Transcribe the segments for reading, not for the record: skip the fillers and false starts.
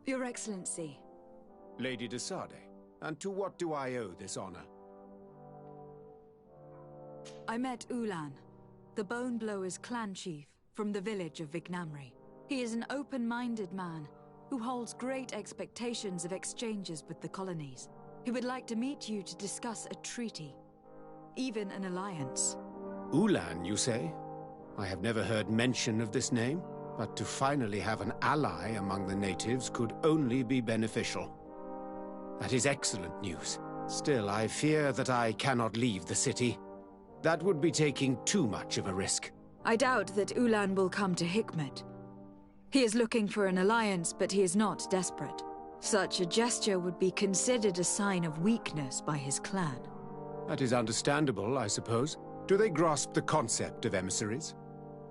Your Excellency. Lady de Sade, and to what do I owe this honor? I met Ulan, the Bone Blower's clan chief from the village of Vignamri. He is an open-minded man who holds great expectations of exchanges with the colonies. He would like to meet you to discuss a treaty, even an alliance. Ulan, you say? I have never heard mention of this name, but to finally have an ally among the natives could only be beneficial. That is excellent news. Still, I fear that I cannot leave the city. That would be taking too much of a risk. I doubt that Ulan will come to Hikmet. He is looking for an alliance, but he is not desperate. Such a gesture would be considered a sign of weakness by his clan. That is understandable, I suppose. Do they grasp the concept of emissaries?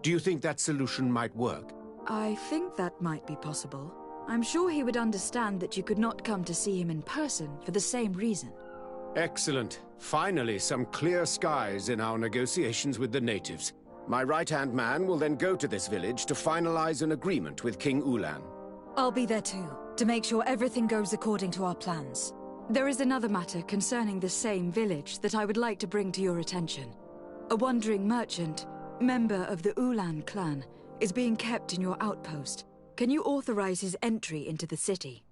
Do you think that solution might work? I think that might be possible. I'm sure he would understand that you could not come to see him in person for the same reason. Excellent. Finally, some clear skies in our negotiations with the natives. My right-hand man will then go to this village to finalize an agreement with King Ulan. I'll be there too, to make sure everything goes according to our plans. There is another matter concerning the same village that I would like to bring to your attention. A wandering merchant, member of the Ulan clan, is being kept in your outpost. Can you authorize his entry into the city?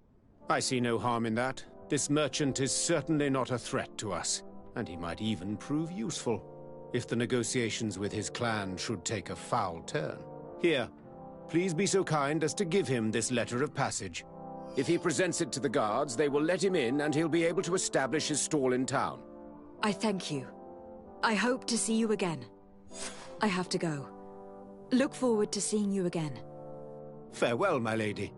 I see no harm in that. This merchant is certainly not a threat to us, and he might even prove useful, if the negotiations with his clan should take a foul turn. Here, please be so kind as to give him this letter of passage. If he presents it to the guards, they will let him in and he'll be able to establish his stall in town. I thank you. I hope to see you again. I have to go. Look forward to seeing you again. Farewell, my lady.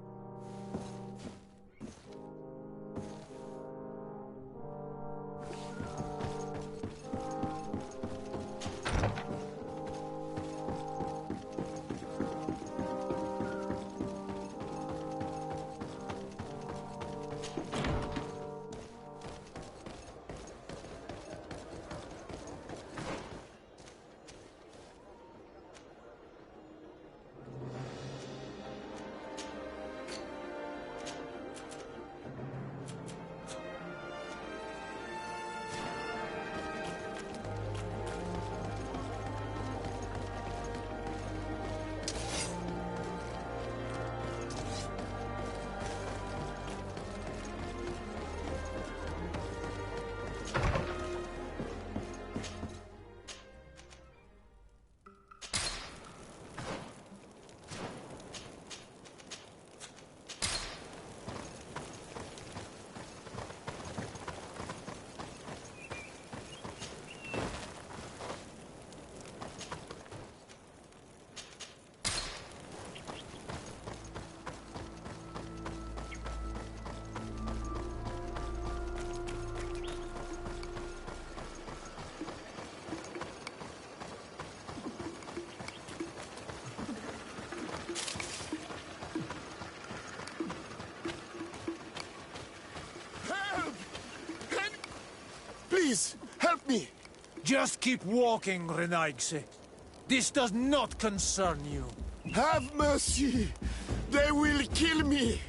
Please, help me! Just keep walking, Renaigse. This does not concern you. Have mercy! They will kill me!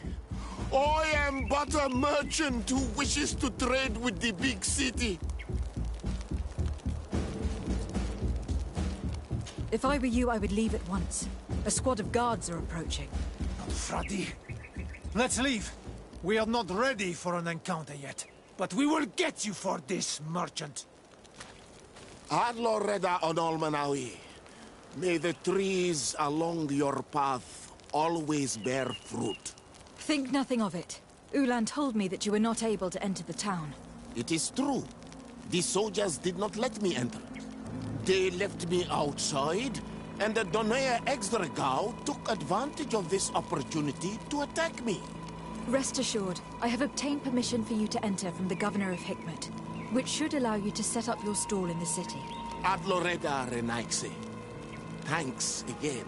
I am but a merchant who wishes to trade with the big city. If I were you, I would leave at once. A squad of guards are approaching. Frati, let's leave. We are not ready for an encounter yet. But we will get you for this, merchant. Adloreda Onolmanawi. May the trees along your path always bear fruit. Think nothing of it. Ulan told me that you were not able to enter the town. It is true. The soldiers did not let me enter. They left me outside, and the Donea Exdragao took advantage of this opportunity to attack me. Rest assured, I have obtained permission for you to enter from the governor of Hikmet, which should allow you to set up your stall in the city. Adloreda Renaigse. Thanks again.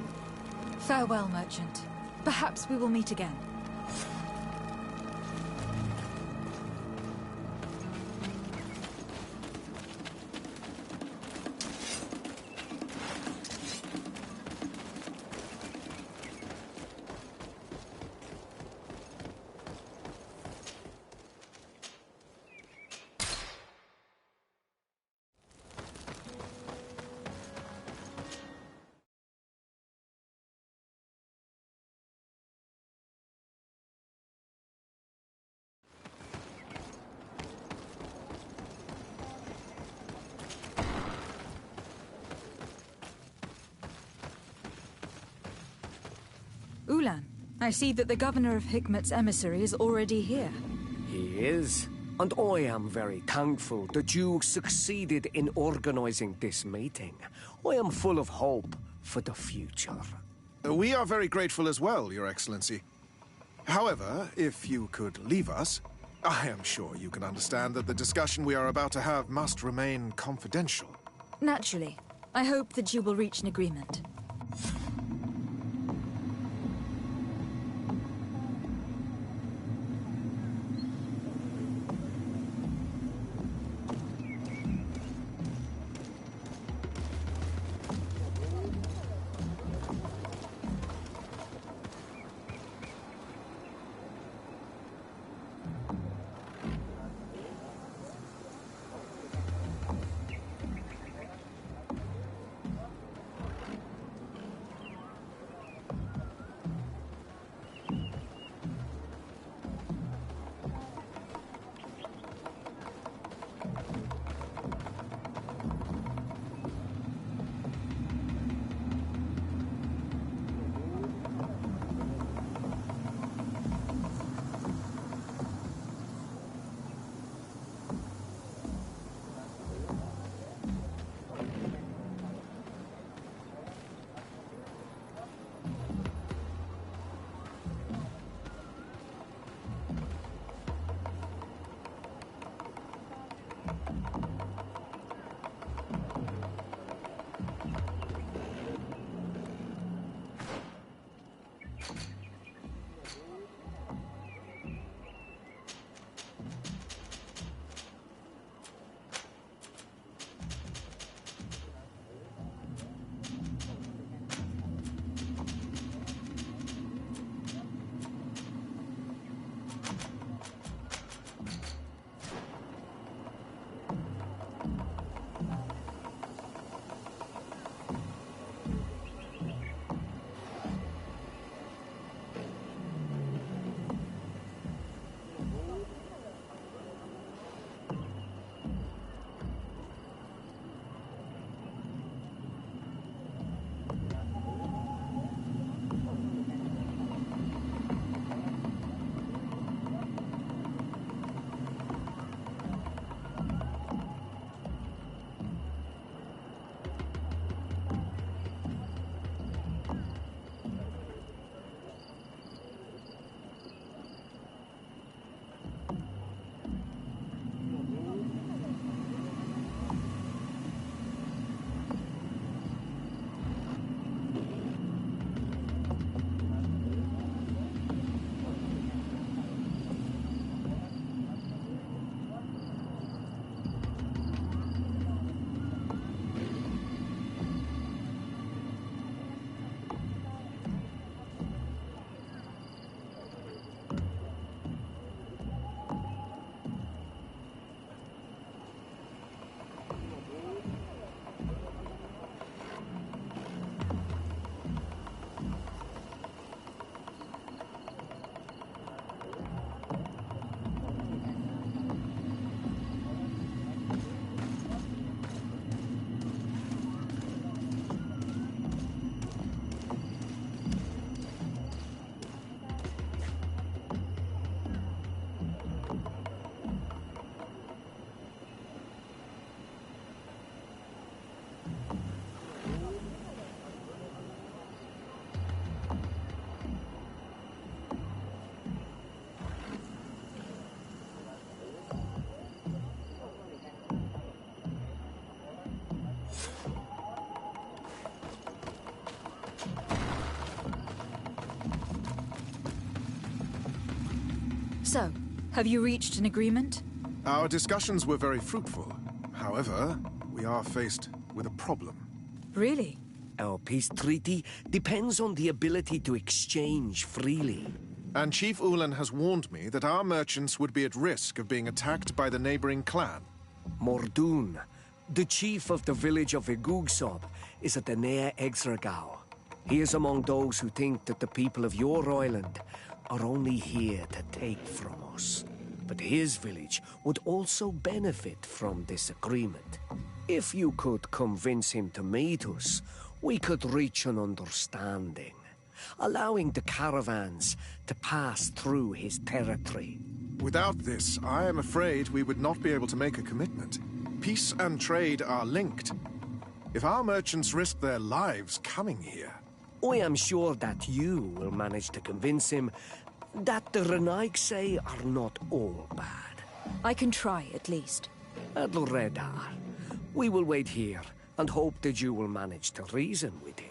Farewell, merchant. Perhaps we will meet again. Ulan, I see that the governor of Hikmet's emissary is already here. He is. And I am very thankful that you succeeded in organizing this meeting. I am full of hope for the future. We are very grateful as well, Your Excellency. However, if you could leave us, I am sure you can understand that the discussion we are about to have must remain confidential. Naturally. I hope that you will reach an agreement. So, have you reached an agreement? Our discussions were very fruitful. However, we are faced with a problem. Really? Our peace treaty depends on the ability to exchange freely. And Chief Ulan has warned me that our merchants would be at risk of being attacked by the neighboring clan. Mordoon, the chief of the village of Igugsob, is at the Nea Exragao. He is among those who think that the people of your island are only here to take from us. But his village would also benefit from this agreement. If you could convince him to meet us, we could reach an understanding. allowing the caravans to pass through his territory. Without this, I am afraid we would not be able to make a commitment. Peace and trade are linked. If our merchants risk their lives coming here... I am sure that you will manage to convince him that the Renaigse are not all bad. I can try, at least. Adalredar, we will wait here and hope that you will manage to reason with him.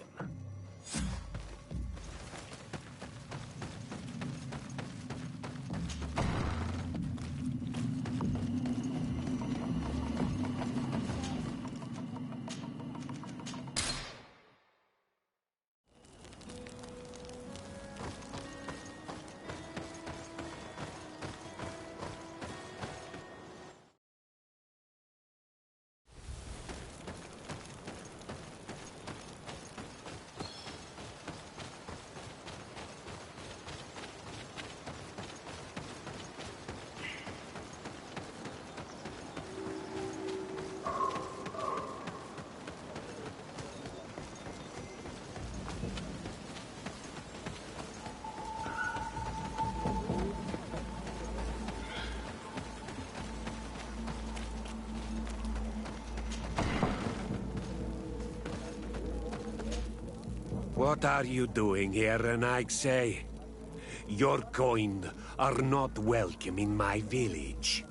What are you doing here, Renaigse? Your kind are not welcome in my village.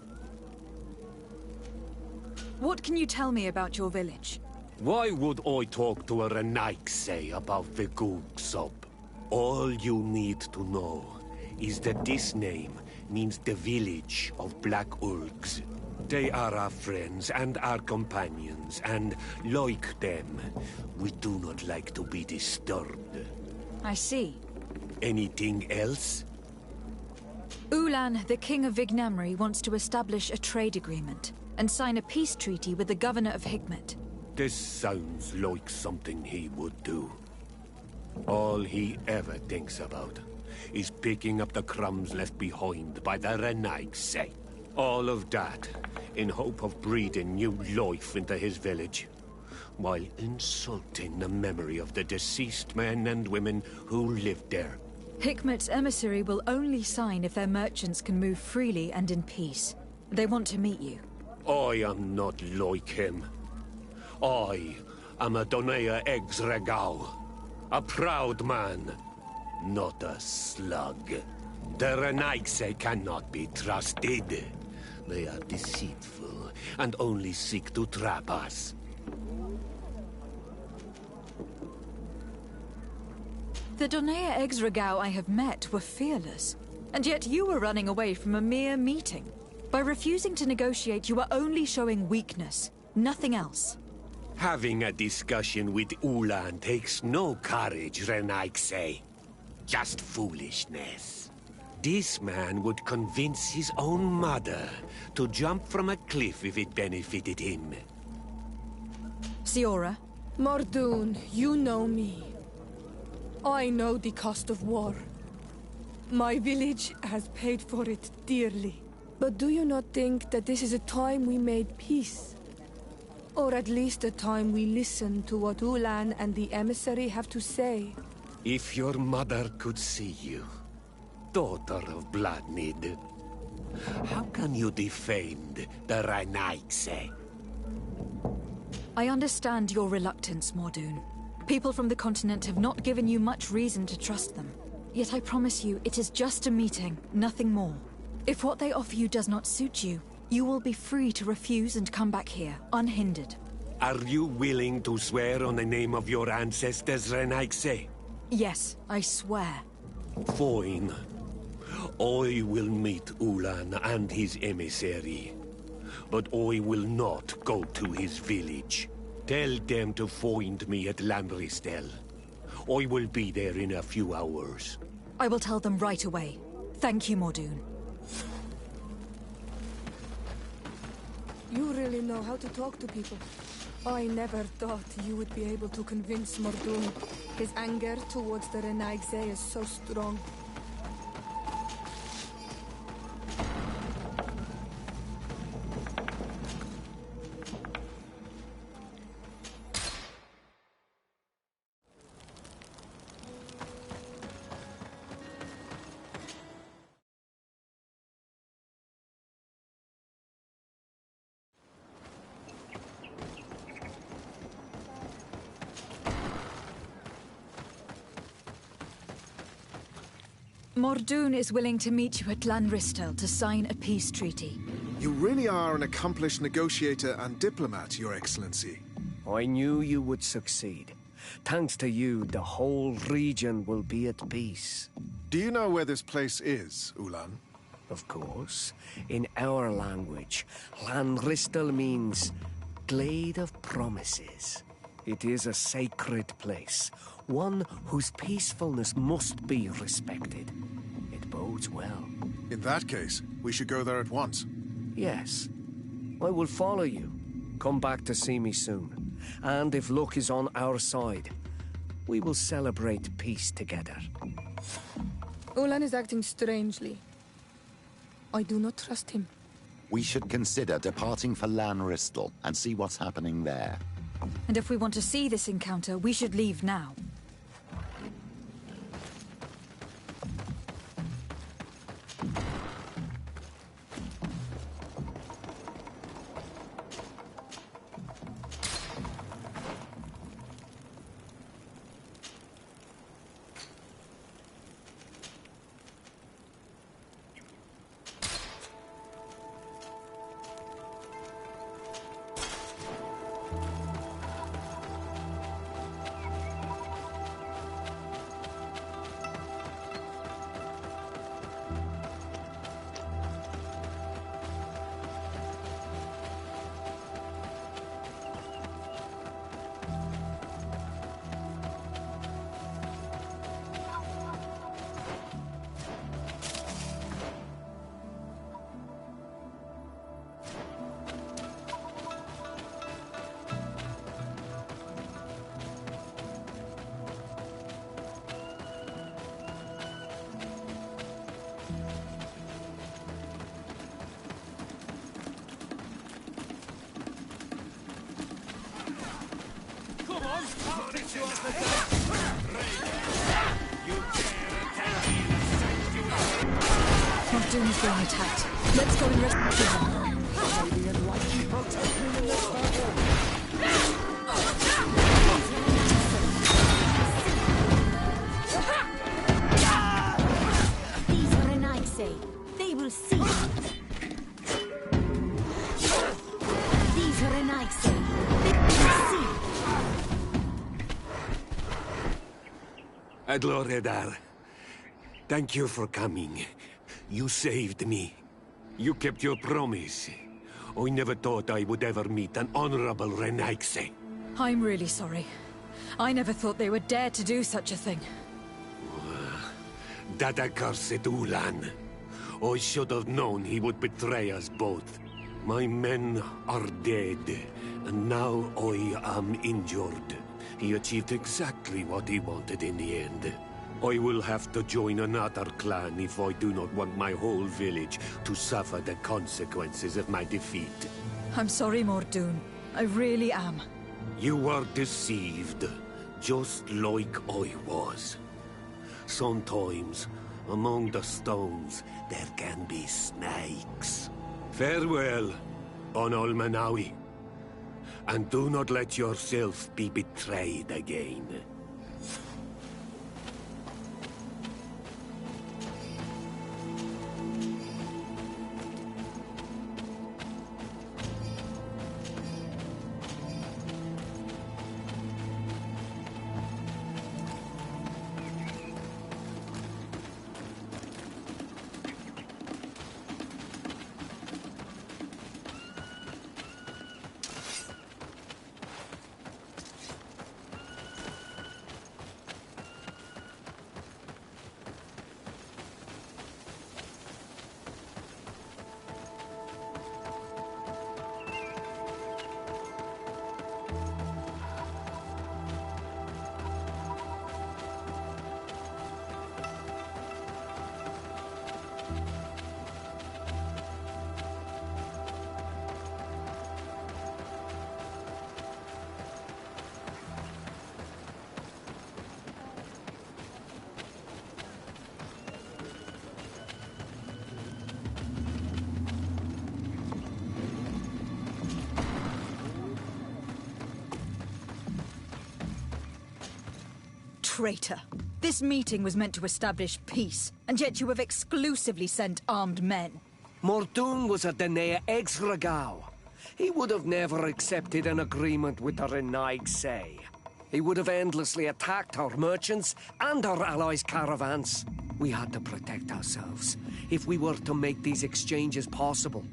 What can you tell me about your village? Why would I talk to a Renaigse about the Googsop? All you need to know is that this name means the village of Black Ulgs. They are our friends and our companions, and like them, we do not like to be disturbed. I see. Anything else? Ulan, the king of Vignamri, wants to establish a trade agreement and sign a peace treaty with the governor of Hikmet. This sounds like something he would do. All he ever thinks about is picking up the crumbs left behind by the Renaigse. All of that in hope of breathing new life into his village, while insulting the memory of the deceased men and women who lived there. Hikmet's emissary will only sign if their merchants can move freely and in peace. They want to meet you. I am not like him. I am a Donea Exregau, a proud man, not a slug. The Renaigse cannot be trusted. They are deceitful and only seek to trap us. The Donea Exregau I have met were fearless, and yet you were running away from a mere meeting. By refusing to negotiate, you are only showing weakness, nothing else. Having a discussion with Ulan takes no courage, Renaigse. Just foolishness. This man would convince his own mother to jump from a cliff if it benefited him. Siora? Mordoon, you know me. I know the cost of war. My village has paid for it dearly. But do you not think that this is a time we made peace? Or at least a time we listen to what Ulan and the emissary have to say? If your mother could see you, daughter of Bloodnid, how can you defend the Renaigse? I understand your reluctance, Mordoon. People from the continent have not given you much reason to trust them. Yet I promise you, it is just a meeting, nothing more. If what they offer you does not suit you, you will be free to refuse and come back here, unhindered. Are you willing to swear on the name of your ancestors, Renaigse? Yes, I swear. Fine. I will meet Ulan and his emissary. But I will not go to his village. Tell them to find me at Lamristel. I will be there in a few hours. I will tell them right away. Thank you, Mordoon. You really know how to talk to people. I never thought you would be able to convince Mordoon. His anger towards the Renaigse is so strong. Mordoon is willing to meet you at Lanristel to sign a peace treaty. You really are an accomplished negotiator and diplomat, Your Excellency. I knew you would succeed. Thanks to you, the whole region will be at peace. Do you know where this place is, Ulan? Of course. In our language, Lanristel means Glade of Promises. It is a sacred place, one whose peacefulness must be respected. It bodes well. In that case, we should go there at once. Yes. I will follow you. Come back to see me soon. And if luck is on our side, we will celebrate peace together. Ulan is acting strangely. I do not trust him. We should consider departing for Lanristel and see what's happening there. And if we want to see this encounter, we should leave now. Mordoon is being attacked. Let's go and rescue him. These are an Ixay. They will see. These are an Ixay. They will see. Adloredar, thank you for coming. You saved me. You kept your promise. I never thought I would ever meet an honorable Renaigse. I'm really sorry. I never thought they would dare to do such a thing. That accursed Ulan. I should have known he would betray us both. My men are dead, and now I am injured. He achieved exactly what he wanted in the end. I will have to join another clan if I do not want my whole village to suffer the consequences of my defeat. I'm sorry, Mordoon. I really am. You were deceived, just like I was. Sometimes, among the stones, there can be snakes. Farewell, Bon Almanawi. And do not let yourself be betrayed again. traitor! This meeting was meant to establish peace, and yet you have exclusively sent armed men. Mordoon was a Danae Exragao. He would have never accepted an agreement with the Renaig Say. He would have endlessly attacked our merchants and our allies' caravans. We had to protect ourselves if we were to make these exchanges possible.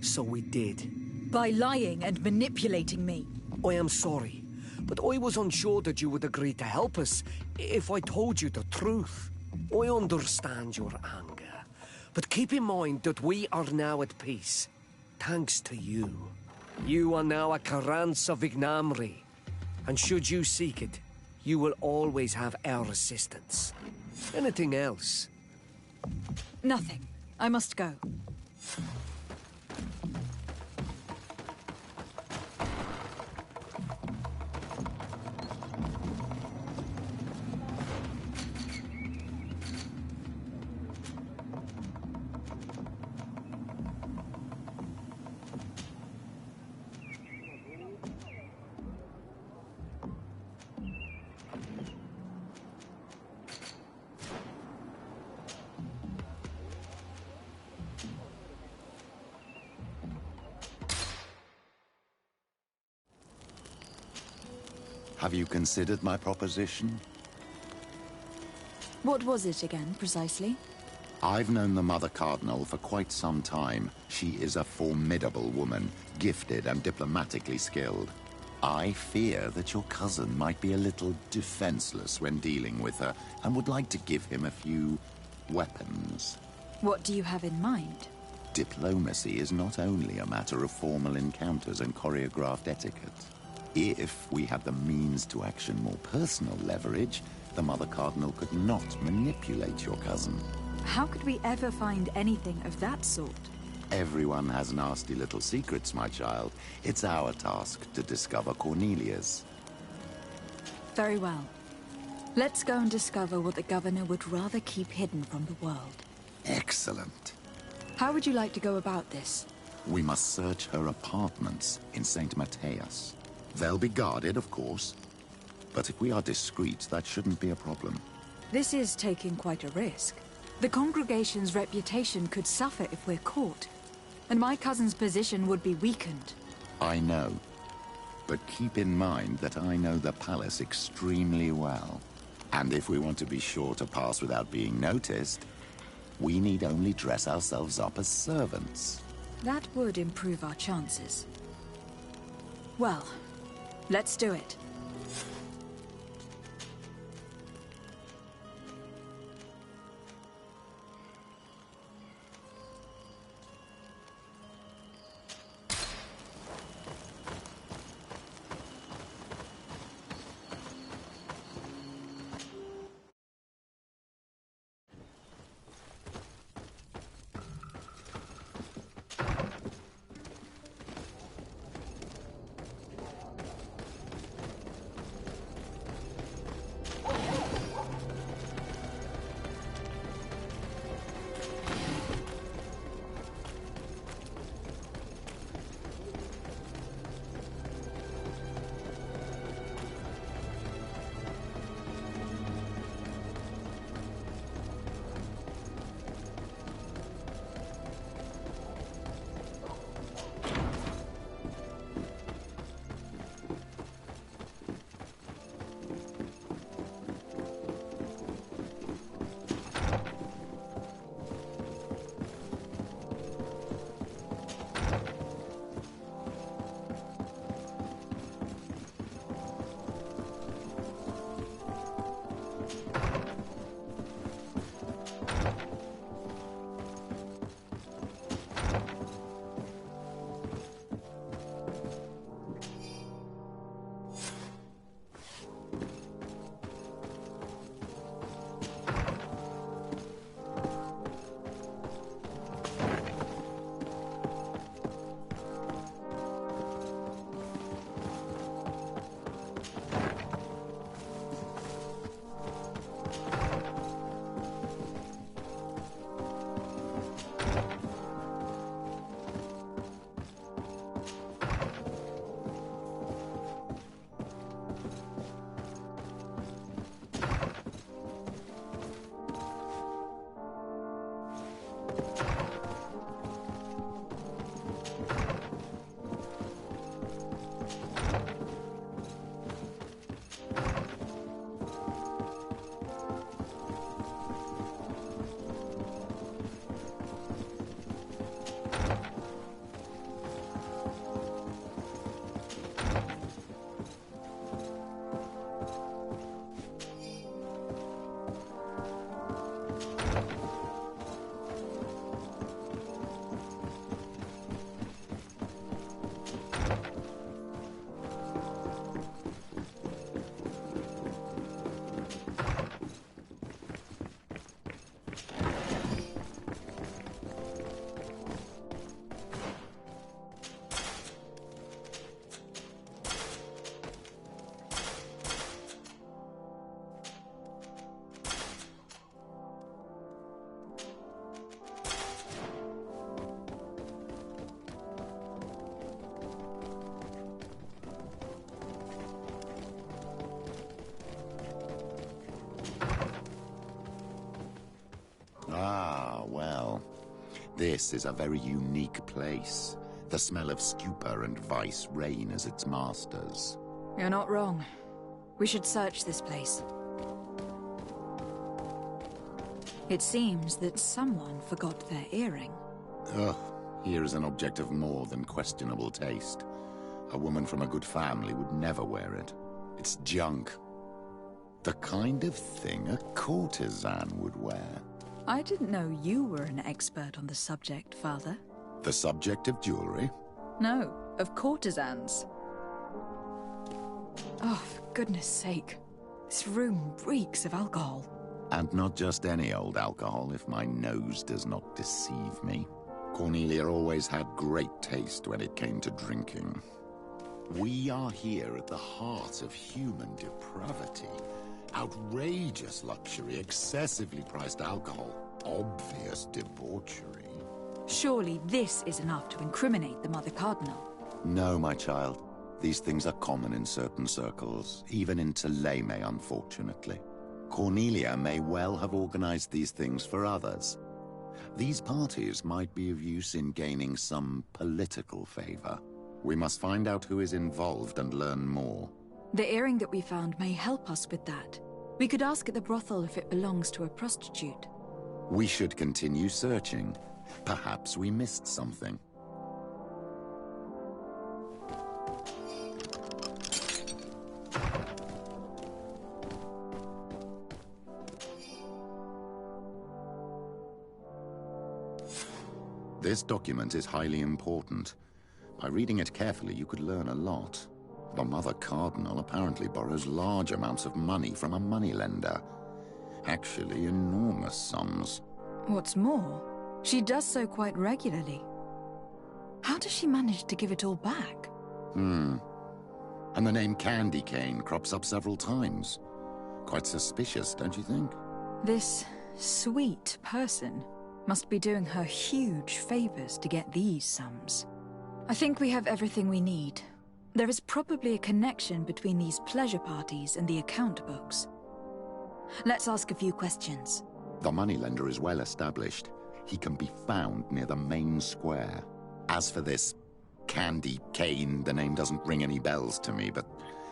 So we did. By lying and manipulating me. I am sorry, but I was unsure that you would agree to help us if I told you the truth. I understand your anger, but keep in mind that we are now at peace, thanks to you. You are now a Carranza Vignamri, and should you seek it, you will always have our assistance. Anything else? Nothing. I must go. Have you considered my proposition? What was it again, precisely? I've known the Mother Cardinal for quite some time. She is a formidable woman, gifted and diplomatically skilled. I fear that your cousin might be a little defenseless when dealing with her, and would like to give him a few weapons. What do you have in mind? Diplomacy is not only a matter of formal encounters and choreographed etiquette. If we had the means to action more personal leverage, the Mother Cardinal could not manipulate your cousin. How could we ever find anything of that sort? Everyone has nasty little secrets, my child. It's our task to discover Cornelia's. Very well. Let's go and discover what the governor would rather keep hidden from the world. Excellent. How would you like to go about this? We must search her apartments in St. Matthias. They'll be guarded, of course. But if we are discreet, that shouldn't be a problem. This is taking quite a risk. The congregation's reputation could suffer if we're caught. And my cousin's position would be weakened. I know. But keep in mind that I know the palace extremely well. And if we want to be sure to pass without being noticed, we need only dress ourselves up as servants. That would improve our chances. Well, let's do it. Ah, well. This is a very unique place. The smell of stupor and vice reign as its masters. You're not wrong. We should search this place. It seems that someone forgot their earring. Ugh, here is an object of more than questionable taste. A woman from a good family would never wear it. It's junk. The kind of thing a courtesan would wear. I didn't know you were an expert on the subject, Father. The subject of jewelry? No, of courtesans. Oh, for goodness sake. This room reeks of alcohol. And not just any old alcohol, if my nose does not deceive me. Cornelia always had great taste when it came to drinking. We are here at the heart of human depravity. Outrageous luxury, excessively priced alcohol, obvious debauchery. Surely this is enough to incriminate the Mother Cardinal. No, my child. These things are common in certain circles, even in Thélème, unfortunately. Cornelia may well have organized these things for others. These parties might be of use in gaining some political favor. We must find out who is involved and learn more. The earring that we found may help us with that. We could ask at the brothel if it belongs to a prostitute. We should continue searching. Perhaps we missed something. This document is highly important. By reading it carefully, you could learn a lot. The Mother Cardinal apparently borrows large amounts of money from a moneylender. Actually, enormous sums. What's more, she does so quite regularly. How does she manage to give it all back? And the name Candy Cane crops up several times. Quite suspicious, don't you think? This sweet person must be doing her huge favors to get these sums. I think we have everything we need. There is probably a connection between these pleasure parties and the account books. Let's ask a few questions. The moneylender is well established. He can be found near the main square. As for this Candy Cane, the name doesn't ring any bells to me, but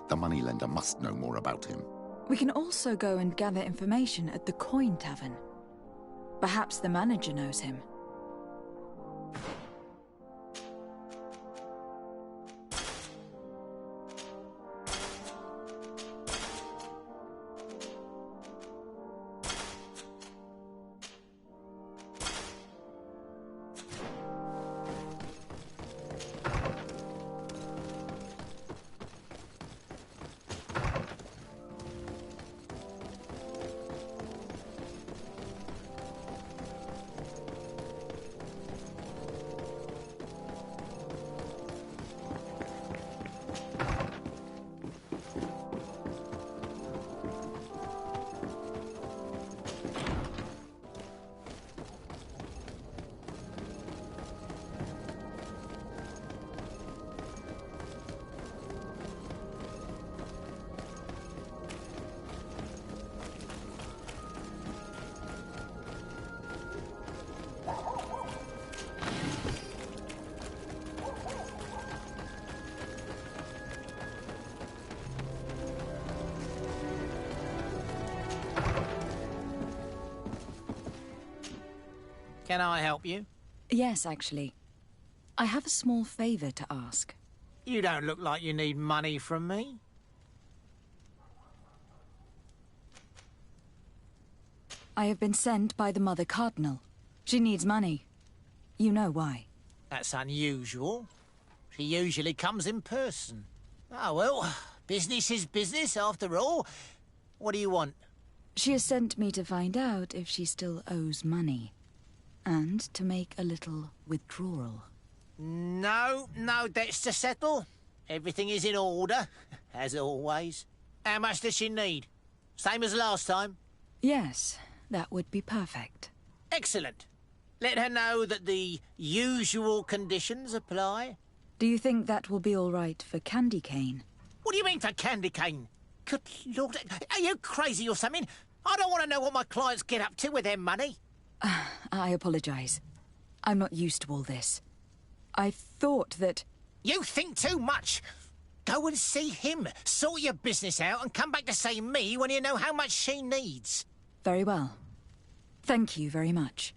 the moneylender must know more about him. We can also go and gather information at the Coin Tavern. Perhaps the manager knows him. Can I help you? Yes, actually. I have a small favor to ask. You don't look like you need money from me. I have been sent by the Mother Cardinal. She needs money. You know why. That's unusual. She usually comes in person. Oh, well, business is business after all. What do you want? She has sent me to find out if she still owes money. And to make a little withdrawal. No debts to settle. Everything is in order, as always. How much does she need? Same as last time? Yes, that would be perfect. Excellent. Let her know that the usual conditions apply. Do you think that will be all right for Candy Cane? What do you mean for Candy Cane? Good Lord, are you crazy or something? I don't want to know what my clients get up to with their money. I apologize. I'm not used to all this. I thought that... You think too much! Go and see him, sort your business out, and come back to see me when you know how much she needs. Very well. Thank you very much.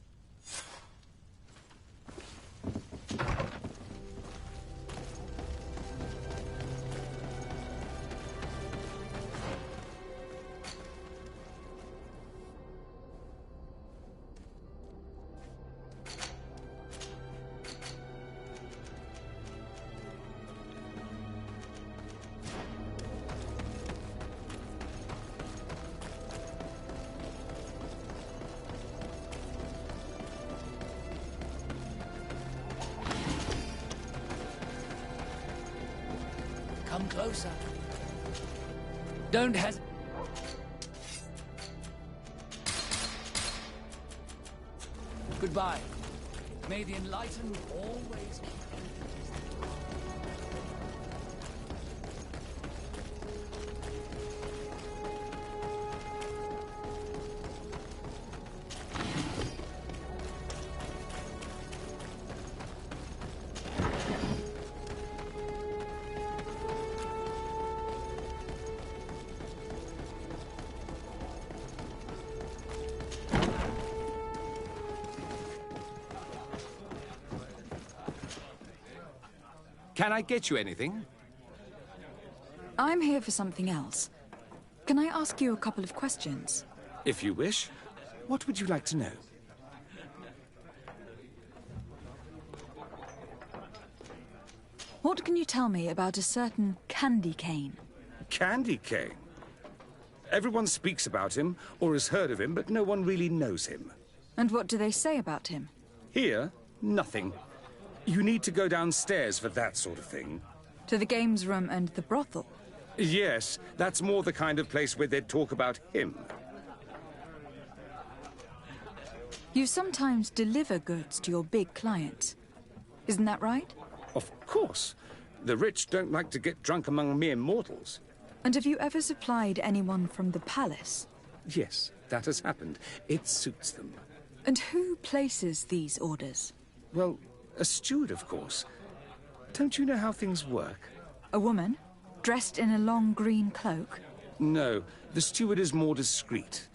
Come closer. Don't hesitate. Goodbye. May the enlightened always... Can I get you anything? I'm here for something else. Can I ask you a couple of questions? If you wish. What would you like to know? What can you tell me about a certain Candy Cane? Candy Cane? Everyone speaks about him, or has heard of him, but no one really knows him. And what do they say about him? Here, nothing. You need to go downstairs for that sort of thing. To the games room and the brothel? Yes, that's more the kind of place where they'd talk about him. You sometimes deliver goods to your big clients. Isn't that right? Of course. The rich don't like to get drunk among mere mortals. And have you ever supplied anyone from the palace? Yes, that has happened. It suits them. And who places these orders? Well, a steward, of course. Don't you know how things work? A woman? Dressed in a long green cloak? No, the steward is more discreet.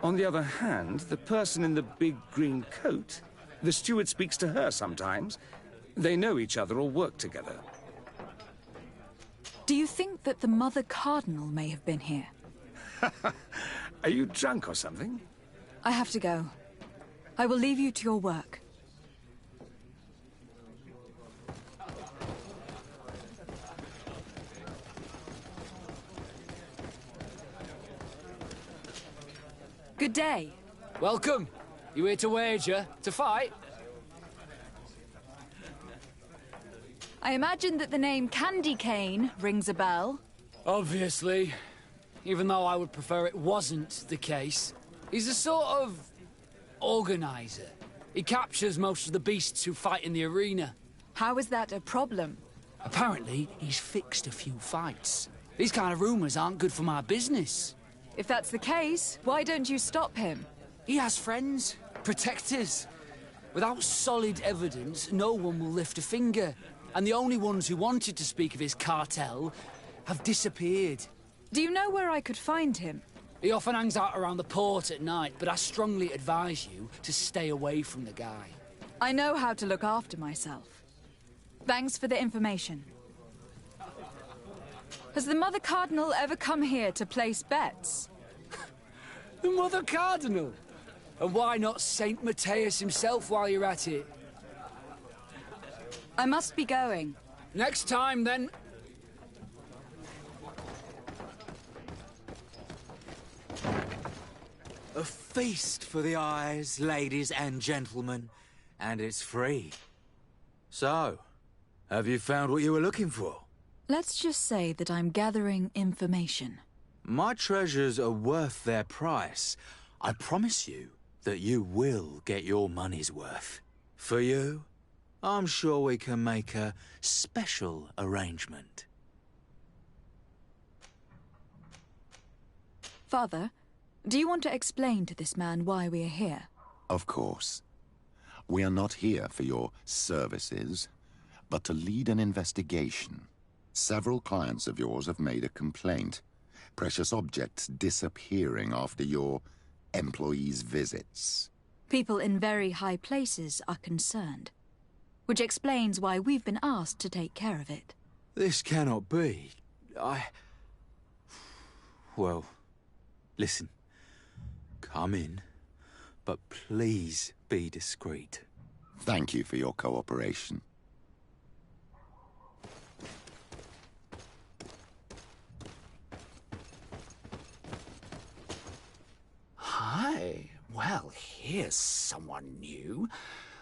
On the other hand, the person in the big green coat, the steward speaks to her sometimes. They know each other or work together. Do you think that the Mother Cardinal may have been here? Are you drunk or something? I have to go. I will leave you to your work. Good day. Welcome. You here to wager? To fight? I imagine that the name Candy Cane rings a bell. Obviously. Even though I would prefer it wasn't the case. He's a sort of... organizer. He captures most of the beasts who fight in the arena. How is that a problem? Apparently, he's fixed a few fights. These kind of rumors aren't good for my business. If that's the case, why don't you stop him? He has friends, protectors. Without solid evidence, no one will lift a finger. And the only ones who wanted to speak of his cartel have disappeared. Do you know where I could find him? He often hangs out around the port at night, but I strongly advise you to stay away from the guy. I know how to look after myself. Thanks for the information. Has the Mother Cardinal ever come here to place bets? The Mother Cardinal? And why not Saint Matthias himself while you're at it? I must be going. Next time, then. A feast for the eyes, ladies and gentlemen, and it's free. So, have you found what you were looking for? Let's just say that I'm gathering information. My treasures are worth their price. I promise you that you will get your money's worth. For you, I'm sure we can make a special arrangement. Father, do you want to explain to this man why we are here? Of course. We are not here for your services, but to lead an investigation. Several clients of yours have made a complaint. Precious objects disappearing after your employees' visits. People in very high places are concerned, which explains why we've been asked to take care of it. This cannot be. Well, listen. Come in, but please be discreet. Thank you for your cooperation. Hi. Well, here's someone new.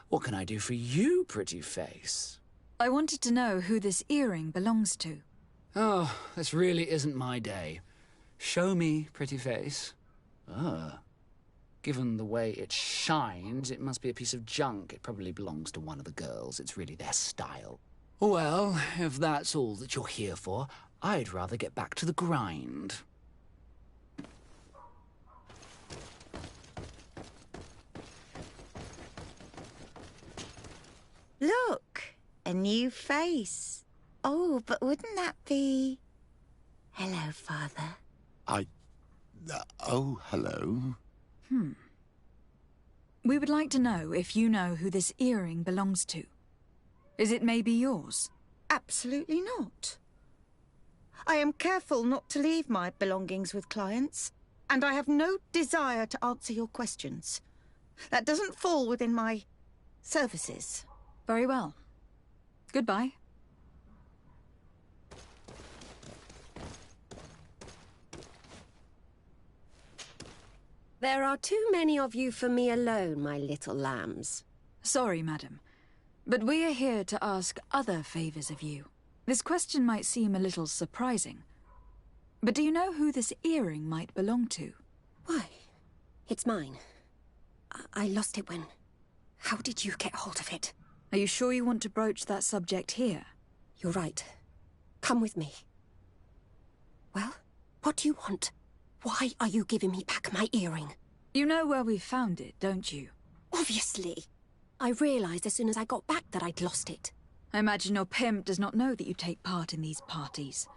What can I do for you, pretty face? I wanted to know who this earring belongs to. Oh, this really isn't my day. Show me, pretty face. Given the way it shines, it must be a piece of junk. It probably belongs to one of the girls. It's really their style. Well, if that's all that you're here for, I'd rather get back to the grind. Look, a new face. Oh, but wouldn't that be... Hello, Father. Oh, hello. We would like to know if you know who this earring belongs to. Is it maybe yours? Absolutely not. I am careful not to leave my belongings with clients, and I have no desire to answer your questions. That doesn't fall within my services. Very well. Goodbye. There are too many of you for me alone, my little lambs. Sorry, madam, but we are here to ask other favors of you. This question might seem a little surprising, but do you know who this earring might belong to? Why? It's mine. I lost it when... How did you get hold of it? Are you sure you want to broach that subject here? You're right. Come with me. Well, what do you want? Why are you giving me back my earring? You know where we found it, don't you? Obviously. I realized as soon as I got back that I'd lost it. I imagine your pimp does not know that you take part in these parties.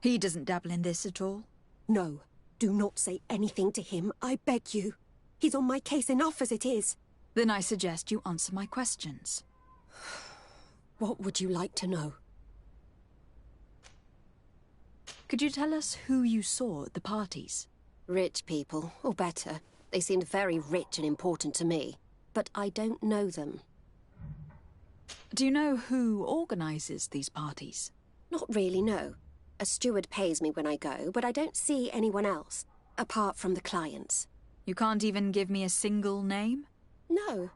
He doesn't dabble in this at all? No. Do not say anything to him, I beg you. He's on my case enough as it is. Then I suggest you answer my questions. What would you like to know? Could you tell us who you saw at the parties? Rich people, or better. They seemed very rich and important to me. But I don't know them. Do you know who organizes these parties? Not really, no. A steward pays me when I go, but I don't see anyone else, apart from the clients. You can't even give me a single name? No.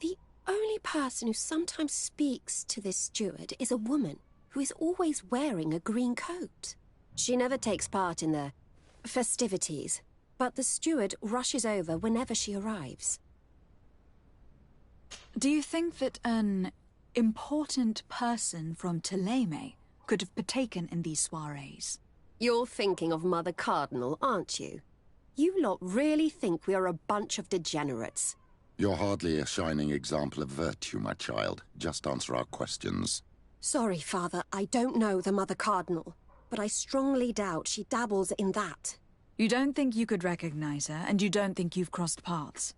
The only person who sometimes speaks to this steward is a woman who is always wearing a green coat. She never takes part in the festivities, but the steward rushes over whenever she arrives. Do you think that an important person from Thélème could have partaken in these soirees? You're thinking of Mother Cardinal, aren't you? You lot really think we are a bunch of degenerates. You're hardly a shining example of virtue, my child. Just answer our questions. Sorry, Father, I don't know the Mother Cardinal, but I strongly doubt she dabbles in that. You don't think you could recognize her, and you don't think you've crossed paths.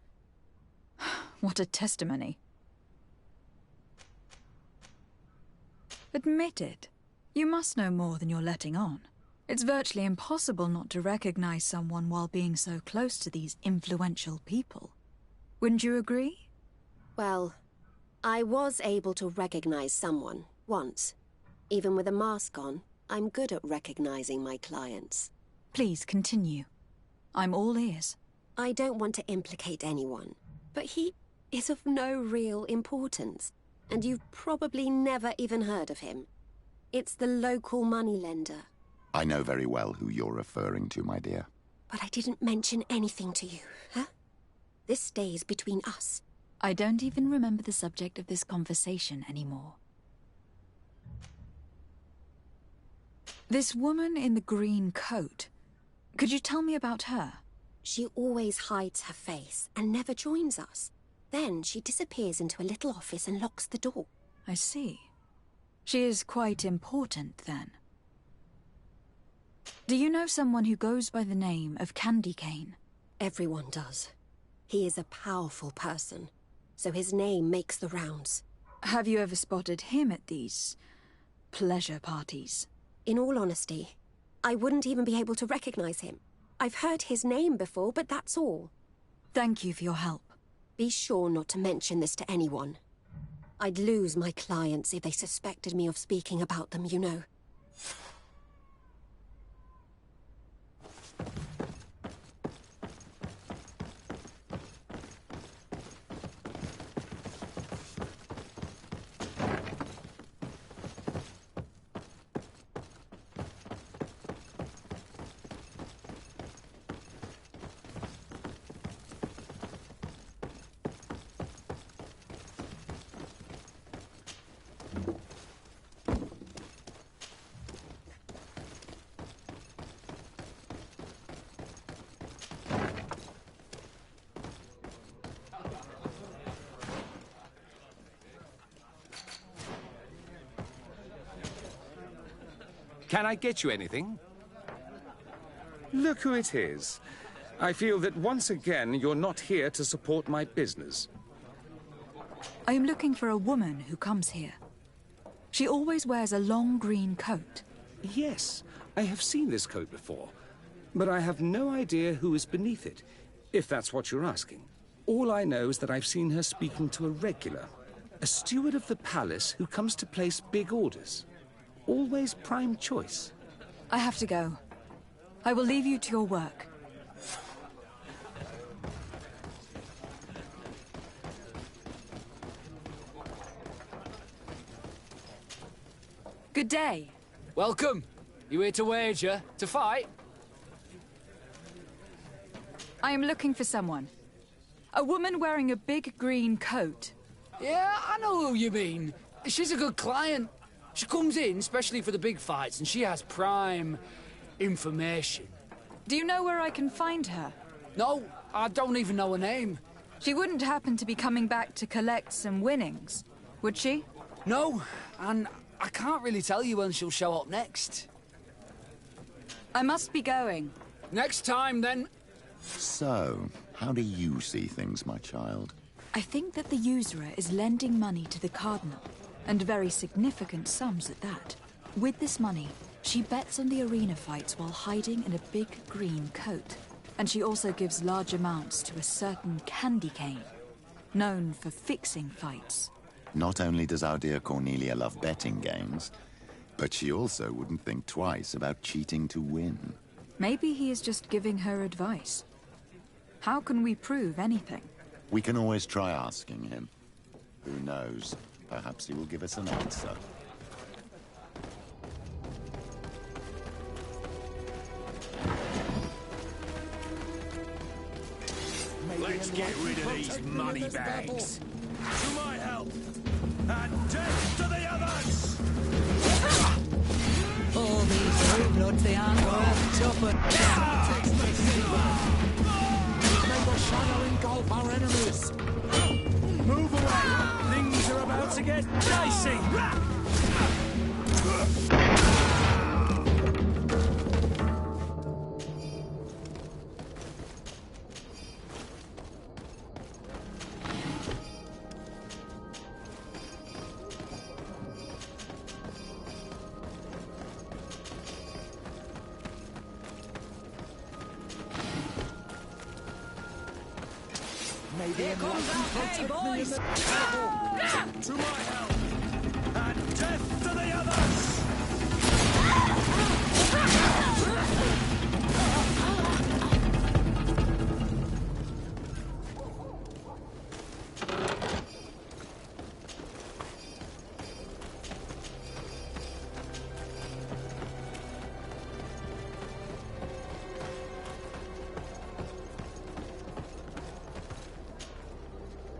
What a testimony. Admit it. You must know more than you're letting on. It's virtually impossible not to recognize someone while being so close to these influential people. Wouldn't you agree? Well, I was able to recognize someone, once. Even with a mask on, I'm good at recognizing my clients. Please continue. I'm all ears. I don't want to implicate anyone, but he is of no real importance, and you've probably never even heard of him. It's the local moneylender. I know very well who you're referring to, my dear. But I didn't mention anything to you, huh? This stays between us. I don't even remember the subject of this conversation anymore. This woman in the green coat, could you tell me about her? She always hides her face and never joins us. Then she disappears into a little office and locks the door. I see. She is quite important, then. Do you know someone who goes by the name of Candy Cane? Everyone does. He is a powerful person, so his name makes the rounds. Have you ever spotted him at these pleasure parties? In all honesty, I wouldn't even be able to recognize him. I've heard his name before, but that's all. Thank you for your help. Be sure not to mention this to anyone. I'd lose my clients if they suspected me of speaking about them, you know. Can I get you anything? Look who it is. I feel that once again you're not here to support my business. I am looking for a woman who comes here. She always wears a long green coat. Yes, I have seen this coat before, but I have no idea who is beneath it, if that's what you're asking. All I know is that I've seen her speaking to a regular, a steward of the palace who comes to place big orders. Always prime choice. I have to go. I will leave you to your work. Good day. Welcome. You here to wager? To fight? I am looking for someone. A woman wearing a big green coat. Yeah, I know who you mean. She's a good client. She comes in especially for the big fights, and she has prime information. Do you know where I can find her? No, I don't even know her name. She wouldn't happen to be coming back to collect some winnings, would she? No, and I can't really tell you when she'll show up next. I must be going. Next time, then. So, how do you see things, my child? I think that the usurer is lending money to the Cardinal, and very significant sums at that. With this money, she bets on the arena fights while hiding in a big green coat. And she also gives large amounts to a certain Candy Cane, known for fixing fights. Not only does our dear Cornelia love betting games, but she also wouldn't think twice about cheating to win. Maybe he is just giving her advice. How can we prove anything? We can always try asking him. Who knows? Perhaps he will give us an answer. Let's get rid of these money bags. To my help, and death to the others! All these blue bloods, they aren't worth chopping. Make a shadow engulf our enemies! Move away! Things are about to get dicey! Here comes our pay, boys! To my help, and death to the others!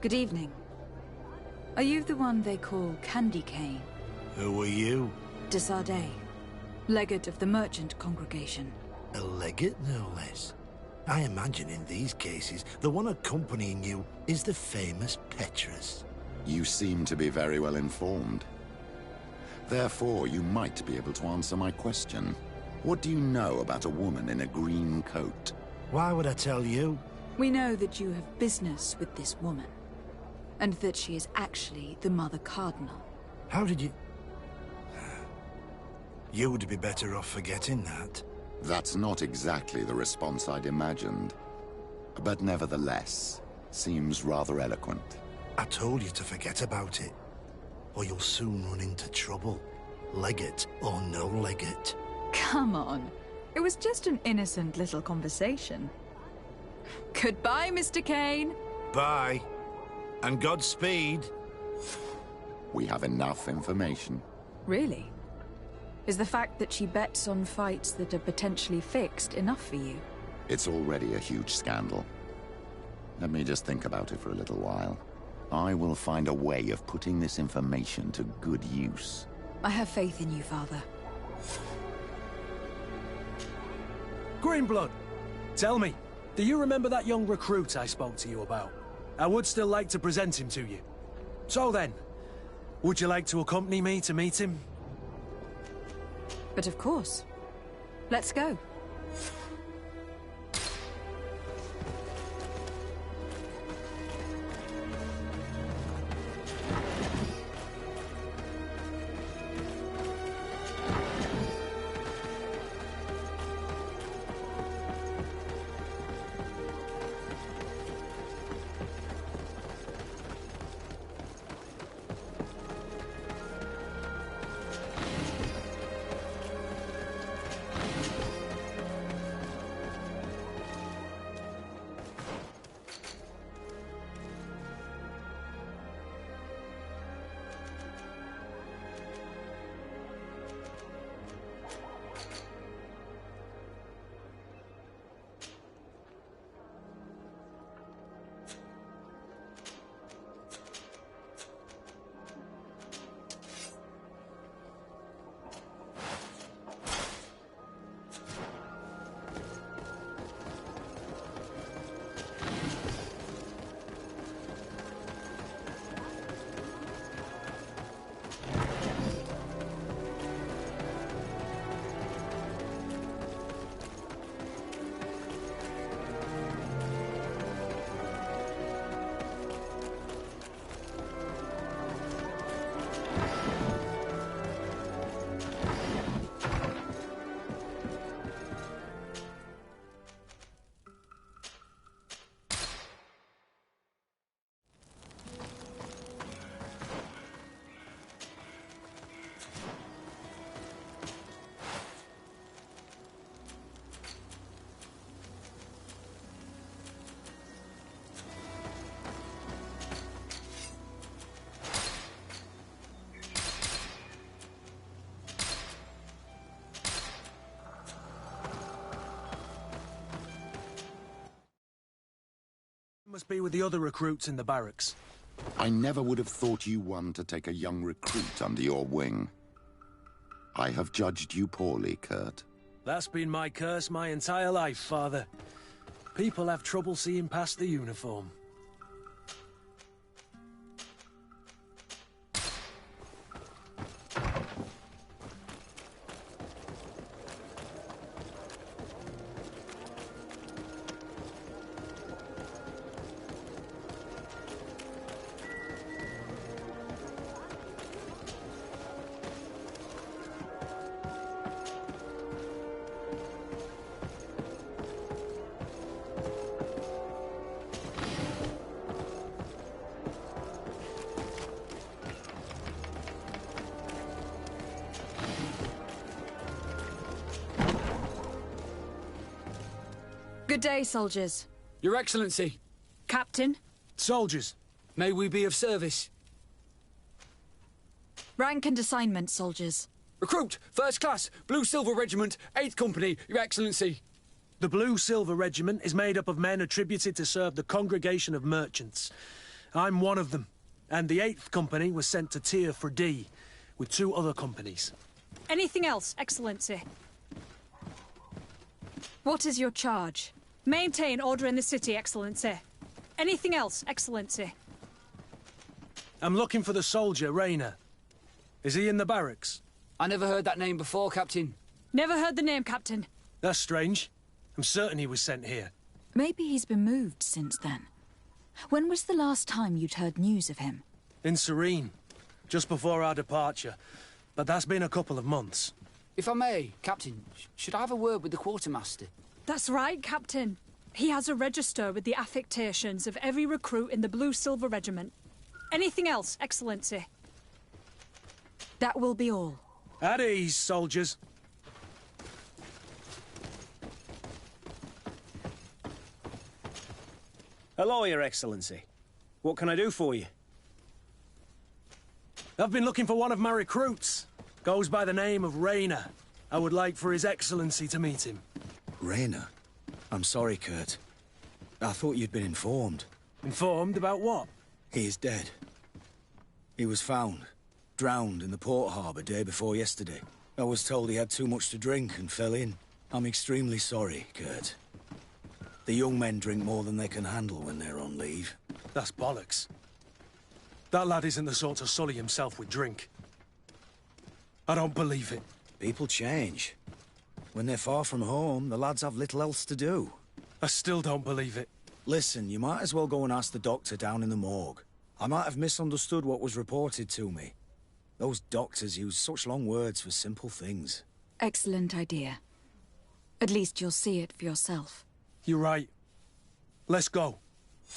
Good evening. Are you the one they call Candy Cane? Who are you? Desardet, legate of the merchant congregation. A legate, no less. I imagine in these cases, the one accompanying you is the famous Petrus. You seem to be very well informed. Therefore, you might be able to answer my question. What do you know about a woman in a green coat? Why would I tell you? We know that you have business with this woman, and that she is actually the Mother Cardinal. How did you... You would be better off forgetting that. That's not exactly the response I'd imagined. But nevertheless, seems rather eloquent. I told you to forget about it, or you'll soon run into trouble. Legate or no legate. Come on. It was just an innocent little conversation. Goodbye, Mr. Kane. Bye. And Godspeed. We have enough information. Really? Is the fact that she bets on fights that are potentially fixed enough for you? It's already a huge scandal. Let me just think about it for a little while. I will find a way of putting this information to good use. I have faith in you, Father. Greenblood, tell me, do you remember that young recruit I spoke to you about? I would still like to present him to you. So then, would you like to accompany me to meet him? But of course. Let's go. Must be with the other recruits in the barracks. I never would have thought you one to take a young recruit under your wing. I have judged you poorly, Kurt. That's been my curse my entire life, Father. People have trouble seeing past the uniform. Good day, soldiers. Your Excellency. Captain. Soldiers. May we be of service? Rank and assignment, soldiers. Recruit, First Class, Blue Silver Regiment, 8th Company, Your Excellency. The Blue Silver Regiment is made up of men attributed to serve the Congregation of Merchants. I'm one of them, and the 8th Company was sent to Tier for D, with 2 other companies. Anything else, Excellency? What is your charge? Maintain order in the city, Excellency. Anything else, Excellency? I'm looking for the soldier, Rayner. Is he in the barracks? I never heard that name before, Captain. Never heard the name, Captain. That's strange. I'm certain he was sent here. Maybe he's been moved since then. When was the last time you'd heard news of him? In Serene, just before our departure. But that's been a couple of months. If I may, Captain, should I have a word with the quartermaster? That's right, Captain. He has a register with the affectations of every recruit in the Blue-Silver Regiment. Anything else, Excellency? That will be all. At ease, soldiers. Hello, Your Excellency. What can I do for you? I've been looking for one of my recruits. Goes by the name of Rayner. I would like for His Excellency to meet him. Rayner? I'm sorry, Kurt. I thought you'd been informed. Informed about what? He is dead. He was found, drowned in the port harbour day before yesterday. I was told he had too much to drink and fell in. I'm extremely sorry, Kurt. The young men drink more than they can handle when they're on leave. That's bollocks. That lad isn't the sort to sully himself with drink. I don't believe it. People change. When they're far from home, the lads have little else to do. I still don't believe it. Listen, you might as well go and ask the doctor down in the morgue. I might have misunderstood what was reported to me. Those doctors use such long words for simple things. Excellent idea. At least you'll see it for yourself. You're right. Let's go.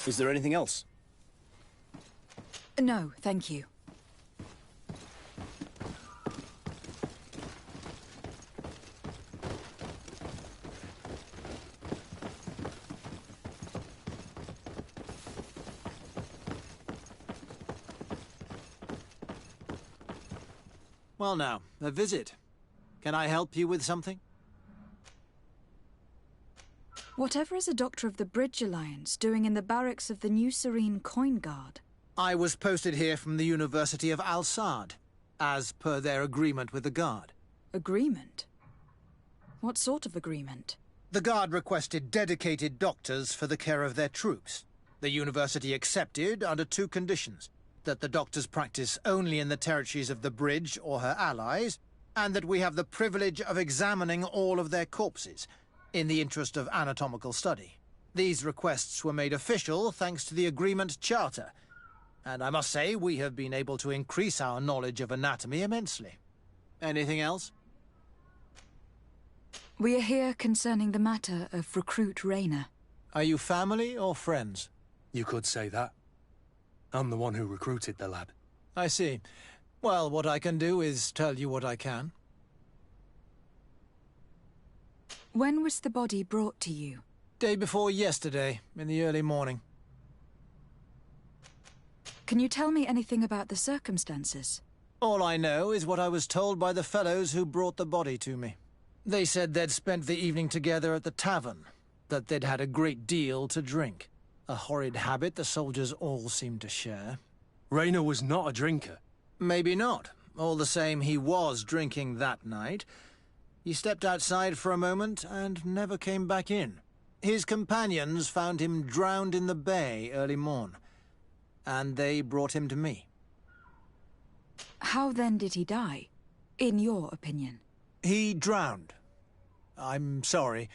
Is there anything else? No, thank you. Well now, a visit. Can I help you with something? Whatever is a Doctor of the Bridge Alliance doing in the barracks of the New Serene Coin Guard? I was posted here from the University of Al-Sad, as per their agreement with the Guard. Agreement? What sort of agreement? The Guard requested dedicated doctors for the care of their troops. The University accepted under two conditions: that the doctors practice only in the territories of the Bridge or her allies, and that we have the privilege of examining all of their corpses, in the interest of anatomical study. These requests were made official thanks to the Agreement Charter, and I must say we have been able to increase our knowledge of anatomy immensely. Anything else? We are here concerning the matter of Recruit Rayner. Are you family or friends? You could say that. I'm the one who recruited the lad. I see. Well, what I can do is tell you what I can. When was the body brought to you? Day before yesterday, in the early morning. Can you tell me anything about the circumstances? All I know is what I was told by the fellows who brought the body to me. They said they'd spent the evening together at the tavern, that they'd had a great deal to drink. A horrid habit the soldiers all seemed to share. Rayner was not a drinker. Maybe not. All the same, he was drinking that night. He stepped outside for a moment and never came back in. His companions found him drowned in the bay early morn, and they brought him to me. How then did he die, in your opinion? He drowned. I'm sorry.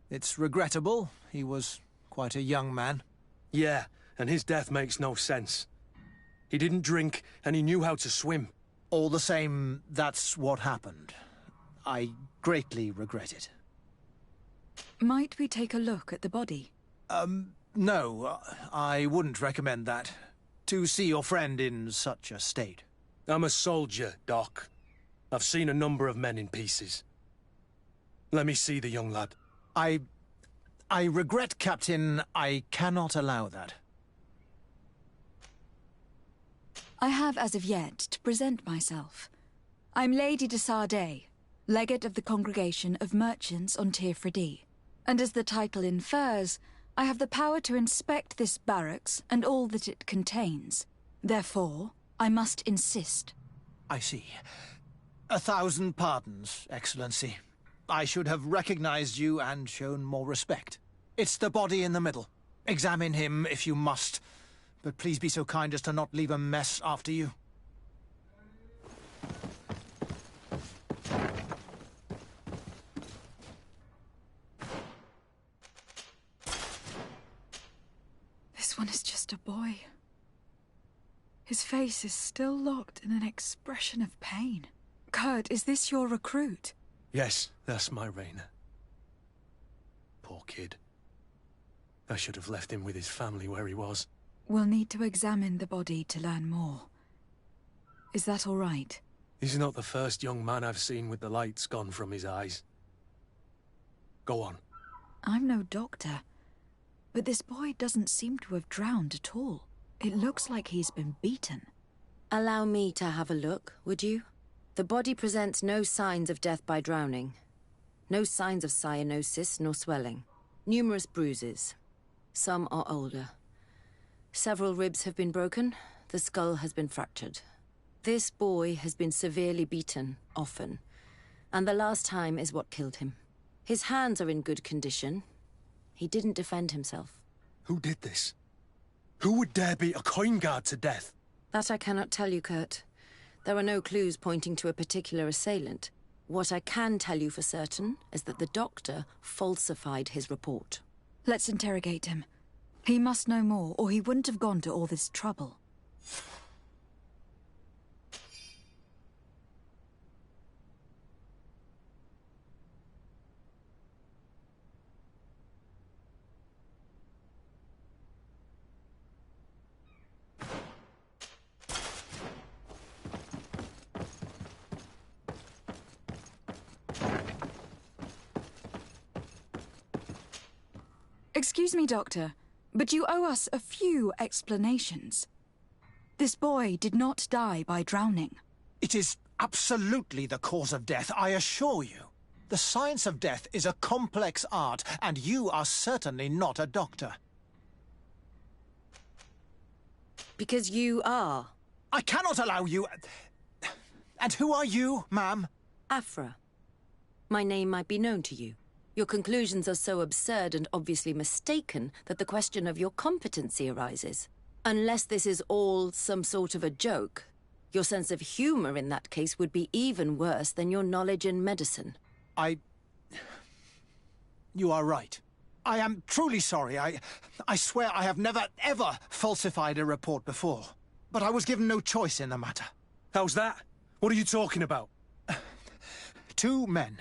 It's regrettable. He was quite a young man. Yeah, and his death makes no sense. He didn't drink, and he knew how to swim. All the same, that's what happened. I greatly regret it. Might we take a look at the body? No, I wouldn't recommend that. To see your friend in such a state. I'm a soldier, Doc. I've seen a number of men in pieces. Let me see the young lad. I regret, Captain, I cannot allow that. I have, as of yet, to present myself. I'm Lady de Sardet, Legate of the Congregation of Merchants on Tirfredi. And as the title infers, I have the power to inspect this barracks and all that it contains. Therefore, I must insist. I see. 1,000 pardons, Excellency. I should have recognized you and shown more respect. It's the body in the middle. Examine him if you must, but please be so kind as to not leave a mess after you. This one is just a boy. His face is still locked in an expression of pain. Kurt, is this your recruit? Yes, that's my Rainer. Poor kid. I should have left him with his family where he was. We'll need to examine the body to learn more. Is that all right? He's not the first young man I've seen with the lights gone from his eyes. Go on. I'm no doctor, but this boy doesn't seem to have drowned at all. It looks like he's been beaten. Allow me to have a look, would you? The body presents no signs of death by drowning. No signs of cyanosis nor swelling. Numerous bruises. Some are older. Several ribs have been broken. The skull has been fractured. This boy has been severely beaten, often. And the last time is what killed him. His hands are in good condition. He didn't defend himself. Who did this? Who would dare beat a coin guard to death? That I cannot tell you, Kurt. There are no clues pointing to a particular assailant. What I can tell you for certain is that the doctor falsified his report. Let's interrogate him. He must know more, or he wouldn't have gone to all this trouble. Excuse me, Doctor, but you owe us a few explanations. This boy did not die by drowning. It is absolutely the cause of death, I assure you. The science of death is a complex art, and you are certainly not a doctor. Because you are. I cannot allow you... And who are you, ma'am? Afra. My name might be known to you. Your conclusions are so absurd and obviously mistaken that the question of your competency arises. Unless this is all some sort of a joke, your sense of humor in that case would be even worse than your knowledge in medicine. You are right. I am truly sorry. I swear I have never, ever falsified a report before. But I was given no choice in the matter. How's that? What are you talking about? 2 men,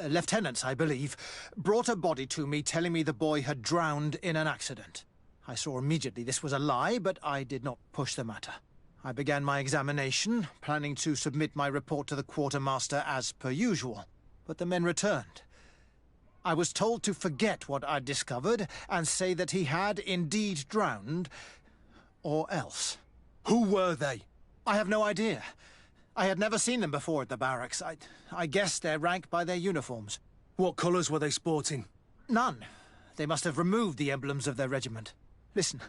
lieutenants, I believe, brought a body to me telling me the boy had drowned in an accident. I saw immediately this was a lie, but I did not push the matter. I began my examination, planning to submit my report to the quartermaster as per usual. But the men returned. I was told to forget what I'd discovered and say that he had indeed drowned, or else. Who were they? I have no idea. I had never seen them before at the barracks. I guessed their rank by their uniforms. What colours were they sporting? None. They must have removed the emblems of their regiment. Listen,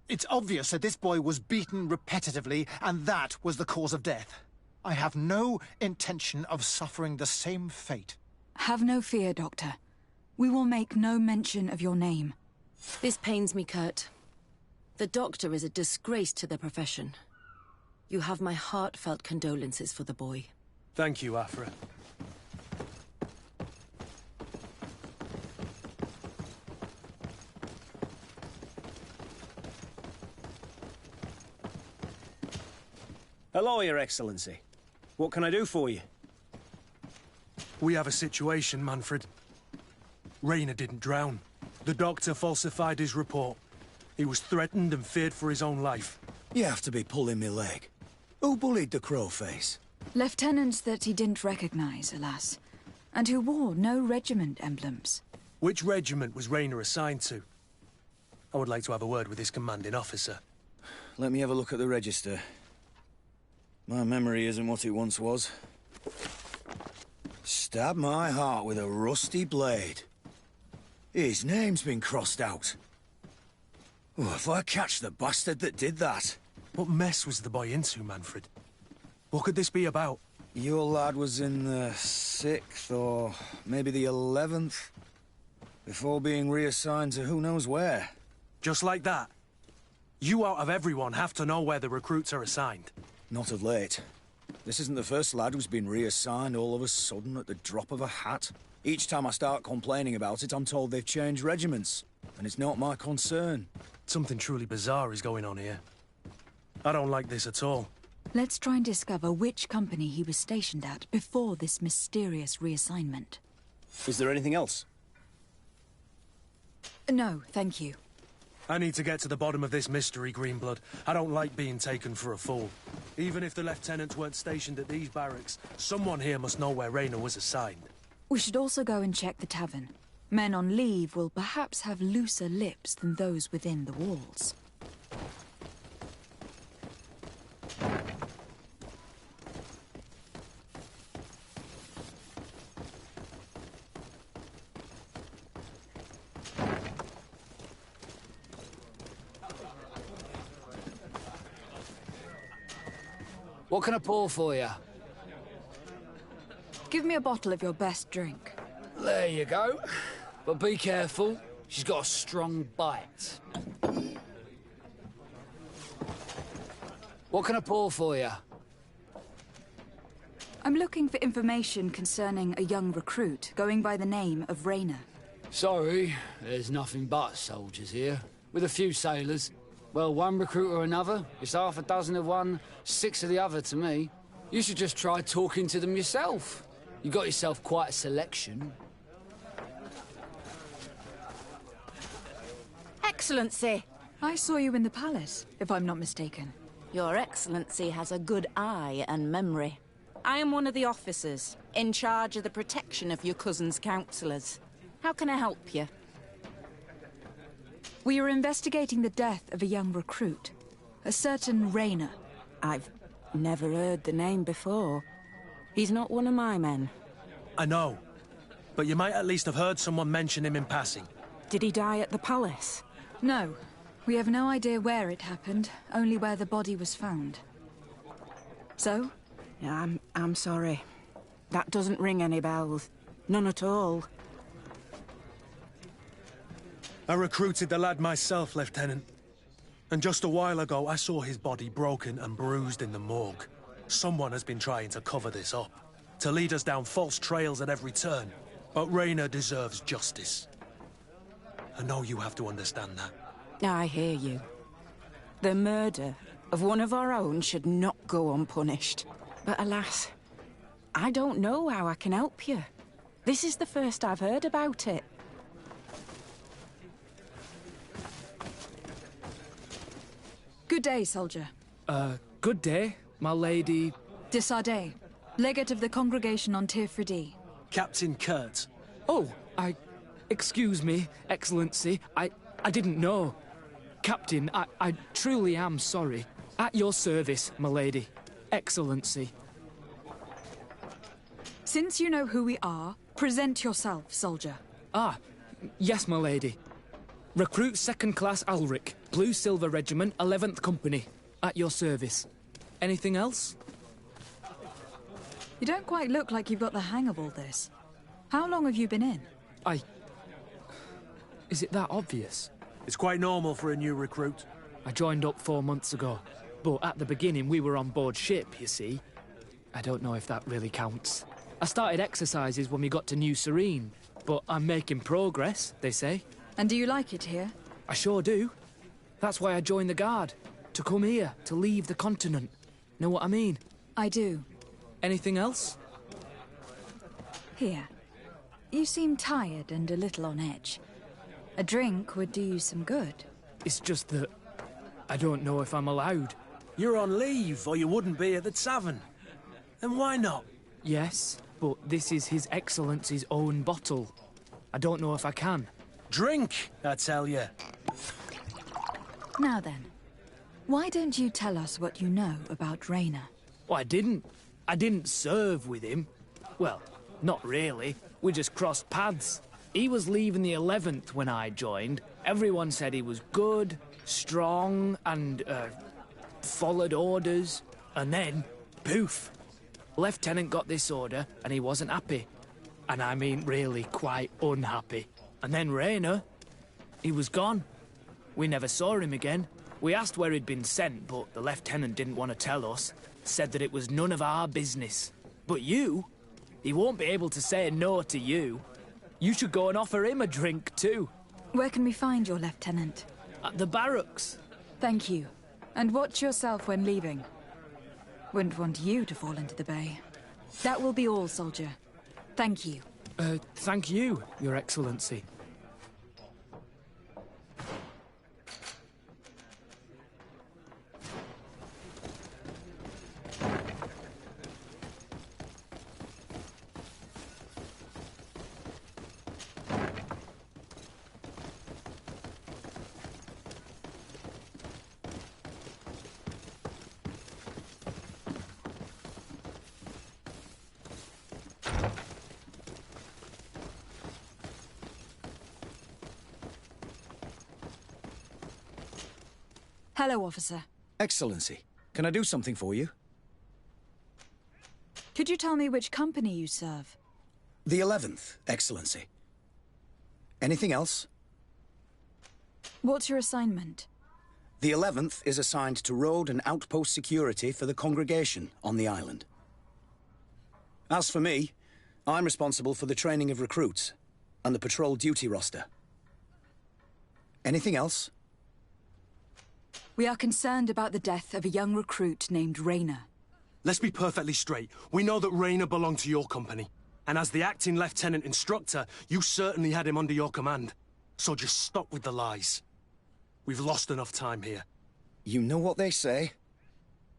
it's obvious that this boy was beaten repetitively, and that was the cause of death. I have no intention of suffering the same fate. Have no fear, Doctor. We will make no mention of your name. This pains me, Kurt. The doctor is a disgrace to the profession. You have my heartfelt condolences for the boy. Thank you, Afra. Hello, Your Excellency. What can I do for you? We have a situation, Manfred. Rainer didn't drown. The doctor falsified his report. He was threatened and feared for his own life. You have to be pulling me leg. Who bullied the crowface? Lieutenants that he didn't recognize, alas, and who wore no regiment emblems. Which regiment was Rainer assigned to? I would like to have a word with his commanding officer. Let me have a look at the register. My memory isn't what it once was. Stab my heart with a rusty blade. His name's been crossed out. Oh, if I catch the bastard that did that... What mess was the boy into, Manfred? What could this be about? Your lad was in the 6th or maybe the 11th. before being reassigned to who knows where. Just like that? You out of everyone have to know where the recruits are assigned. Not of late. This isn't the first lad who's been reassigned all of a sudden at the drop of a hat. Each time I start complaining about it, I'm told they've changed regiments. And it's not my concern. Something truly bizarre is going on here. I don't like this at all. Let's try and discover which company he was stationed at before this mysterious reassignment. Is there anything else? No, thank you. I need to get to the bottom of this mystery, Greenblood. I don't like being taken for a fool. Even if the lieutenants weren't stationed at these barracks, someone here must know where Raynor was assigned. We should also go and check the tavern. Men on leave will perhaps have looser lips than those within the walls. What can I pour for you? Give me a bottle of your best drink. There you go. But be careful. She's got a strong bite. What can I pour for you? I'm looking for information concerning a young recruit going by the name of Raynor. Sorry, there's nothing but soldiers here. With a few sailors. Well, one recruit or another. It's half a dozen of one, 6 of the other to me. You should just try talking to them yourself. You got yourself quite a selection. Excellency! I saw you in the palace, if I'm not mistaken. Your Excellency has a good eye and memory. I am one of the officers, in charge of the protection of your cousin's councillors. How can I help you? We are investigating the death of a young recruit, a certain Raynor. I've never heard the name before. He's not one of my men. I know, but you might at least have heard someone mention him in passing. Did he die at the palace? No. We have no idea where it happened, only where the body was found. So? Yeah, I'm sorry. That doesn't ring any bells. None at all. I recruited the lad myself, Lieutenant. And just a while ago, I saw his body broken and bruised in the morgue. Someone has been trying to cover this up, to lead us down false trails at every turn. But Raynor deserves justice. I know you have to understand that. I hear you. The murder of one of our own should not go unpunished. But alas, I don't know how I can help you. This is the first I've heard about it. Good day, soldier. Good day, my lady... De Sardet, legate of the Congregation on Tirfredi. Captain Kurt. Oh, excuse me, Excellency. I didn't know. Captain, I truly am sorry. At your service, my lady. Excellency. Since you know who we are, present yourself, soldier. Ah, yes, my lady. Recruit 2nd Class Alric, Blue Silver Regiment, 11th Company. At your service. Anything else? You don't quite look like you've got the hang of all this. How long have you been in? Is it that obvious? It's quite normal for a new recruit. I joined up 4 months ago. But at the beginning, we were on board ship, you see. I don't know if that really counts. I started exercises when we got to New Serene. But I'm making progress, they say. And do you like it here? I sure do. That's why I joined the Guard. To come here, to leave the continent. Know what I mean? I do. Anything else? Here. You seem tired and a little on edge. A drink would do you some good. It's just that I don't know if I'm allowed. You're on leave, or you wouldn't be at the tavern. Then why not? Yes, but this is His Excellency's own bottle. I don't know if I can. Drink, I tell you. Now then, why don't you tell us what you know about Raynor? Well, I didn't serve with him. Well, not really. We just crossed paths. He was leaving the 11th when I joined. Everyone said he was good, strong, and, followed orders. And then, poof. Lieutenant got this order, and he wasn't happy. And I mean really quite unhappy. And then Rayner. He was gone. We never saw him again. We asked where he'd been sent, but the lieutenant didn't want to tell us. Said that it was none of our business. But you? He won't be able to say no to you. You should go and offer him a drink, too. Where can we find your lieutenant? At the barracks. Thank you. And watch yourself when leaving. Wouldn't want you to fall into the bay. That will be all, soldier. Thank you. Thank you, Your Excellency. Hello, officer. Excellency, can I do something for you? Could you tell me which company you serve? The 11th, Excellency. Anything else? What's your assignment? The 11th is assigned to road and outpost security for the congregation on the island. As for me, I'm responsible for the training of recruits and the patrol duty roster. Anything else? We are concerned about the death of a young recruit named Rayner. Let's be perfectly straight. We know that Rayner belonged to your company. And as the acting lieutenant instructor, you certainly had him under your command. So just stop with the lies. We've lost enough time here. You know what they say?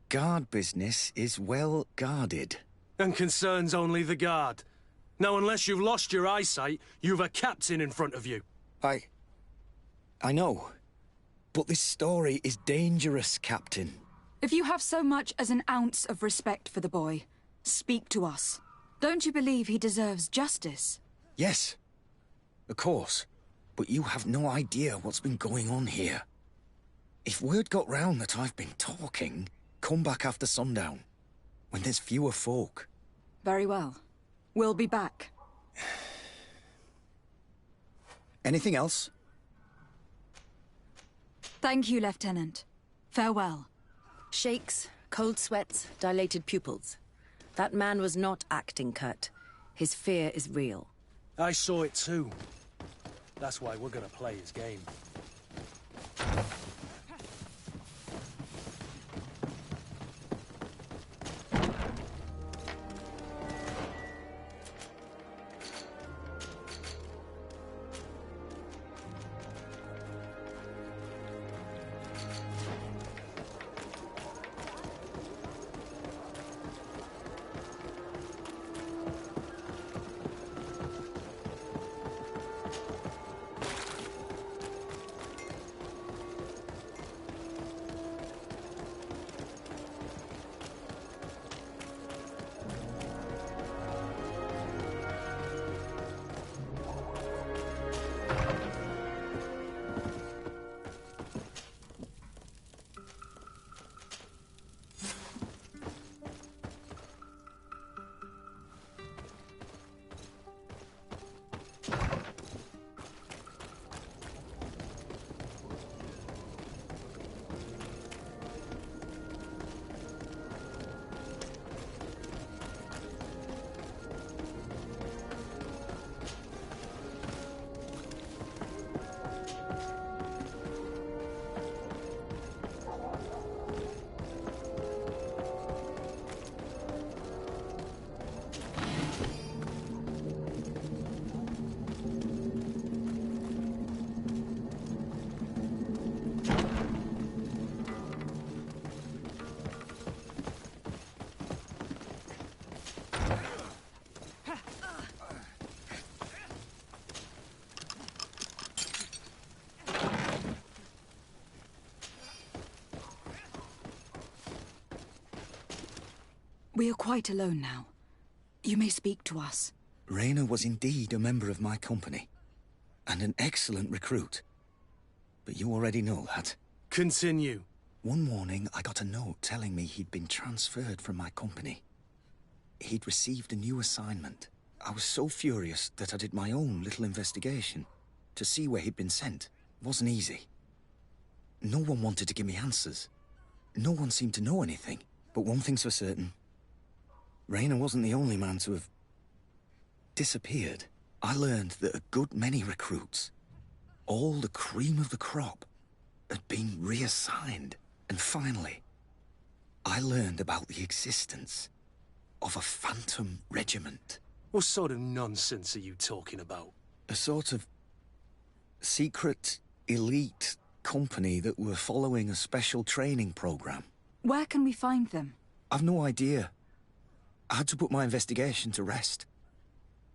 Guard business is well guarded. And concerns only the guard. Now, unless you've lost your eyesight, you've a captain in front of you. I know. But this story is dangerous, Captain. If you have so much as an ounce of respect for the boy, speak to us. Don't you believe he deserves justice? Yes, of course. But you have no idea what's been going on here. If word got round that I've been talking, come back after sundown, when there's fewer folk. Very well. We'll be back. Anything else? Thank you, Lieutenant. Farewell. Shakes, cold sweats, dilated pupils. That man was not acting, Kurt. His fear is real. I saw it too. That's why we're gonna play his game. We are quite alone now. You may speak to us. Rayner was indeed a member of my company, and an excellent recruit. But you already know that. Continue. One morning, I got a note telling me he'd been transferred from my company. He'd received a new assignment. I was so furious that I did my own little investigation. to see where he'd been sent. It wasn't easy. No one wanted to give me answers. No one seemed to know anything. But one thing's for certain. Rayner wasn't the only man to have disappeared. I learned that a good many recruits, all the cream of the crop, had been reassigned. And finally, I learned about the existence of a phantom regiment. What sort of nonsense are you talking about? A sort of secret, elite company that were following a special training program. Where can we find them? I've no idea. I had to put my investigation to rest.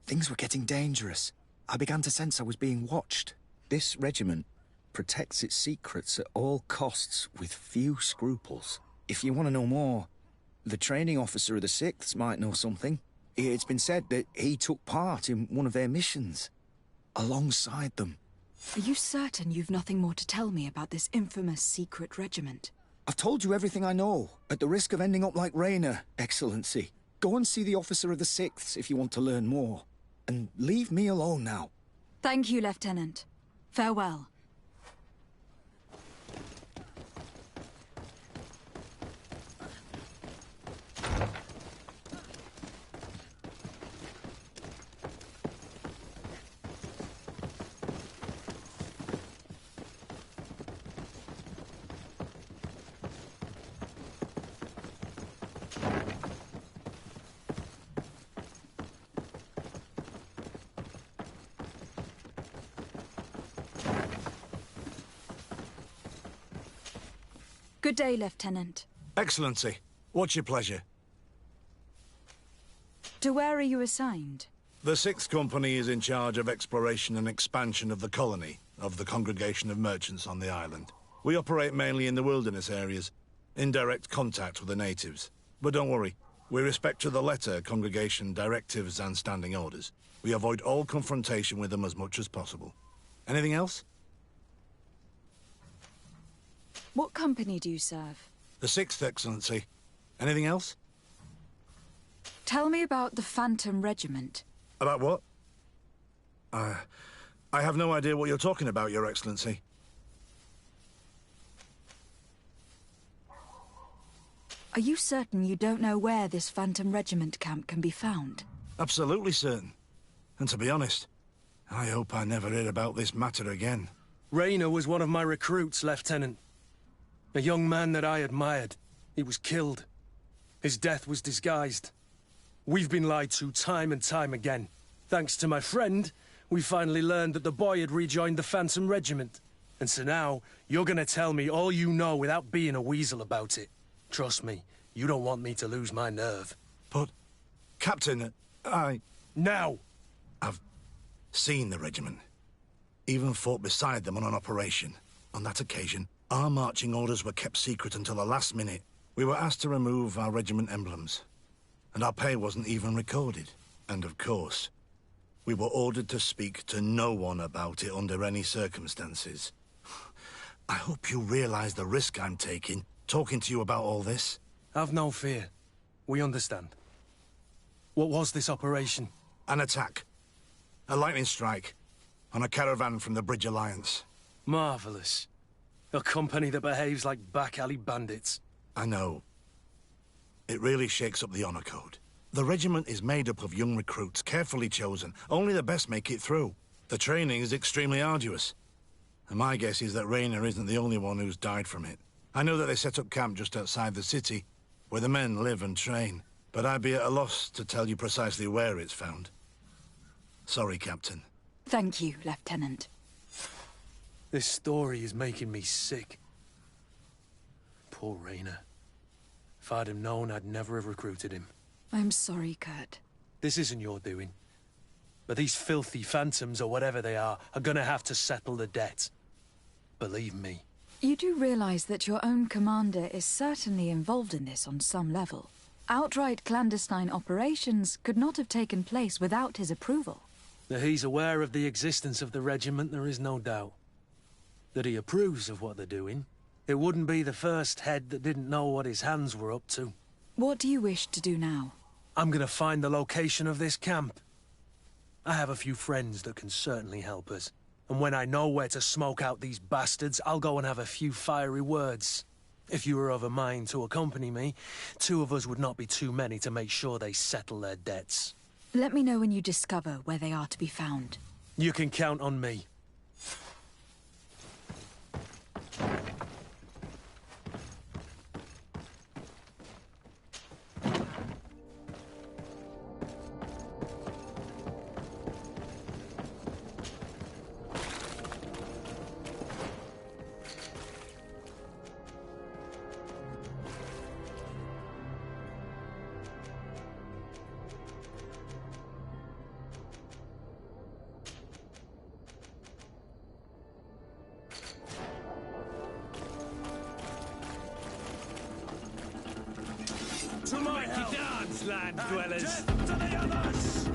Things were getting dangerous. I began to sense I was being watched. This regiment protects its secrets at all costs with few scruples. If you want to know more, the training officer of the 6th might know something. It's been said that he took part in one of their missions, alongside them. Are you certain you've nothing more to tell me about this infamous secret regiment? I've told you everything I know, at the risk of ending up like Rayner, Excellency. Go and see the officer of the 6th if you want to learn more. And leave me alone now. Thank you, Lieutenant. Farewell. Good day, Lieutenant. Excellency, what's your pleasure? To where are you assigned? The 6th Company is in charge of exploration and expansion of the colony of the Congregation of Merchants on the island. We operate mainly in the wilderness areas, in direct contact with the natives. But don't worry, we respect to the letter Congregation directives and standing orders. We avoid all confrontation with them as much as possible. Anything else? What company do you serve? The 6th, Excellency. Anything else? Tell me about the Phantom Regiment. About what? I have no idea what you're talking about, Your Excellency. Are you certain you don't know where this Phantom Regiment camp can be found? Absolutely certain. And to be honest, I hope I never hear about this matter again. Rayner was one of my recruits, Lieutenant. A young man that I admired. He was killed. His death was disguised. We've been lied to time and time again. Thanks to my friend, we finally learned that the boy had rejoined the Phantom Regiment. And so now, you're gonna tell me all you know without being a weasel about it. Trust me, you don't want me to lose my nerve. But, Captain, Now! I've seen the regiment. Even fought beside them on an operation. On that occasion, our marching orders were kept secret until the last minute. We were asked to remove our regiment emblems. And our pay wasn't even recorded. And of course, we were ordered to speak to no one about it under any circumstances. I hope you realize the risk I'm taking, talking to you about all this. Have no fear. We understand. What was this operation? An attack. A lightning strike. On a caravan from the Bridge Alliance. Marvelous. A company that behaves like back-alley bandits. I know. It really shakes up the honor code. The regiment is made up of young recruits, carefully chosen. Only the best make it through. The training is extremely arduous. And my guess is that Rayner isn't the only one who's died from it. I know that they set up camp just outside the city, where the men live and train. But I'd be at a loss to tell you precisely where it's found. Sorry, Captain. Thank you, Lieutenant. This story is making me sick. Poor Rayner. If I'd have known, I'd never have recruited him. I'm sorry, Kurt. This isn't your doing. But these filthy phantoms, or whatever they are gonna have to settle the debt. Believe me. You do realize that your own commander is certainly involved in this on some level. Outright clandestine operations could not have taken place without his approval. That he's aware of the existence of the regiment, there is no doubt. That he approves of what they're doing. It wouldn't be the first head that didn't know what his hands were up to. What do you wish to do now? I'm gonna find the location of this camp. I have a few friends that can certainly help us. And when I know where to smoke out these bastards, I'll go and have a few fiery words. If you were of a mind to accompany me, 2 of us would not be too many to make sure they settle their debts. Let me know when you discover where they are to be found. You can count on me. To my help! Dance, land dwellers! Death to the others!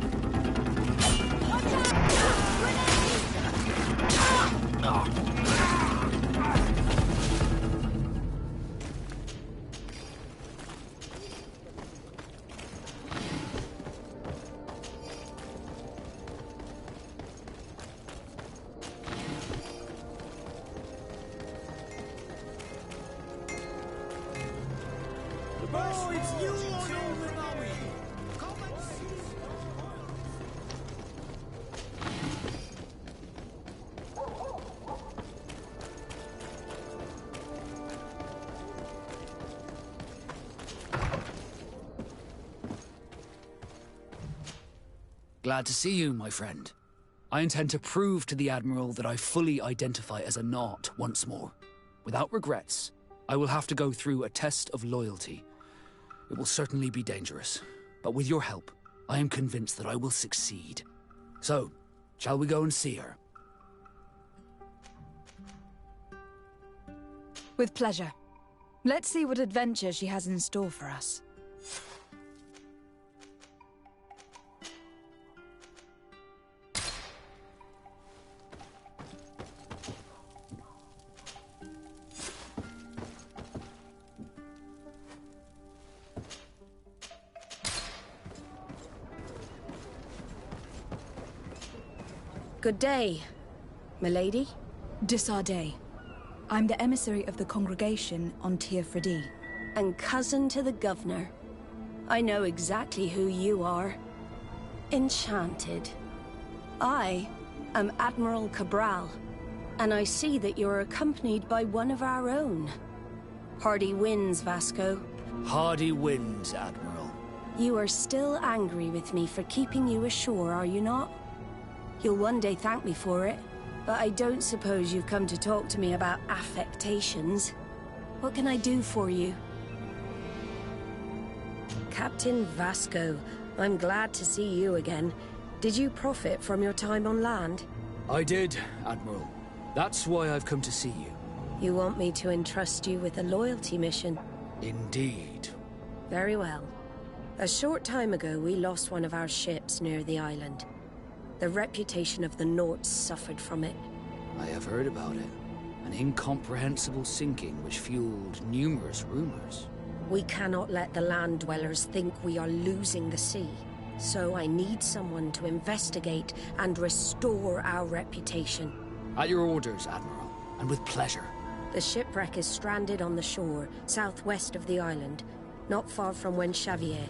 Oh, it's you on over, Maui! Come and see! Glad to see you, my friend. I intend to prove to the Admiral that I fully identify as a Naut once more. Without regrets, I will have to go through a test of loyalty. It will certainly be dangerous, but with your help, I am convinced that I will succeed. So, shall we go and see her? With pleasure. Let's see what adventure she has in store for us. Good day, milady. Disarday. I'm the emissary of the congregation on Tir Fredi. And cousin to the governor. I know exactly who you are. Enchanted. I am Admiral Cabral, and I see that you're accompanied by one of our own. Hardy winds, Vasco. Hardy winds, Admiral. You are still angry with me for keeping you ashore, are you not? You'll one day thank me for it, but I don't suppose you've come to talk to me about affectations. What can I do for you? Captain Vasco, I'm glad to see you again. Did you profit from your time on land? I did, Admiral. That's why I've come to see you. You want me to entrust you with a loyalty mission? Indeed. Very well. A short time ago, we lost one of our ships near the island. The reputation of the Norts suffered from it. I have heard about it. An incomprehensible sinking which fueled numerous rumors. We cannot let the land dwellers think we are losing the sea. So I need someone to investigate and restore our reputation. At your orders, Admiral, and with pleasure. The shipwreck is stranded on the shore, southwest of the island, not far from Xavier.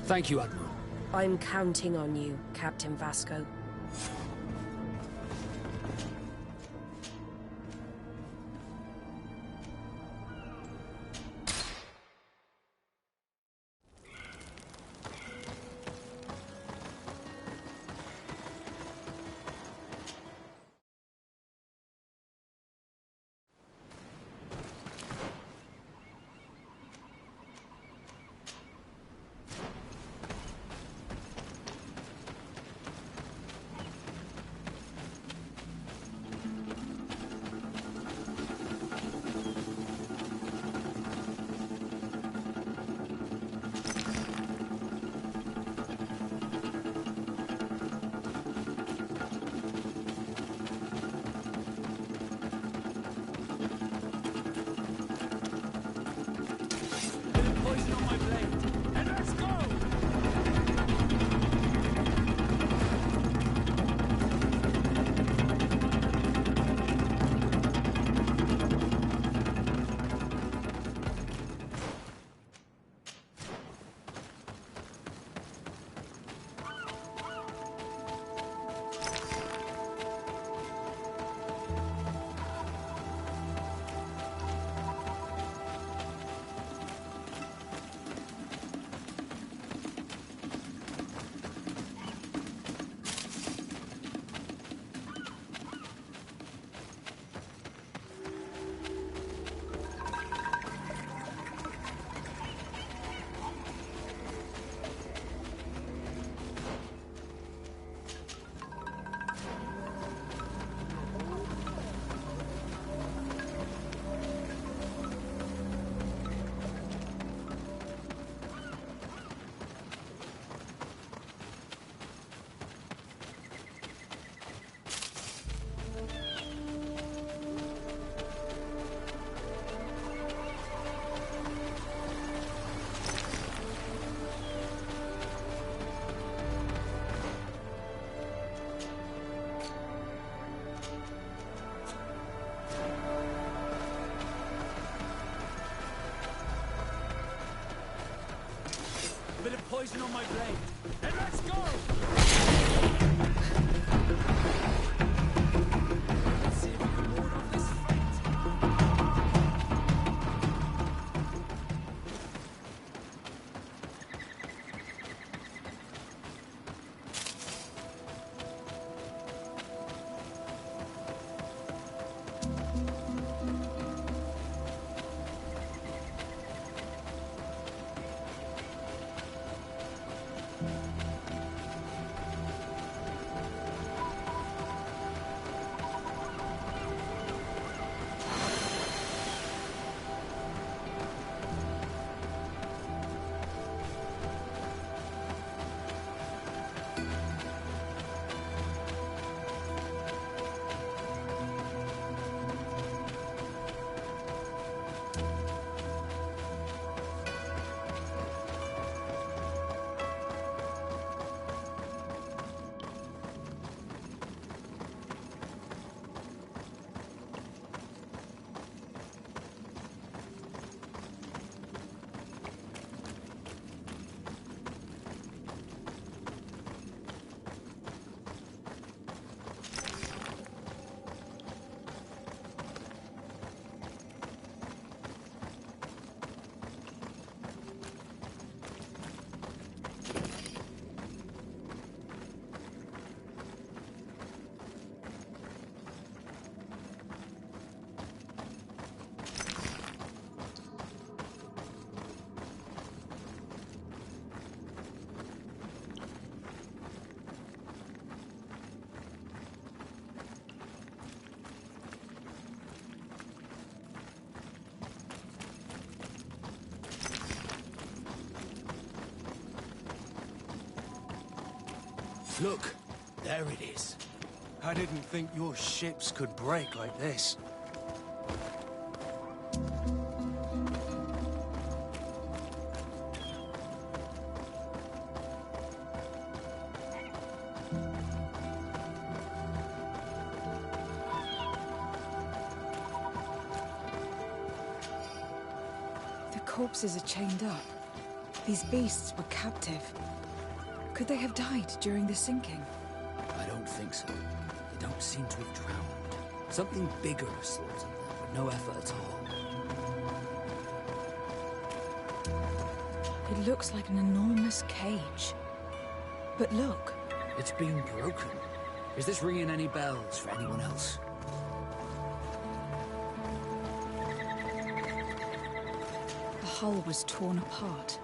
Thank you, Admiral. I'm counting on you, Captain Vasco. Bit of poison on my blade. And let's go! Let's see if we can ward off this fate. Look, there it is. I didn't think your ships could break like this. The corpses are chained up. These beasts were captive. Could they have died during the sinking? I don't think so. They don't seem to have drowned. Something bigger slaughtered them, but no effort at all. It looks like an enormous cage. But look. It's been broken. Is this ringing any bells for anyone else? The hull was torn apart.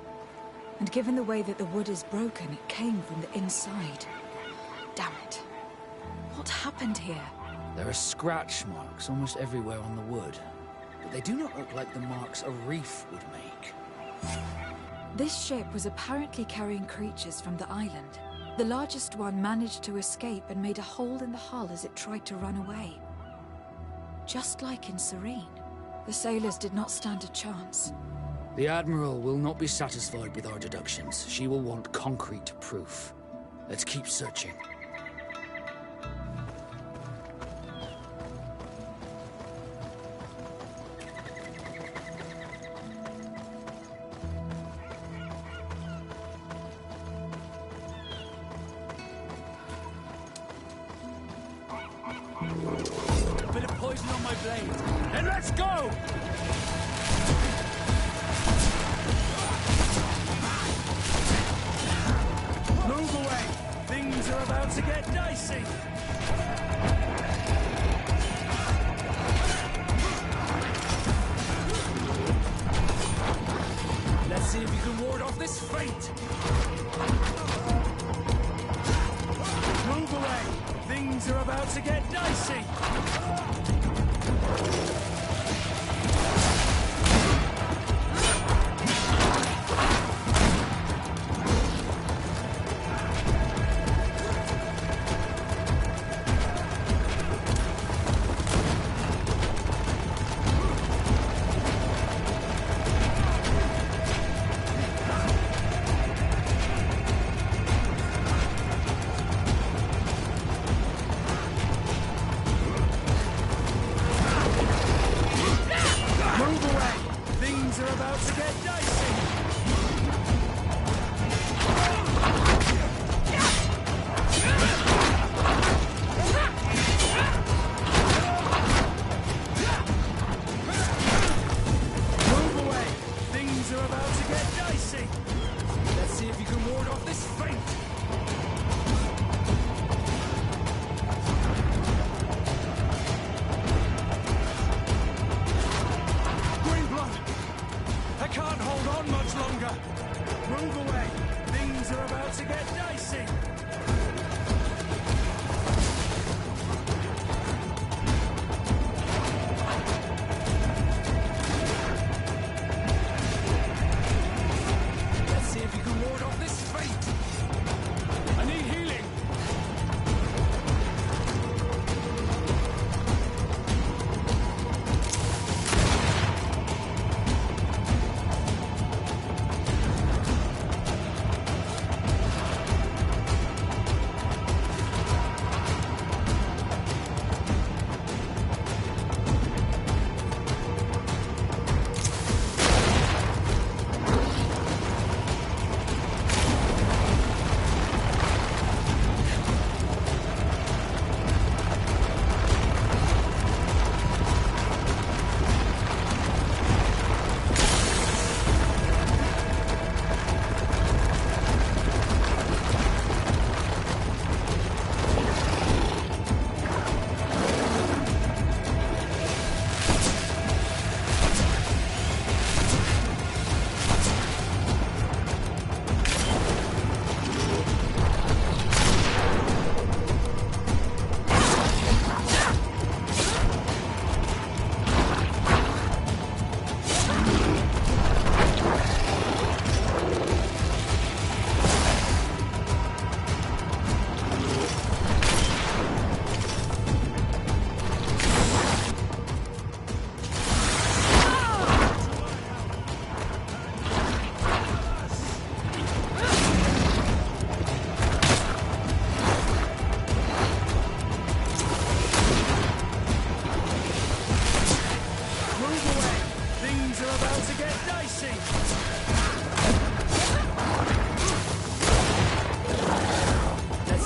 And given the way that the wood is broken, it came from the inside. Damn it. What happened here? There are scratch marks almost everywhere on the wood, but they do not look like the marks a reef would make. This ship was apparently carrying creatures from the island. The largest one managed to escape and made a hole in the hull as it tried to run away. Just like in Serene, the sailors did not stand a chance. The Admiral will not be satisfied with our deductions. She will want concrete proof. Let's keep searching. A bit of poison on my blade. And let's go! Move away! Things are about to get dicey! Let's see if you can ward off this fate! Move away! Things are about to get dicey! Move away! Things are about to get dicey! get dicey. Let's see if you can ward off this feint. I can't hold on much longer. Move away. Things are about to get dicey. Let's see if you can ward off this fate. I need healing.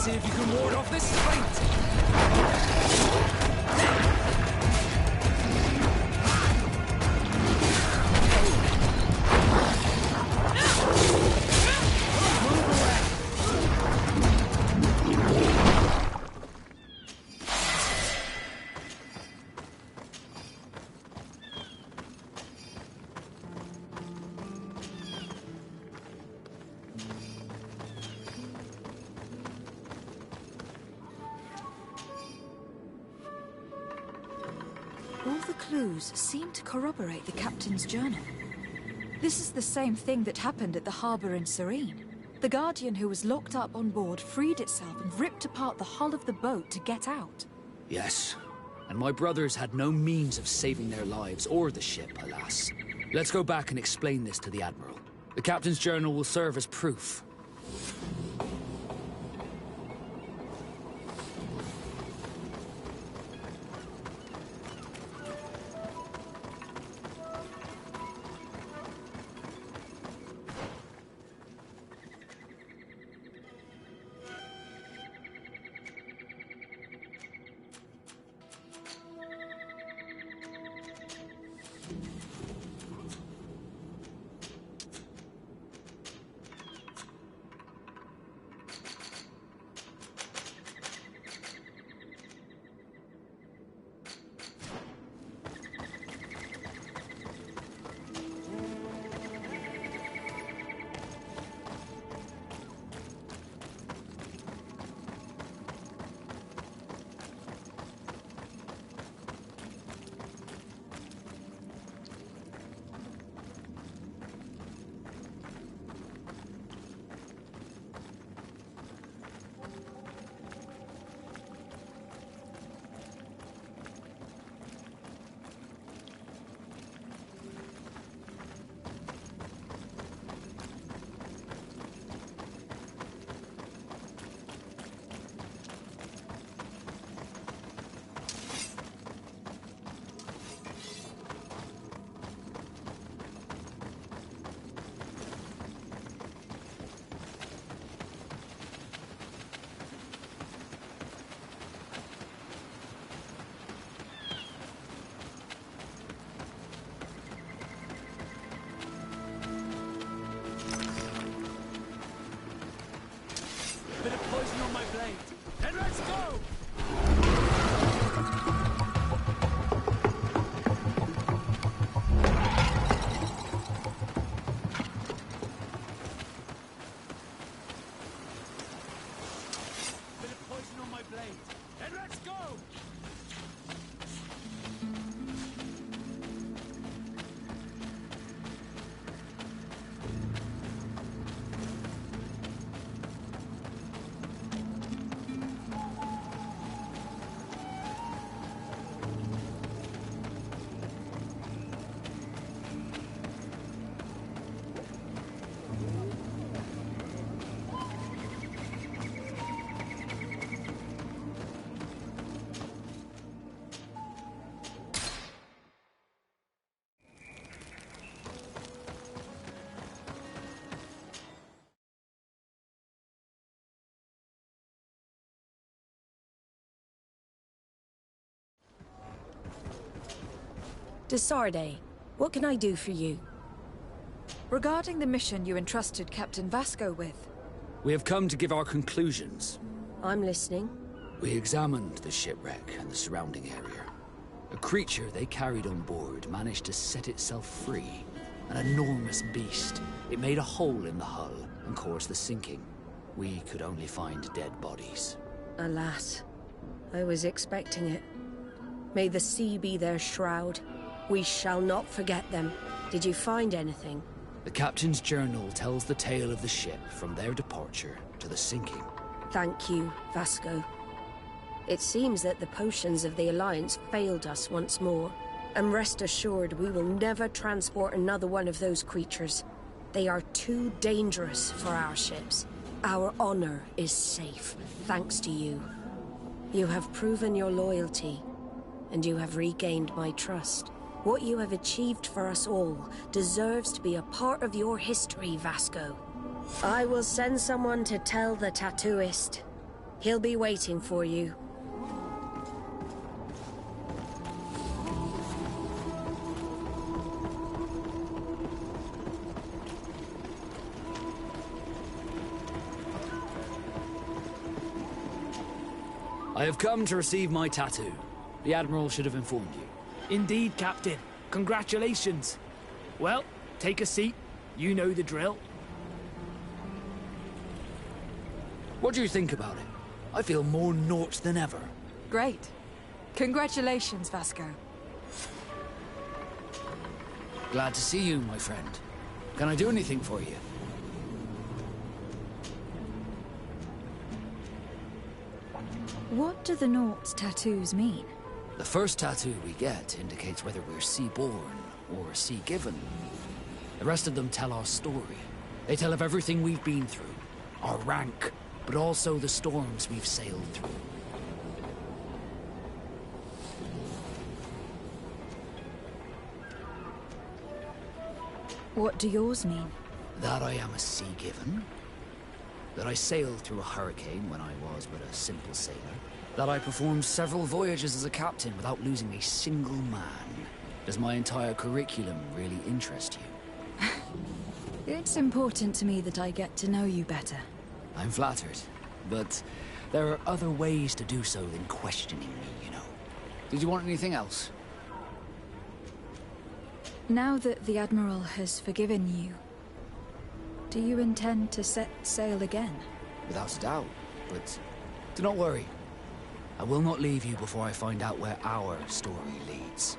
See if you can ward off this feint. All the clues seem to corroborate the captain's journal. This is the same thing that happened at the harbour in Serene. The Guardian who was locked up on board freed itself and ripped apart the hull of the boat to get out. Yes, and my brothers had no means of saving their lives or the ship, alas. Let's go back and explain this to the Admiral. The captain's journal will serve as proof. Desarde, what can I do for you? Regarding the mission you entrusted Captain Vasco with. We have come to give our conclusions. I'm listening. We examined the shipwreck and the surrounding area. A creature they carried on board managed to set itself free. An enormous beast. It made a hole in the hull and caused the sinking. We could only find dead bodies. Alas, I was expecting it. May the sea be their shroud. We shall not forget them. Did you find anything? The captain's journal tells the tale of the ship from their departure to the sinking. Thank you, Vasco. It seems that the potions of the Alliance failed us once more. And rest assured, we will never transport another one of those creatures. They are too dangerous for our ships. Our honor is safe, thanks to you. You have proven your loyalty, and you have regained my trust. What you have achieved for us all deserves to be a part of your history, Vasco. I will send someone to tell the tattooist. He'll be waiting for you. I have come to receive my tattoo. The Admiral should have informed you. Indeed, Captain. Congratulations. Well, take a seat. You know the drill. What do you think about it? I feel more Nort than ever. Great. Congratulations, Vasco. Glad to see you, my friend. Can I do anything for you? What do the Nort's tattoos mean? The first tattoo we get indicates whether we're sea-born or sea-given. The rest of them tell our story. They tell of everything we've been through, our rank, but also the storms we've sailed through. What do yours mean? That I am a sea-given. That I sailed through a hurricane when I was but a simple sailor. That I performed several voyages as a captain without losing a single man. Does my entire curriculum really interest you? It's important to me that I get to know you better. I'm flattered, but there are other ways to do so than questioning me, you know. Did you want anything else? Now that the Admiral has forgiven you, do you intend to set sail again? Without a doubt, but do not worry. I will not leave you before I find out where our story leads.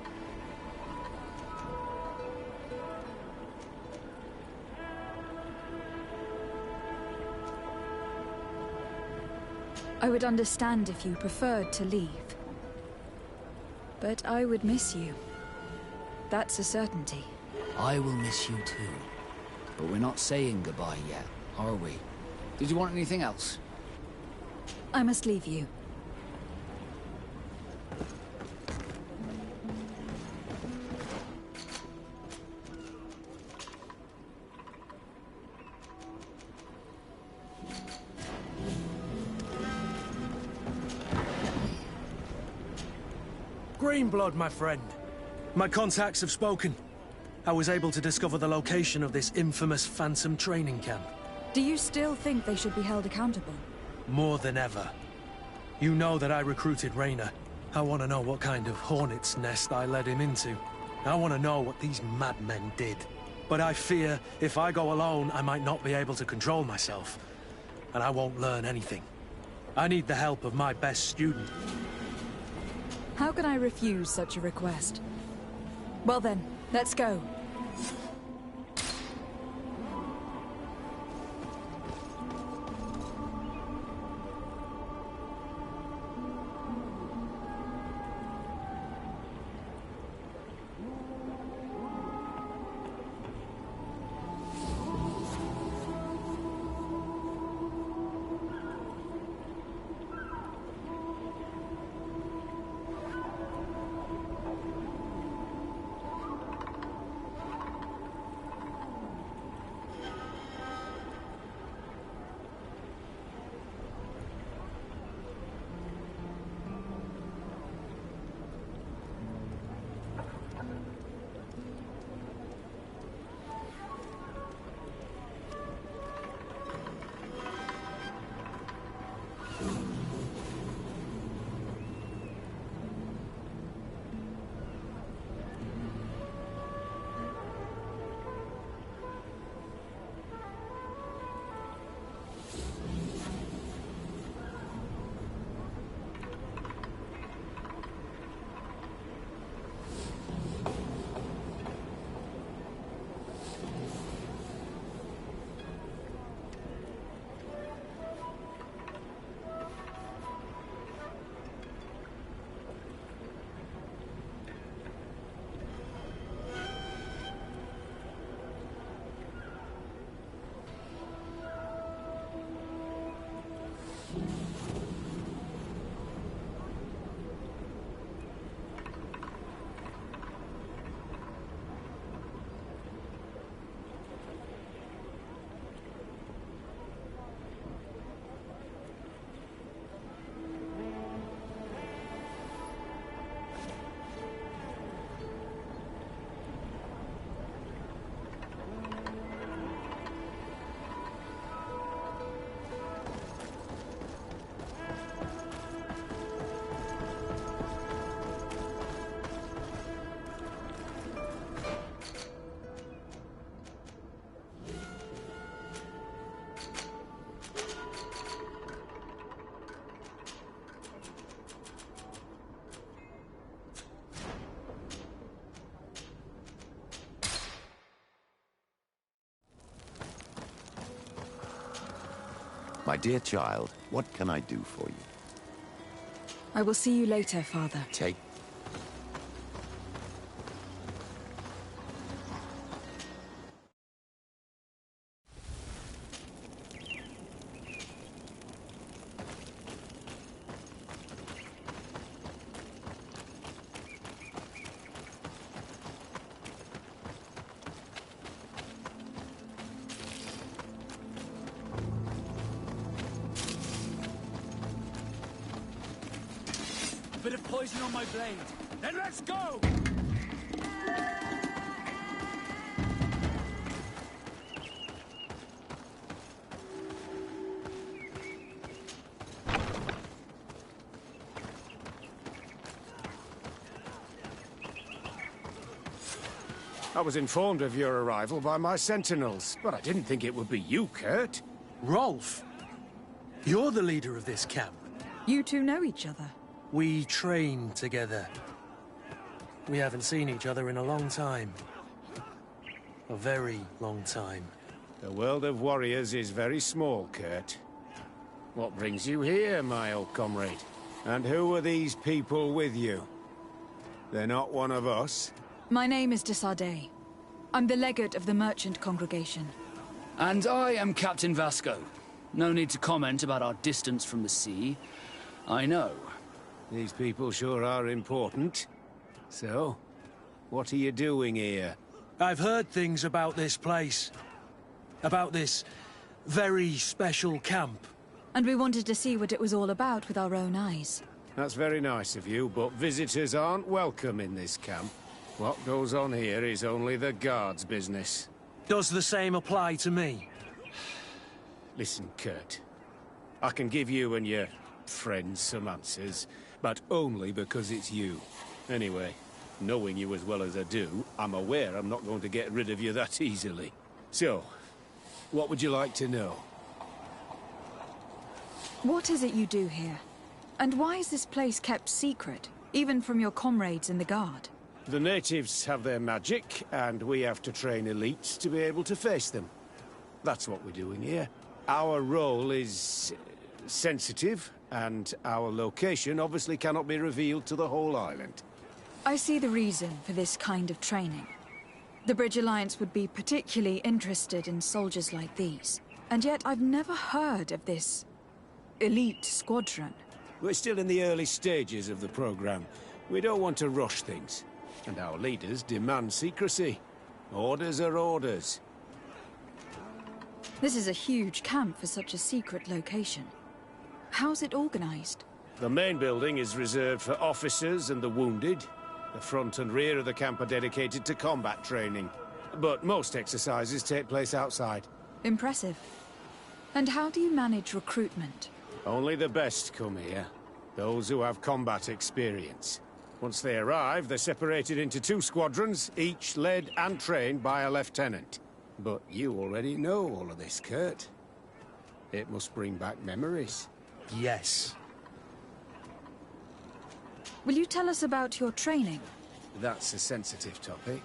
I would understand if you preferred to leave. But I would miss you. That's a certainty. I will miss you too. But we're not saying goodbye yet, are we? Did you want anything else? I must leave you. Greenblood, my friend. My contacts have spoken. I was able to discover the location of this infamous Phantom training camp. Do you still think they should be held accountable? More than ever. You know that I recruited Rayner. I want to know what kind of hornet's nest I led him into. I want to know what these madmen did. But I fear if I go alone, I might not be able to control myself. And I won't learn anything. I need the help of my best student. How can I refuse such a request? Well then, let's go. My dear child, what can I do for you? I will see you later, Father. Take... Bit of poison on my blade. Then let's go! I was informed of your arrival by my sentinels, but I didn't think it would be you, Kurt. Rolf, you're the leader of this camp. You two know each other? We train together. We haven't seen each other in a long time. A very long time. The world of warriors is very small, Kurt. What brings you here, my old comrade? And who are these people with you? They're not one of us? My name is de Sardet. I'm the legate of the merchant congregation. And I am Captain Vasco. No need to comment about our distance from the sea. I know. These people sure are important. So, what are you doing here? I've heard things about this place. About this very special camp. And we wanted to see what it was all about with our own eyes. That's very nice of you, but visitors aren't welcome in this camp. What goes on here is only the guards' business. Does the same apply to me? Listen, Kurt. I can give you and your friends some answers, but only because it's you. Anyway, knowing you as well as I do, I'm aware I'm not going to get rid of you that easily. So, what would you like to know? What is it you do here? And why is this place kept secret, even from your comrades in the guard? The natives have their magic, and we have to train elites to be able to face them. That's what we're doing here. Our role is sensitive, and our location obviously cannot be revealed to the whole island. I see the reason for this kind of training. The Bridge Alliance would be particularly interested in soldiers like these. And yet I've never heard of this elite squadron. We're still in the early stages of the program. We don't want to rush things. And our leaders demand secrecy. Orders are orders. This is a huge camp for such a secret location. How's it organized? The main building is reserved for officers and the wounded. The front and rear of the camp are dedicated to combat training. But most exercises take place outside. Impressive. And how do you manage recruitment? Only the best come here. Those who have combat experience. Once they arrive, they're separated into 2 squadrons, each led and trained by a lieutenant. But you already know all of this, Kurt. It must bring back memories. Yes. Will you tell us about your training? That's a sensitive topic.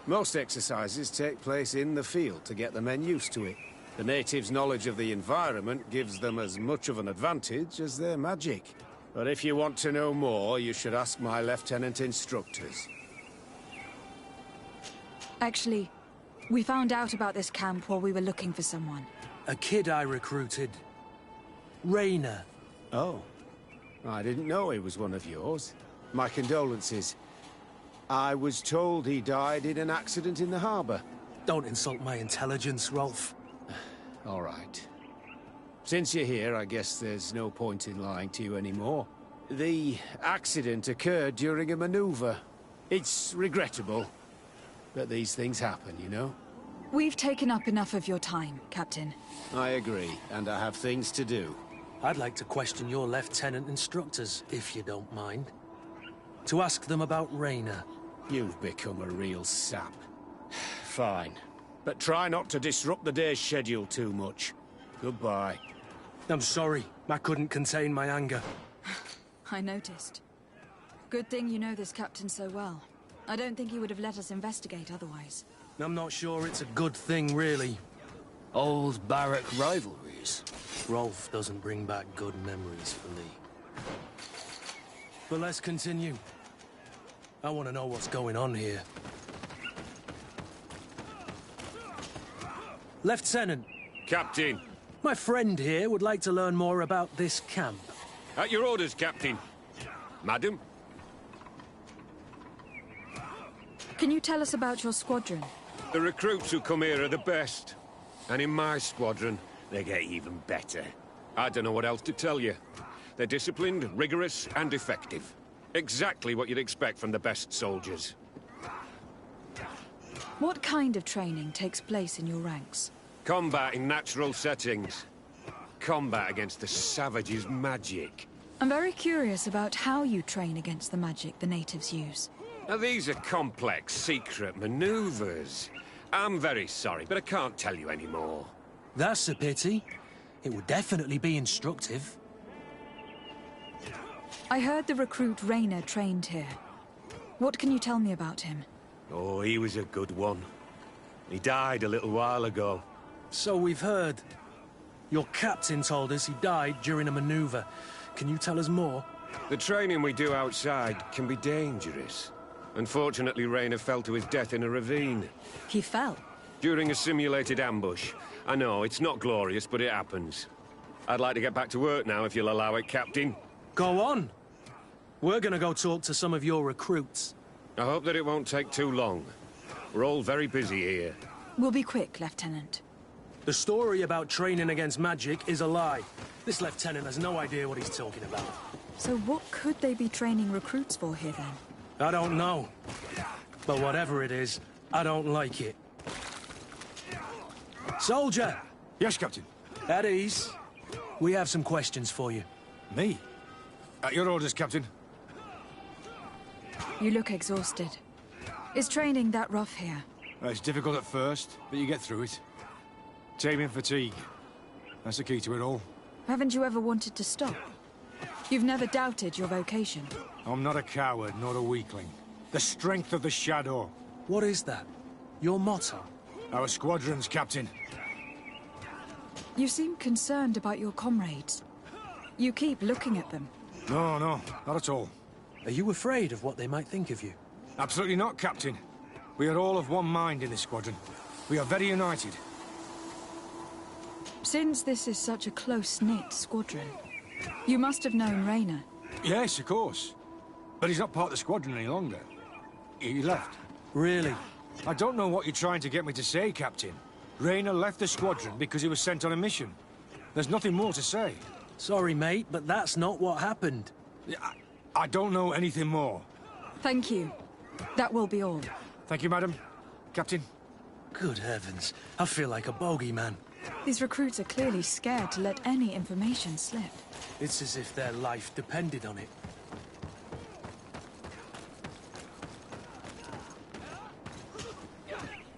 Most exercises take place in the field to get the men used to it. The natives' knowledge of the environment gives them as much of an advantage as their magic. But if you want to know more, you should ask my lieutenant instructors. Actually, we found out about this camp while we were looking for someone. A kid I recruited. Rainer. Oh. I didn't know he was one of yours. My condolences. I was told he died in an accident in the harbor. Don't insult my intelligence, Rolf. All right. Since you're here, I guess there's no point in lying to you anymore. The accident occurred during a maneuver. It's regrettable, but these things happen, you know? We've taken up enough of your time, Captain. I agree, and I have things to do. I'd like to question your lieutenant instructors, if you don't mind. To ask them about Rainer. You've become a real sap. Fine. But try not to disrupt the day's schedule too much. Goodbye. I'm sorry. I couldn't contain my anger. I noticed. Good thing you know this captain so well. I don't think he would have let us investigate otherwise. I'm not sure it's a good thing, really. Old barrack rivalries. Rolf doesn't bring back good memories for me. But let's continue. I want to know what's going on here. Lieutenant. Captain. My friend here would like to learn more about this camp. At your orders, Captain. Madam? Can you tell us about your squadron? The recruits who come here are the best. And in my squadron, they get even better. I don't know what else to tell you. They're disciplined, rigorous, and effective. Exactly what you'd expect from the best soldiers. What kind of training takes place in your ranks? Combat in natural settings. Combat against the savages' magic. I'm very curious about how you train against the magic the natives use. Now, these are complex, secret maneuvers. I'm very sorry, but I can't tell you any more. That's a pity. It would definitely be instructive. I heard the recruit Rainer trained here. What can you tell me about him? Oh, he was a good one. He died a little while ago. So we've heard. Your captain told us he died during a maneuver. Can you tell us more? The training we do outside can be dangerous. Unfortunately, Rainer fell to his death in a ravine. He fell? During a simulated ambush. I know, it's not glorious, but it happens. I'd like to get back to work now, if you'll allow it, Captain. Go on. We're gonna go talk to some of your recruits. I hope that it won't take too long. We're all very busy here. We'll be quick, Lieutenant. The story about training against magic is a lie. This lieutenant has no idea what he's talking about. So what could they be training recruits for here, then? I don't know. But whatever it is, I don't like it. Soldier! Yes, Captain. At ease. We have some questions for you. Me? At your orders, Captain. You look exhausted. Is training that rough here? It's difficult at first, but you get through it. Taming fatigue. That's the key to it all. Haven't you ever wanted to stop? You've never doubted your vocation. I'm not a coward, nor a weakling. The strength of the Shadow. What is that? Your motto? Our squadrons, Captain. You seem concerned about your comrades. You keep looking at them. No, not at all. Are you afraid of what they might think of you? Absolutely not, Captain. We are all of one mind in this squadron. We are very united. Since this is such a close-knit squadron, you must have known Rainer. Yes, of course. But he's not part of the squadron any longer. He left. Really? I don't know what you're trying to get me to say, Captain. Rainer left the squadron because he was sent on a mission. There's nothing more to say. Sorry, mate, but that's not what happened. I don't know anything more. Thank you. That will be all. Thank you, madam. Captain. Good heavens. I feel like a bogeyman. These recruits are clearly scared to let any information slip. It's as if their life depended on it.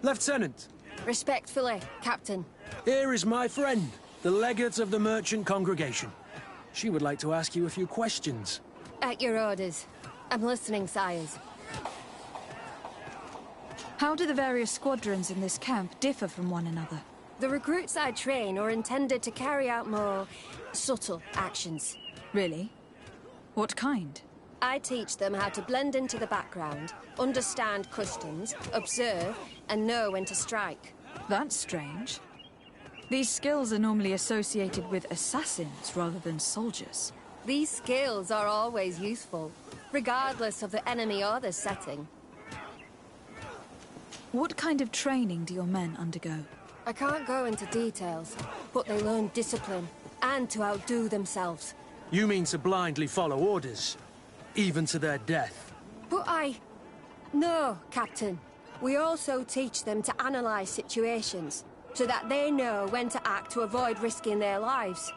Lieutenant! Respectfully, Captain. Here is my friend, the legate of the merchant congregation. She would like to ask you a few questions. At your orders. I'm listening, sires. How do the various squadrons in this camp differ from one another? The recruits I train are intended to carry out more subtle actions. Really? What kind? I teach them how to blend into the background, understand customs, observe, and know when to strike. That's strange. These skills are normally associated with assassins rather than soldiers. These skills are always useful, regardless of the enemy or the setting. What kind of training do your men undergo? I can't go into details, but they learn discipline and to outdo themselves. You mean to blindly follow orders, even to their death? But No, Captain. We also teach them to analyze situations, so that they know when to act to avoid risking their lives.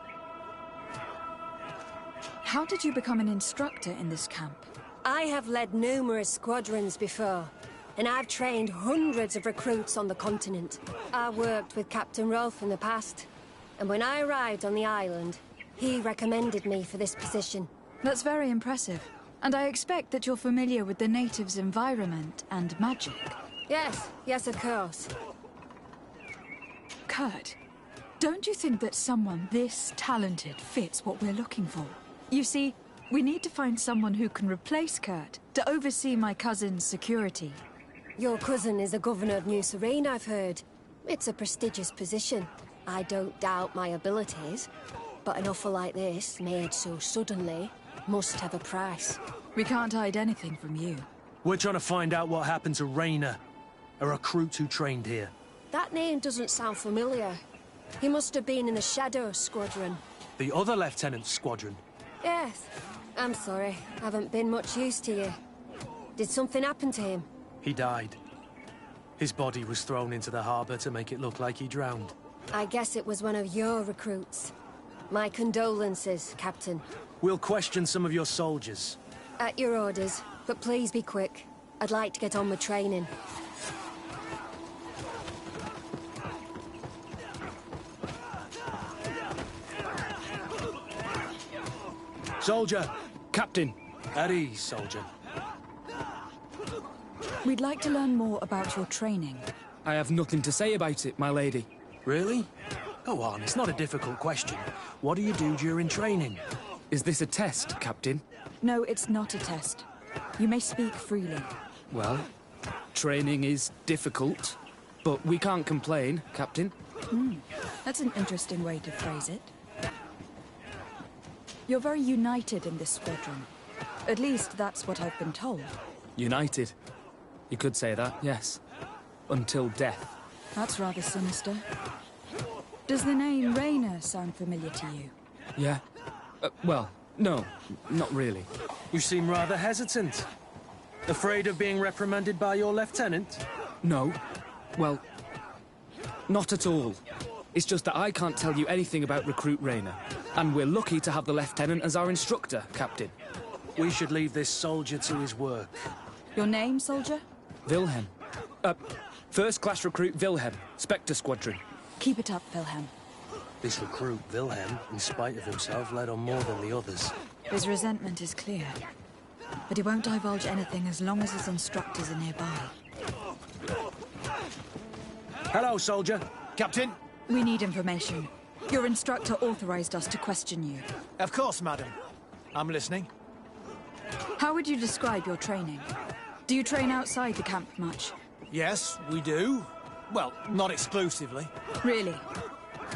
How did you become an instructor in this camp? I have led numerous squadrons before, and I've trained hundreds of recruits on the continent. I worked with Captain Rolf in the past, and when I arrived on the island, he recommended me for this position. That's very impressive. And I expect that you're familiar with the natives' environment and magic. Yes, of course. Kurt, Don't you think that someone this talented fits what we're looking for? You see, we need to find someone who can replace Kurt to oversee my cousin's security. Your cousin is the governor of New Serene, I've heard. It's a prestigious position. I don't doubt my abilities, but an offer like this, made so suddenly, must have a price. We can't hide anything from you. We're trying to find out what happened to Rayner, a recruit who trained here. That name doesn't sound familiar. He must have been in the Shadow Squadron. The other lieutenant's squadron? Yes. I'm sorry. I haven't been much use to you. Did something happen to him? He died. His body was thrown into the harbour to make it look like he drowned. I guess it was one of your recruits. My condolences, Captain. We'll question some of your soldiers. At your orders, but please be quick. I'd like to get on with training. Soldier! Captain! At ease, soldier. We'd like to learn more about your training. I have nothing to say about it, my lady. Really? Go on, it's not a difficult question. What do you do during training? Is this a test, Captain? No, it's not a test. You may speak freely. Well, training is difficult, but we can't complain, Captain. That's an interesting way to phrase it. You're very united in this squadron. At least that's what I've been told. United. You could say that, yes. Until death. That's rather sinister. Does the name Rayner sound familiar to you? Yeah. Well, no, not really. You seem rather hesitant. Afraid of being reprimanded by your lieutenant? No. Well, not at all. It's just that I can't tell you anything about Recruit Rayner. And we're lucky to have the lieutenant as our instructor, Captain. We should leave this soldier to his work. Your name, soldier? Wilhelm. First-class recruit Wilhelm, Spectre Squadron. Keep it up, Wilhelm. This recruit, Wilhelm, in spite of himself, led on more than the others. His resentment is clear. But he won't divulge anything as long as his instructors are nearby. Hello, soldier. Captain? We need information. Your instructor authorized us to question you. Of course, madam. I'm listening. How would you describe your training? Do you train outside the camp much? Yes, we do. Well, not exclusively. Really?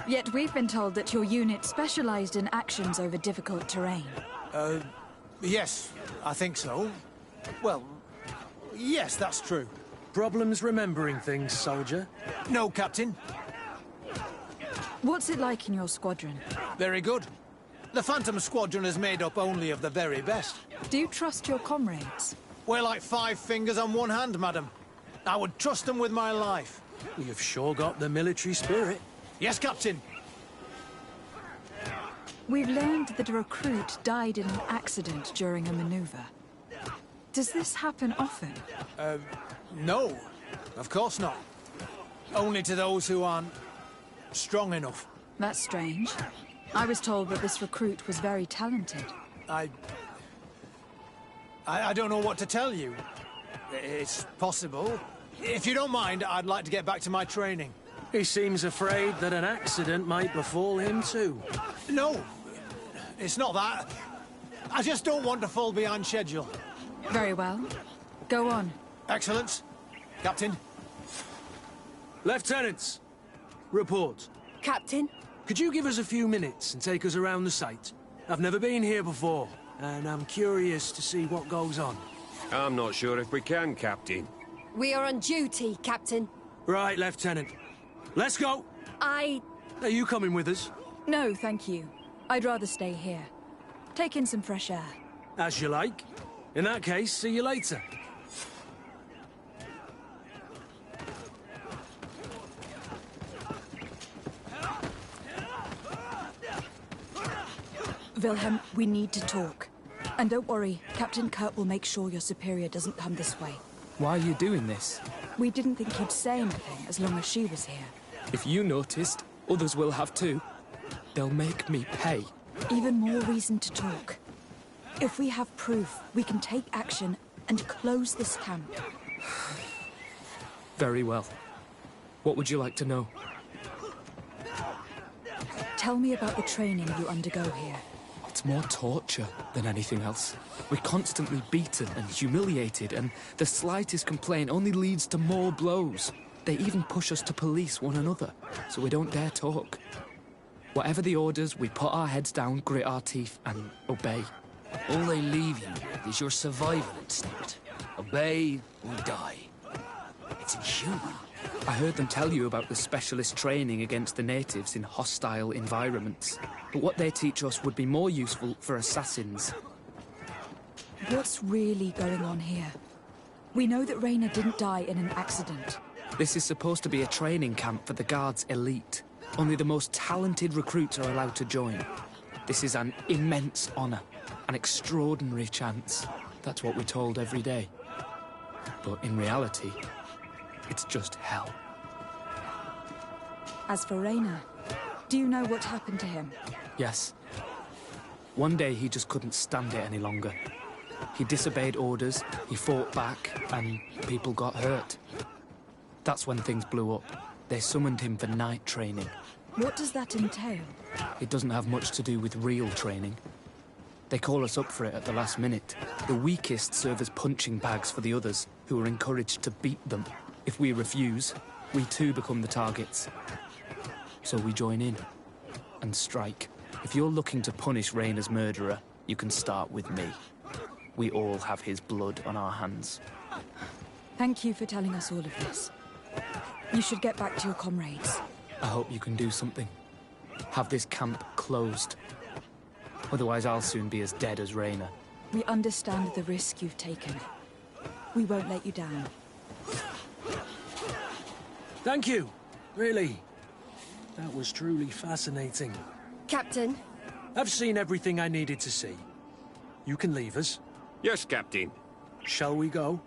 Yet we've been told that your unit specialized in actions over difficult terrain. Yes, I think so. Well, yes, that's true. Problems remembering things, soldier? No, Captain. What's it like in your squadron? Very good. The Phantom Squadron is made up only of the very best. Do you trust your comrades? We're like 5 fingers on one hand, madam. I would trust them with my life. You've sure got the military spirit. Yes, Captain. We've learned that a recruit died in an accident during a maneuver. Does this happen often? No. Of course not. Only to those who aren't strong enough. That's strange. I was told that this recruit was very talented. I don't know what to tell you. It's possible. If you don't mind, I'd like to get back to my training. He seems afraid that an accident might befall him too. No, it's not that. I just don't want to fall behind schedule. Very well. Go on. Excellence. Captain. Lieutenants, report. Captain? Could you give us a few minutes and take us around the site? I've never been here before, and I'm curious to see what goes on. I'm not sure if we can, Captain. We are on duty, Captain. Right, Lieutenant. Let's go! Are you coming with us? No, thank you. I'd rather stay here. Take in some fresh air. As you like. In that case, see you later. Wilhelm, we need to talk. And don't worry, Captain Kurt will make sure your superior doesn't come this way. Why are you doing this? We didn't think you'd say anything as long as she was here. If you noticed, others will have too. They'll make me pay. Even more reason to talk. If we have proof, we can take action and close this camp. Very well. What would you like to know? Tell me about the training you undergo here. It's more torture than anything else. We're constantly beaten and humiliated, and the slightest complaint only leads to more blows. They even push us to police one another, so we don't dare talk. Whatever the orders, we put our heads down, grit our teeth, and obey. All they leave you with is your survival instinct. Obey or die. It's inhuman. I heard them tell you about the specialist training against the natives in hostile environments. But what they teach us would be more useful for assassins. What's really going on here? We know that Rayna didn't die in an accident. This is supposed to be a training camp for the Guard's elite. Only the most talented recruits are allowed to join. This is an immense honor, an extraordinary chance. That's what we're told every day. But in reality, it's just hell. As for Rayna, do you know what happened to him? Yes. One day he just couldn't stand it any longer. He disobeyed orders, he fought back, and people got hurt. That's when things blew up. They summoned him for night training. What does that entail? It doesn't have much to do with real training. They call us up for it at the last minute. The weakest serve as punching bags for the others, who are encouraged to beat them. If we refuse, we too become the targets. So we join in and strike. If you're looking to punish Rayna's murderer, you can start with me. We all have his blood on our hands. Thank you for telling us all of this. You should get back to your comrades. I hope you can do something. Have this camp closed. Otherwise I'll soon be as dead as Rayna. We understand the risk you've taken. We won't let you down. Thank you. Really. That was truly fascinating. Captain? I've seen everything I needed to see. You can leave us. Yes, Captain. Shall we go?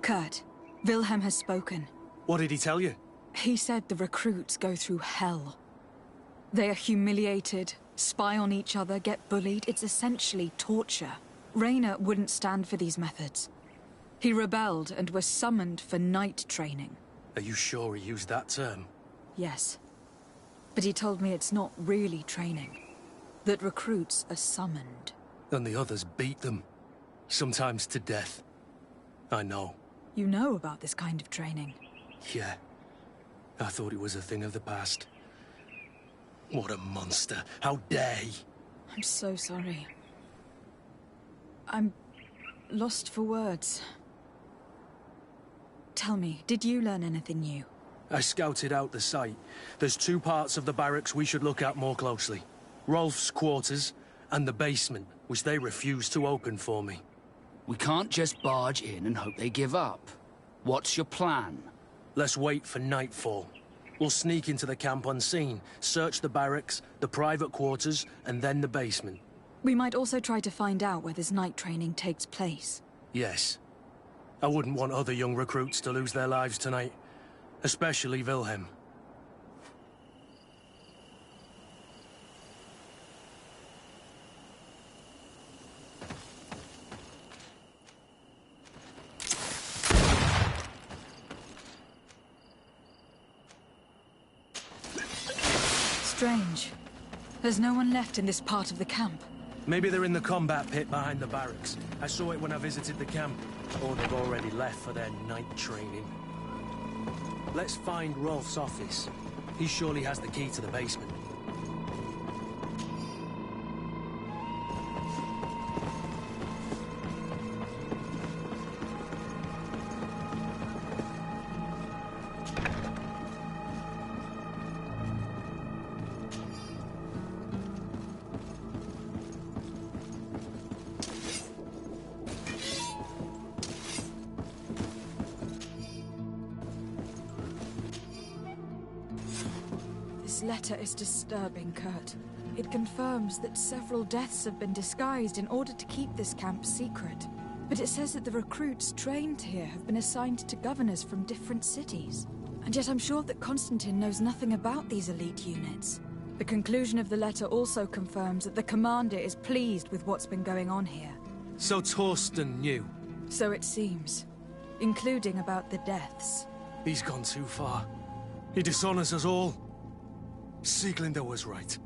Kurt, Wilhelm has spoken. What did he tell you? He said the recruits go through hell. They are humiliated, spy on each other, get bullied. It's essentially torture. Rayna wouldn't stand for these methods. He rebelled and was summoned for night training. Are you sure he used that term? Yes. But he told me it's not really training. That recruits are summoned. And the others beat them. Sometimes to death. I know. You know about this kind of training? Yeah. I thought it was a thing of the past. What a monster. How dare he? I'm so sorry. I'm lost for words. Tell me, did you learn anything new? I scouted out the site. There's 2 parts of the barracks we should look at more closely. Rolf's quarters and the basement, which they refused to open for me. We can't just barge in and hope they give up. What's your plan? Let's wait for nightfall. We'll sneak into the camp unseen, search the barracks, the private quarters, and then the basement. We might also try to find out where this night training takes place. Yes. I wouldn't want other young recruits to lose their lives tonight. Especially Wilhelm. Strange. There's no one left in this part of the camp. Maybe they're in the combat pit behind the barracks. I saw it when I visited the camp. Or they've already left for their night training. Let's find Rolf's office. He surely has the key to the basement. This letter is disturbing, Kurt. It confirms that several deaths have been disguised in order to keep this camp secret. But it says that the recruits trained here have been assigned to governors from different cities. And yet I'm sure that Constantine knows nothing about these elite units. The conclusion of the letter also confirms that the commander is pleased with what's been going on here. So Torsten knew? So it seems. Including about the deaths. He's gone too far. He dishonors us all. Sieglinder was right.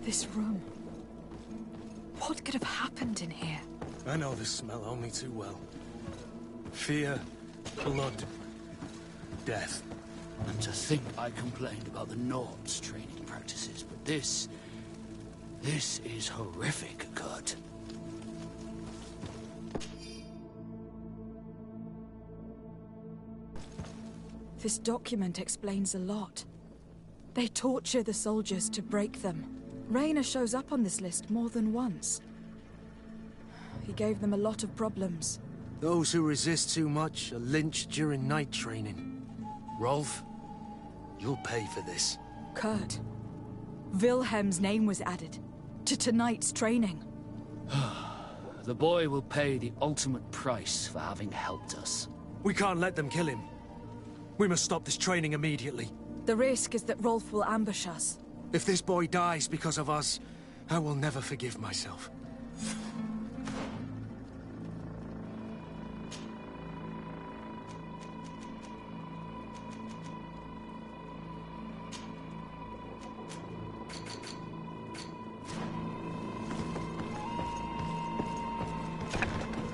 This room. What could have happened in here? I know this smell only too well. Fear, blood, death. And to think I complained about the Nords' training practices, but this is horrific, Kurt. This document explains a lot. They torture the soldiers to break them. Rayner shows up on this list more than once. He gave them a lot of problems. Those who resist too much are lynched during night training. Rolf, you'll pay for this. Kurt, Wilhelm's name was added to tonight's training. The boy will pay the ultimate price for having helped us. We can't let them kill him. We must stop this training immediately. The risk is that Rolf will ambush us. If this boy dies because of us, I will never forgive myself.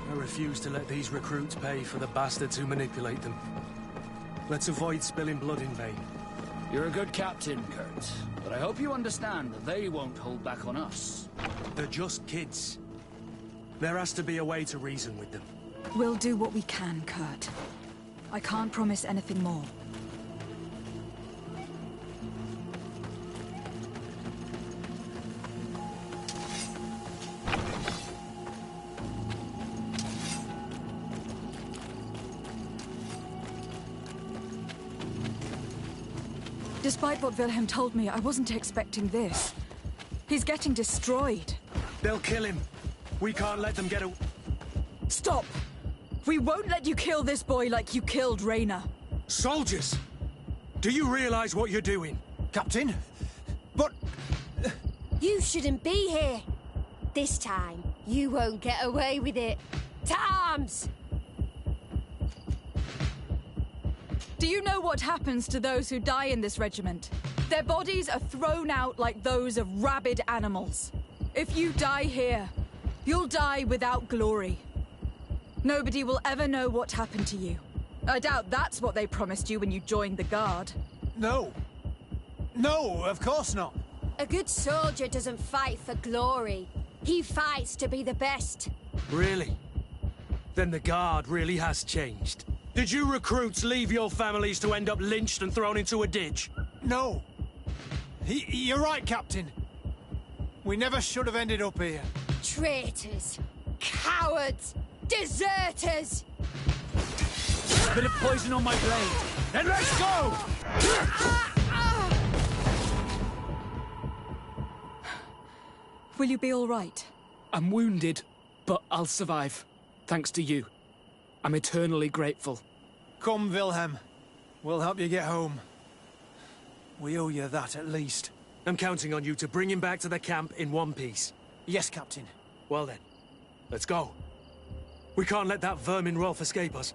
I refuse to let these recruits pay for the bastards who manipulate them. Let's avoid spilling blood in vain. You're a good captain, Kurt. But I hope you understand that they won't hold back on us. They're just kids. There has to be a way to reason with them. We'll do what we can, Kurt. I can't promise anything more. Despite what Wilhelm told me, I wasn't expecting this. He's getting destroyed. They'll kill him. We can't let them get a... Stop! We won't let you kill this boy like you killed Rayner. Soldiers! Do you realize what you're doing? Captain? But... You shouldn't be here. This time, you won't get away with it. To arms! Do you know what happens to those who die in this regiment? Their bodies are thrown out like those of rabid animals. If you die here, you'll die without glory. Nobody will ever know what happened to you. I doubt that's what they promised you when you joined the Guard. No. No, of course not. A good soldier doesn't fight for glory. He fights to be the best. Really? Then the Guard really has changed. Did you recruits leave your families to end up lynched and thrown into a ditch? No. You're right, Captain. We never should have ended up here. Traitors! Cowards! Deserters! Bit of poison on my blade. Then let's go! Will you be all right? I'm wounded, but I'll survive. Thanks to you. I'm eternally grateful. Come, Wilhelm. We'll help you get home. We owe you that, at least. I'm counting on you to bring him back to the camp in one piece. Yes, Captain. Well then, let's go. We can't let that vermin Rolf escape us.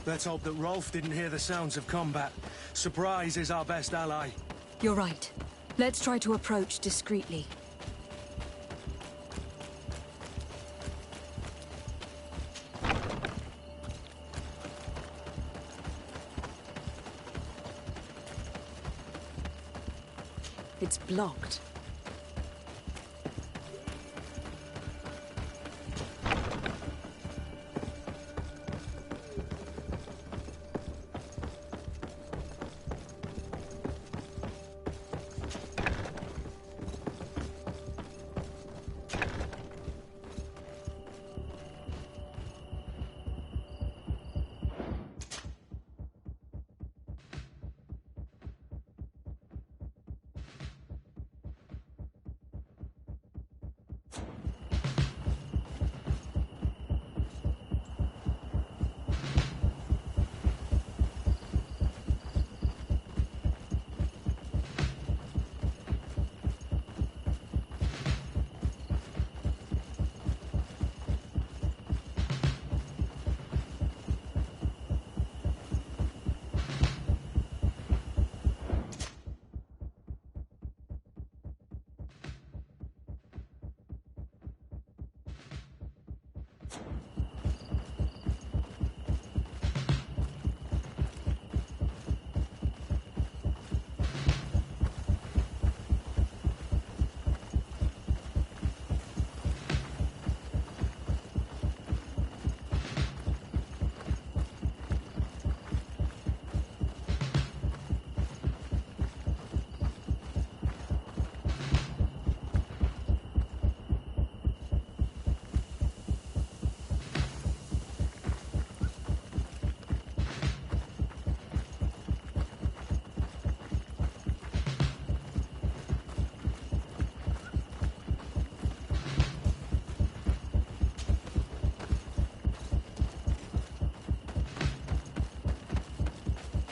Let's hope that Rolf didn't hear the sounds of combat. Surprise is our best ally. You're right. Let's try to approach discreetly. it's blocked.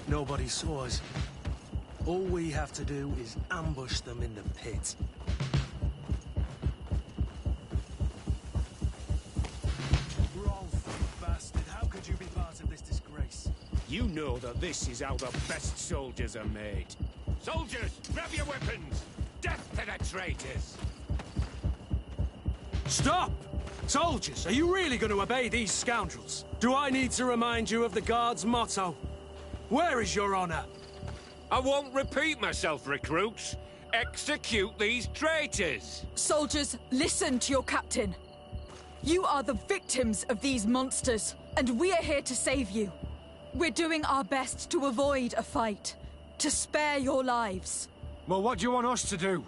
Nobody saw us. All we have to do is ambush them in the pit. Rolf, bastard, how could you be part of this disgrace? You know that this is how the best soldiers are made. Soldiers, grab your weapons! Death to the traitors! Stop! Soldiers, are you really going to obey these scoundrels? Do I need to remind you of the Guard's motto? Where is your honor? I won't repeat myself, recruits. Execute these traitors! Soldiers, listen to your captain. You are the victims of these monsters, and we are here to save you. We're doing our best to avoid a fight, to spare your lives. Well, what do you want us to do?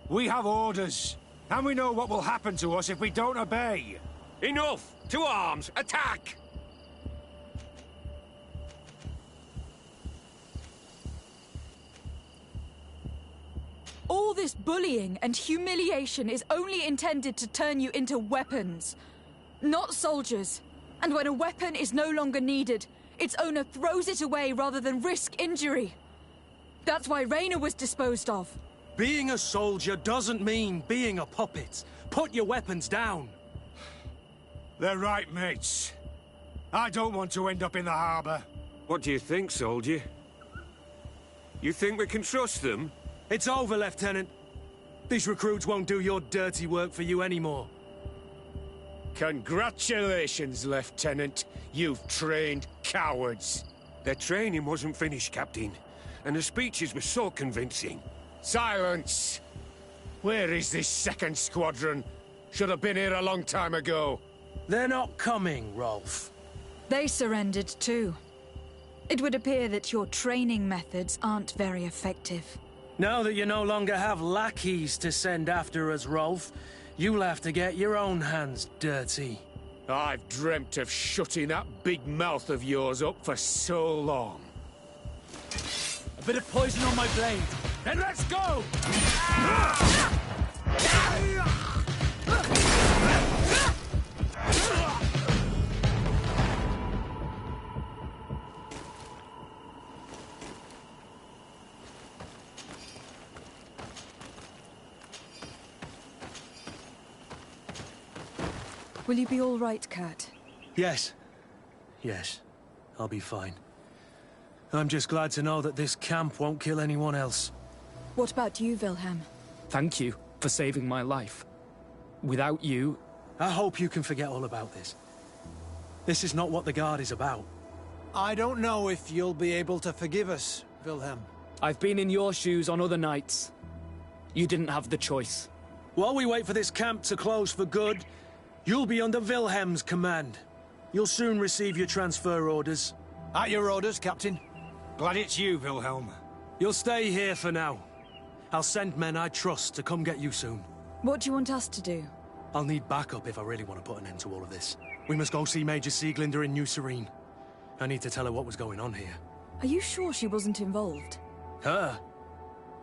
We have orders, and we know what will happen to us if we don't obey. Enough! To arms! Attack! All this bullying and humiliation is only intended to turn you into weapons, not soldiers. And when a weapon is no longer needed, its owner throws it away rather than risk injury. That's why Raina was disposed of. Being a soldier doesn't mean being a puppet. Put your weapons down. They're right, mates. I don't want to end up in the harbor. What do you think, soldier? You think we can trust them? It's over, Lieutenant. These recruits won't do your dirty work for you anymore. Congratulations, Lieutenant. You've trained cowards. Their training wasn't finished, Captain. And the speeches were so convincing. Silence! Where is this second squadron? Should have been here a long time ago. They're not coming, Rolf. They surrendered too. It would appear that your training methods aren't very effective. Now that you no longer have lackeys to send after us, Rolf, you'll have to get your own hands dirty. I've dreamt of shutting that big mouth of yours up for so long. A bit of poison on my blade. Then let's go! Will you be all right, Kurt? Yes. Yes. I'll be fine. I'm just glad to know that this camp won't kill anyone else. What about you, Wilhelm? Thank you for saving my life. Without you... I hope you can forget all about this. This is not what the Guard is about. I don't know if you'll be able to forgive us, Wilhelm. I've been in your shoes on other nights. You didn't have the choice. While we wait for this camp to close for good, you'll be under Wilhelm's command. You'll soon receive your transfer orders. At your orders, Captain. Glad it's you, Wilhelm. You'll stay here for now. I'll send men I trust to come get you soon. What do you want us to do? I'll need backup if I really want to put an end to all of this. We must go see Major Sieglinder in New Serene. I need to tell her what was going on here. Are you sure she wasn't involved? Her?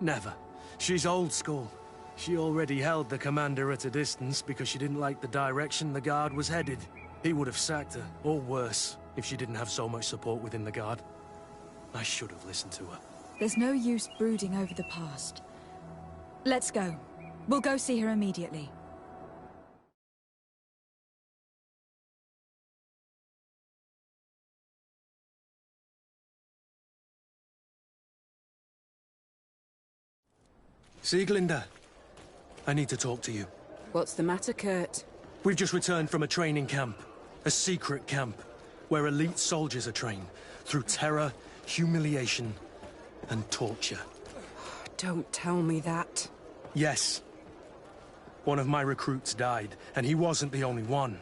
Never. She's old school. She already held the commander at a distance because she didn't like the direction the Guard was headed. He would have sacked her, or worse, if she didn't have so much support within the Guard. I should have listened to her. There's no use brooding over the past. Let's go. We'll go see her immediately. Sieglinder, I need to talk to you. What's the matter, Kurt? We've just returned from a training camp. A secret camp, where elite soldiers are trained through terror, humiliation, and torture. Don't tell me that. Yes. One of my recruits died, and he wasn't the only one.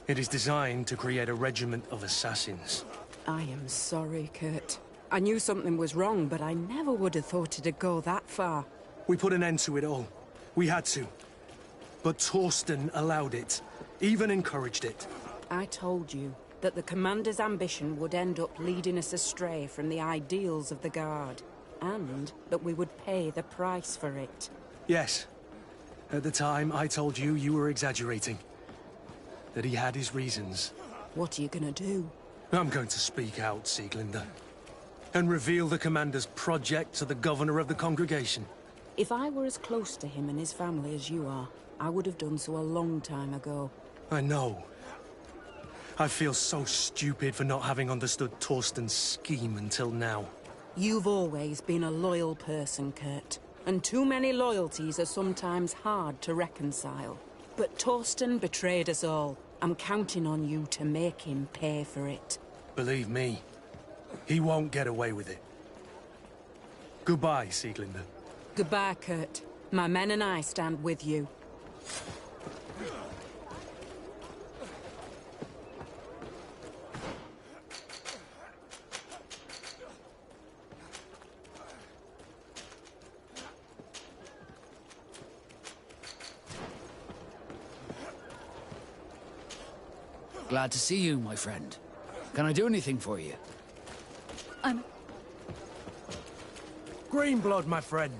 It is designed to create a regiment of assassins. I am sorry, Kurt. I knew something was wrong, but I never would have thought it'd go that far. We put an end to it all. We had to. But Torsten allowed it, even encouraged it. I told you that the Commander's ambition would end up leading us astray from the ideals of the Guard, and that we would pay the price for it. Yes. At the time, I told you you were exaggerating. That he had his reasons. What are you gonna do? I'm going to speak out, Sieglinder. And reveal the Commander's project to the Governor of the Congregation. If I were as close to him and his family as you are, I would have done so a long time ago. I know. I feel so stupid for not having understood Torsten's scheme until now. You've always been a loyal person, Kurt. And too many loyalties are sometimes hard to reconcile. But Torsten betrayed us all. I'm counting on you to make him pay for it. Believe me, he won't get away with it. Goodbye, Sieglinder. Goodbye, Kurt. My men and I stand with you. Glad to see you, my friend. Can I do anything for you? Greenblood, my friend.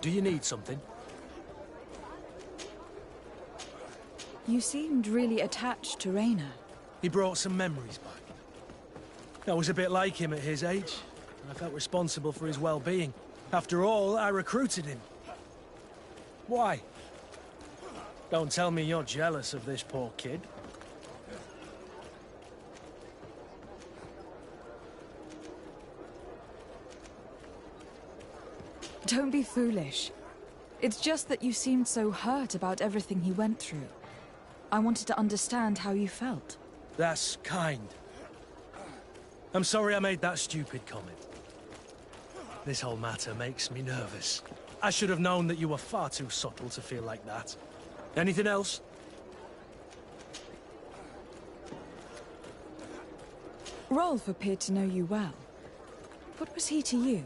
Do you need something? You seemed really attached to Raynor. He brought some memories back. I was a bit like him at his age. I felt responsible for his well-being. After all, I recruited him. Why? Don't tell me you're jealous of this poor kid. Don't be foolish. It's just that you seemed so hurt about everything he went through. I wanted to understand how you felt. That's kind. I'm sorry I made that stupid comment. This whole matter makes me nervous. I should have known that you were far too subtle to feel like that. Anything else? Rolf appeared to know you well. What was he to you?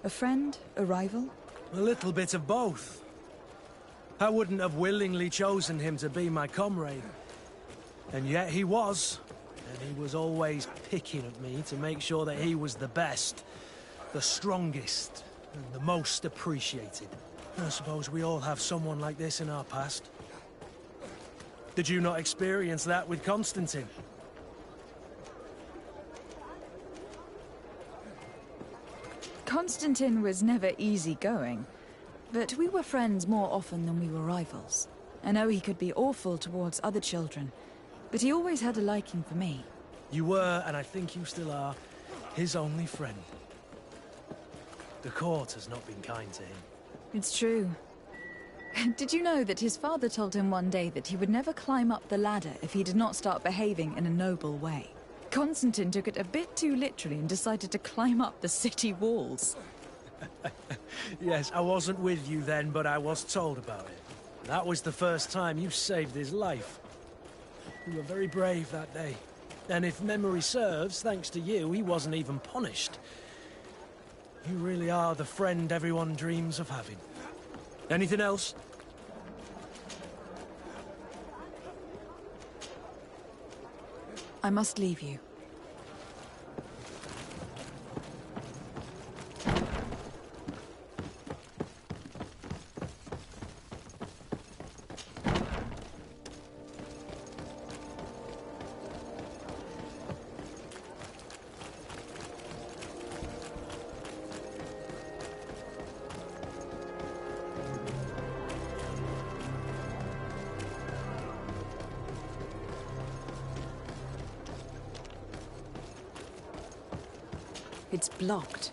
A friend? A rival? A little bit of both. I wouldn't have willingly chosen him to be my comrade. And yet he was. And he was always picking at me to make sure that he was the best, the strongest, and the most appreciated. I suppose we all have someone like this in our past. Did you not experience that with Constantine? Constantine was never easygoing, but we were friends more often than we were rivals. I know he could be awful towards other children, but he always had a liking for me. You were, and I think you still are, his only friend. The court has not been kind to him. It's true. Did you know that his father told him one day that he would never climb up the ladder if he did not start behaving in a noble way? Constantine took it a bit too literally and decided to climb up the city walls. Yes, I wasn't with you then, but I was told about it. That was the first time you saved his life. You were very brave that day. And if memory serves, thanks to you, he wasn't even punished. You really are the friend everyone dreams of having. Anything else? I must leave you. It's blocked.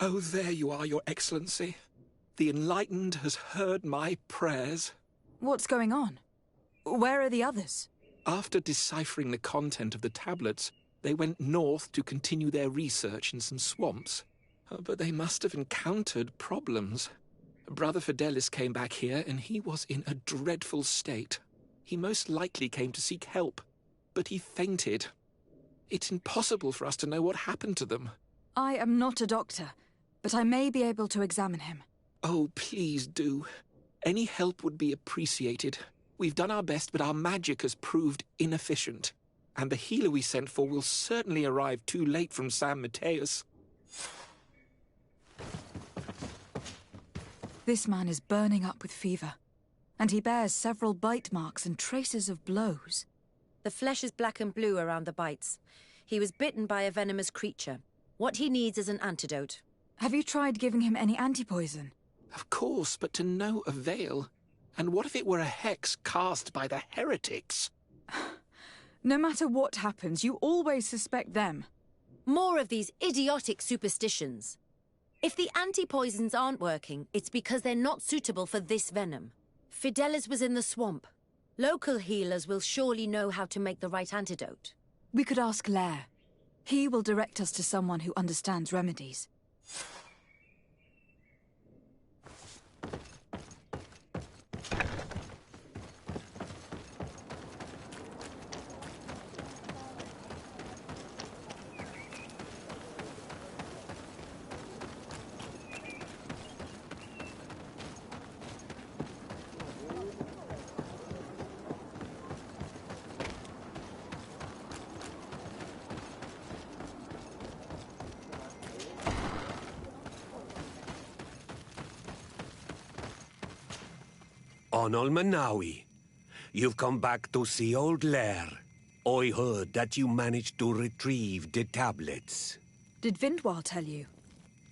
Oh, there you are, Your Excellency. The Enlightened has heard my prayers. What's going on? Where are the others? After deciphering the content of the tablets, they went north to continue their research in some swamps. But they must have encountered problems. Brother Fidelis came back here, and he was in a dreadful state. He most likely came to seek help, but he fainted. It's impossible for us to know what happened to them. I am not a doctor, but I may be able to examine him. Oh, please do. Any help would be appreciated. We've done our best, but our magic has proved inefficient. And the healer we sent for will certainly arrive too late from San Mateus. This man is burning up with fever, and he bears several bite marks and traces of blows. The flesh is black and blue around the bites. He was bitten by a venomous creature. What he needs is an antidote. Have you tried giving him any antipoison? Of course, but to no avail. And what if it were a hex cast by the heretics? No matter what happens, you always suspect them. More of these idiotic superstitions. If the anti-poisons aren't working, it's because they're not suitable for this venom. Fidelis was in the swamp. Local healers will surely know how to make the right antidote. We could ask Lair. He will direct us to someone who understands remedies. Onol Manawi, you've come back to see old Lair. I heard that you managed to retrieve the tablets. Did Vindwal tell you?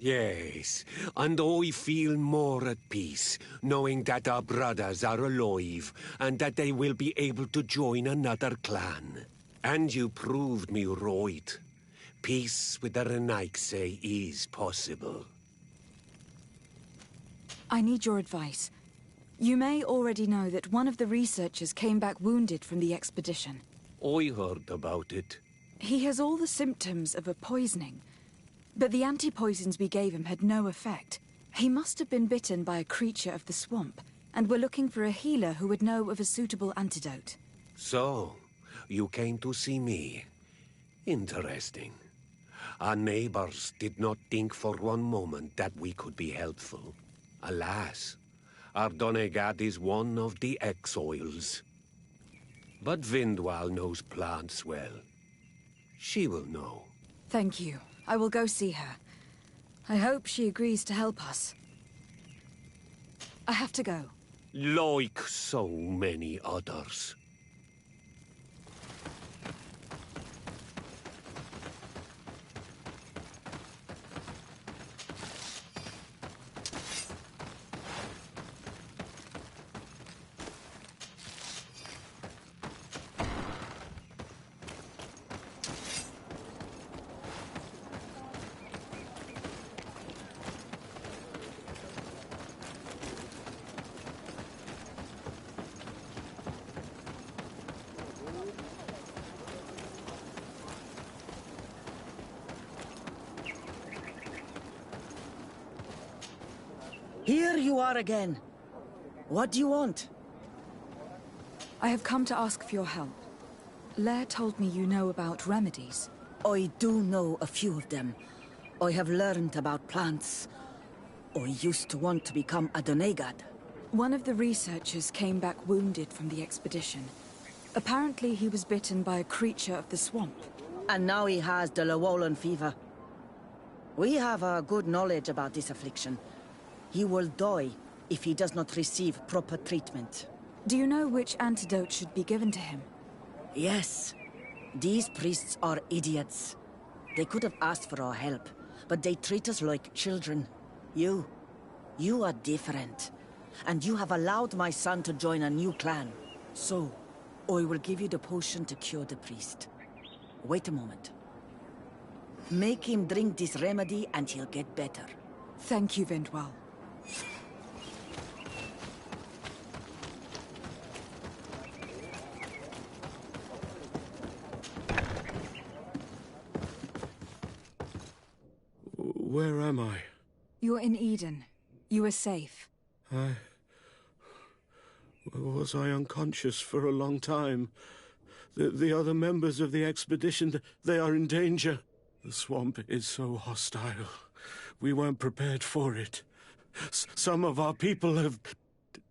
Yes, and I feel more at peace, knowing that our brothers are alive, and that they will be able to join another clan. And you proved me right. Peace with the Renaigse is possible. I need your advice. You may already know that one of the researchers came back wounded from the expedition. I heard about it. He has all the symptoms of a poisoning, but the anti-poisons we gave him had no effect. He must have been bitten by a creature of the swamp, and we're looking for a healer who would know of a suitable antidote. So, you came to see me. Interesting. Our neighbors did not think for one moment that we could be helpful. Alas, our Donegat is one of the exiles. But Vindwal knows plants well. She will know. Thank you. I will go see her. I hope she agrees to help us. I have to go. Like so many others. Here you are again. What do you want? I have come to ask for your help. Lair told me you know about remedies. I do know a few of them. I have learned about plants. I used to want to become a Donegat. One of the researchers came back wounded from the expedition. Apparently he was bitten by a creature of the swamp. And now he has the Llewellyn fever. We have a good knowledge about this affliction. He will die if he does not receive proper treatment. Do you know which antidote should be given to him? Yes. These priests are idiots. They could have asked for our help, but they treat us like children. You are different. And you have allowed my son to join a new clan. So, I will give you the potion to cure the priest. Wait a moment. Make him drink this remedy and he'll get better. Thank you, Vindwal. Where am I? You're in Eden. You are safe. Was I unconscious for a long time? The other members of the expedition, they are in danger. The swamp is so hostile. We weren't prepared for it. Some of our people have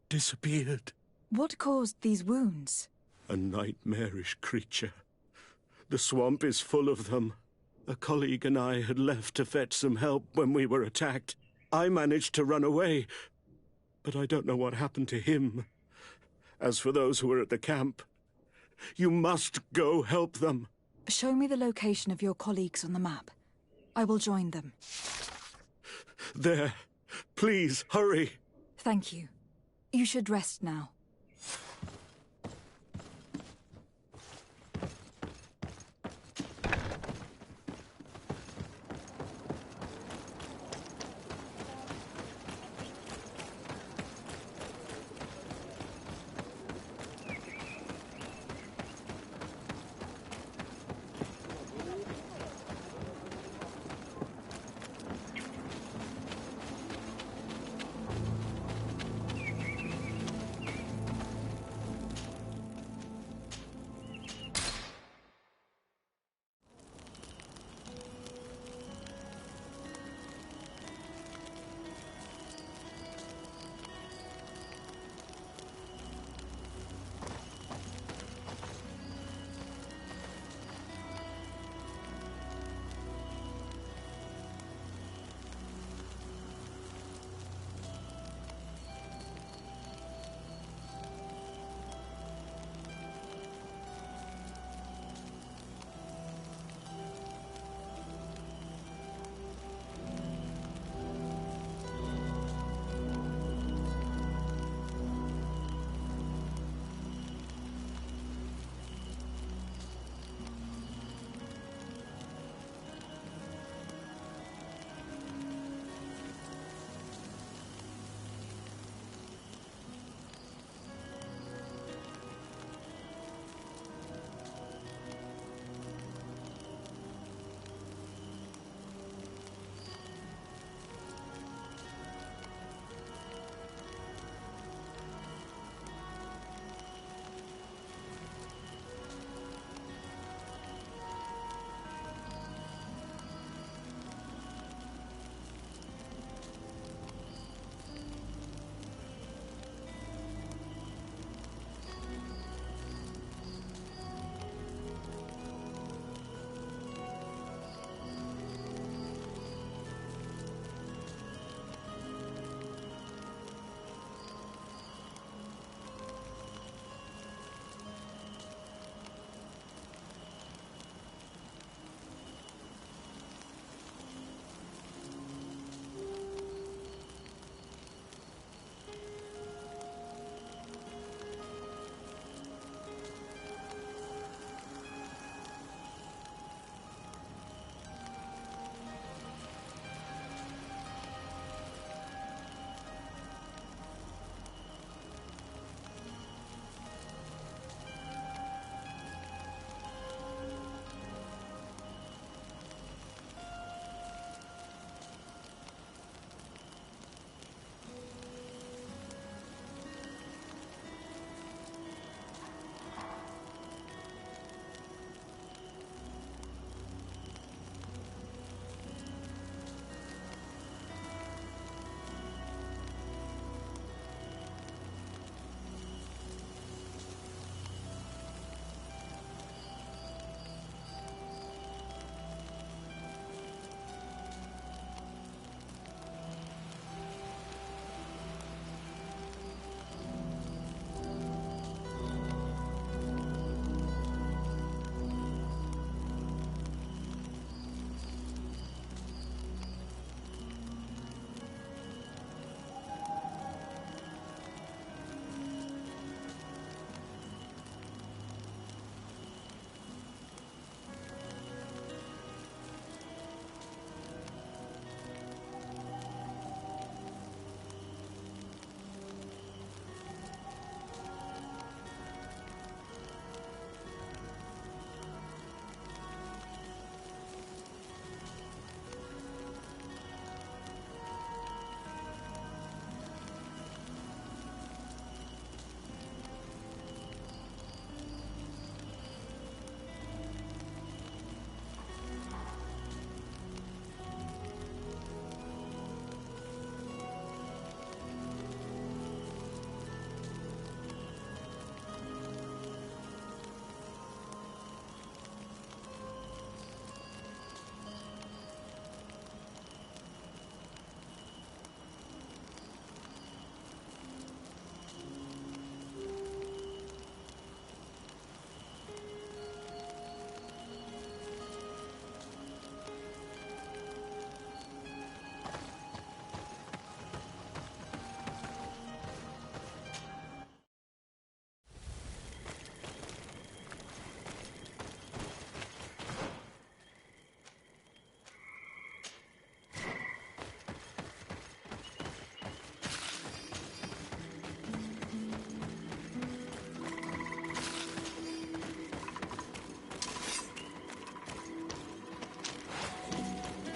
disappeared. What caused these wounds? A nightmarish creature. The swamp is full of them. A colleague and I had left to fetch some help when we were attacked. I managed to run away, but I don't know what happened to him. As for those who are at the camp, you must go help them. Show me the location of your colleagues on the map. I will join them. There. Please, hurry. Thank you. You should rest now.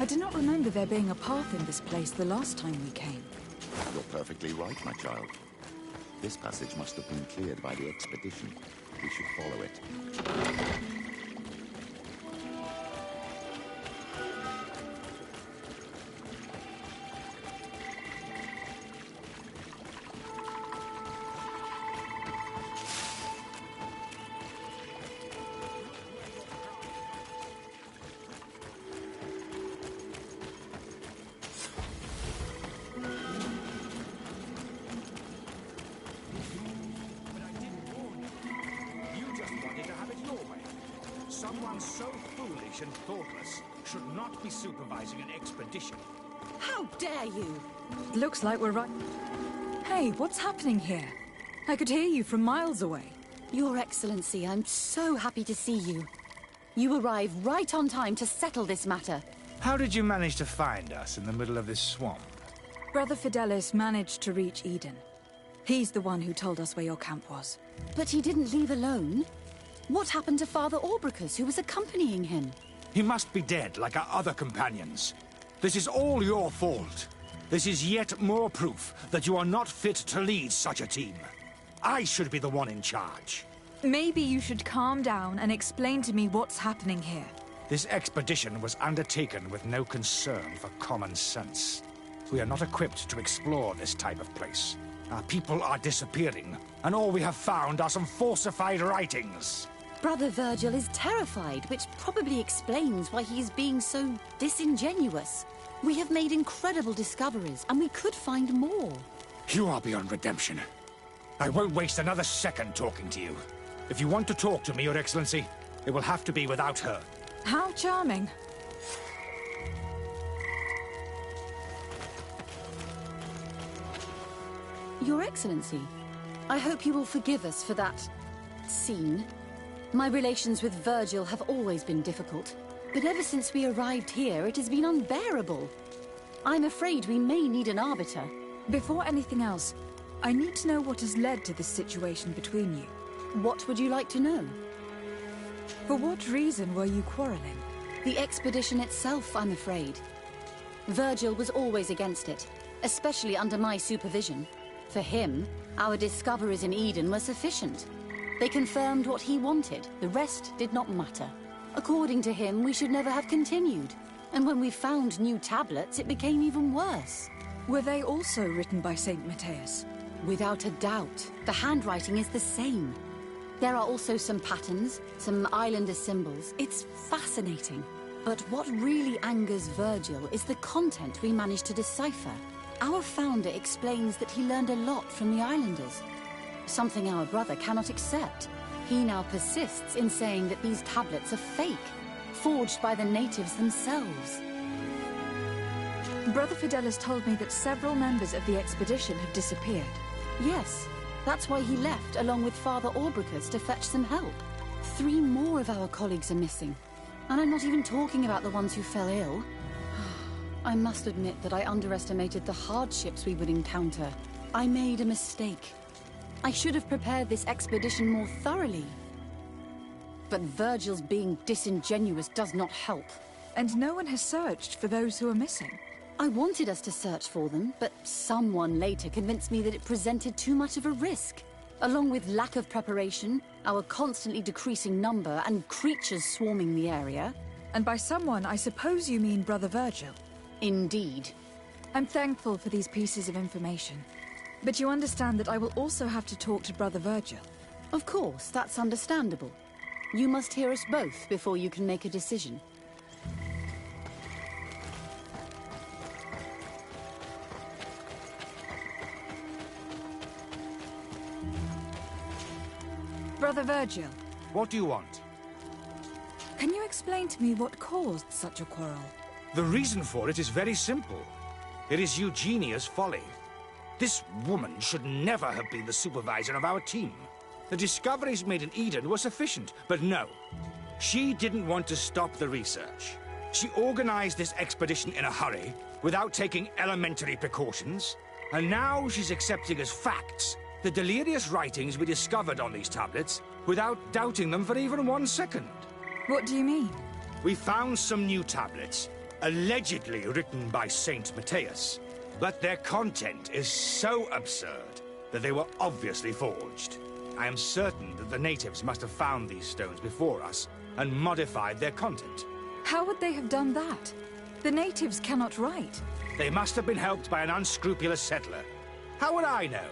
I do not remember there being a path in this place the last time we came. You're perfectly right, my child. This passage must have been cleared by the expedition. We should follow it. Someone so foolish and thoughtless should not be supervising an expedition. How dare you! Looks like we're right. Hey, what's happening here? I could hear you from miles away. Your Excellency, I'm so happy to see you. You arrived right on time to settle this matter. How did you manage to find us in the middle of this swamp? Brother Fidelis managed to reach Eden. He's the one who told us where your camp was. But he didn't leave alone. What happened to Father Orbricus, who was accompanying him? He must be dead, like our other companions. This is all your fault. This is yet more proof that you are not fit to lead such a team. I should be the one in charge. Maybe you should calm down and explain to me what's happening here. This expedition was undertaken with no concern for common sense. We are not equipped to explore this type of place. Our people are disappearing, and all we have found are some falsified writings. Brother Virgil is terrified, which probably explains why he is being so disingenuous. We have made incredible discoveries, and we could find more. You are beyond redemption. I won't waste another second talking to you. If you want to talk to me, Your Excellency, it will have to be without her. How charming. Your Excellency, I hope you will forgive us for that scene. My relations with Virgil have always been difficult, but ever since we arrived here, it has been unbearable. I'm afraid we may need an arbiter. Before anything else, I need to know what has led to this situation between you. What would you like to know? For what reason were you quarreling? The expedition itself, I'm afraid. Virgil was always against it, especially under my supervision. For him, our discoveries in Eden were sufficient. They confirmed what he wanted. The rest did not matter. According to him, we should never have continued. And when we found new tablets, it became even worse. Were they also written by Saint Matthias? Without a doubt. The handwriting is the same. There are also some patterns, some islander symbols. It's fascinating. But what really angers Virgil is the content we managed to decipher. Our founder explains that he learned a lot from the islanders. Something our brother cannot accept. He now persists in saying that these tablets are fake, forged by the natives themselves. Brother Fidelis told me that several members of the expedition have disappeared. Yes, that's why he left along with Father Orbricus to fetch some help. 3 more of our colleagues are missing. And I'm not even talking about the ones who fell ill. I must admit that I underestimated the hardships we would encounter. I made a mistake. I should have prepared this expedition more thoroughly. But Virgil's being disingenuous does not help. And no one has searched for those who are missing. I wanted us to search for them, but someone later convinced me that it presented too much of a risk. Along with lack of preparation, our constantly decreasing number, and creatures swarming the area. And by someone, I suppose you mean Brother Virgil. Indeed. I'm thankful for these pieces of information. But you understand that I will also have to talk to Brother Virgil. Of course, that's understandable. You must hear us both before you can make a decision. Brother Virgil. What do you want? Can you explain to me what caused such a quarrel? The reason for it is very simple. It is Eugenia's folly. This woman should never have been the supervisor of our team. The discoveries made in Eden were sufficient, but no. She didn't want to stop the research. She organized this expedition in a hurry, without taking elementary precautions, and now she's accepting as facts the delirious writings we discovered on these tablets, without doubting them for even 1 second. What do you mean? We found some new tablets, allegedly written by Saint Matthias, but their content is so absurd that they were obviously forged. I am certain that the natives must have found these stones before us and modified their content. How would they have done that? The natives cannot write. They must have been helped by an unscrupulous settler. How would I know?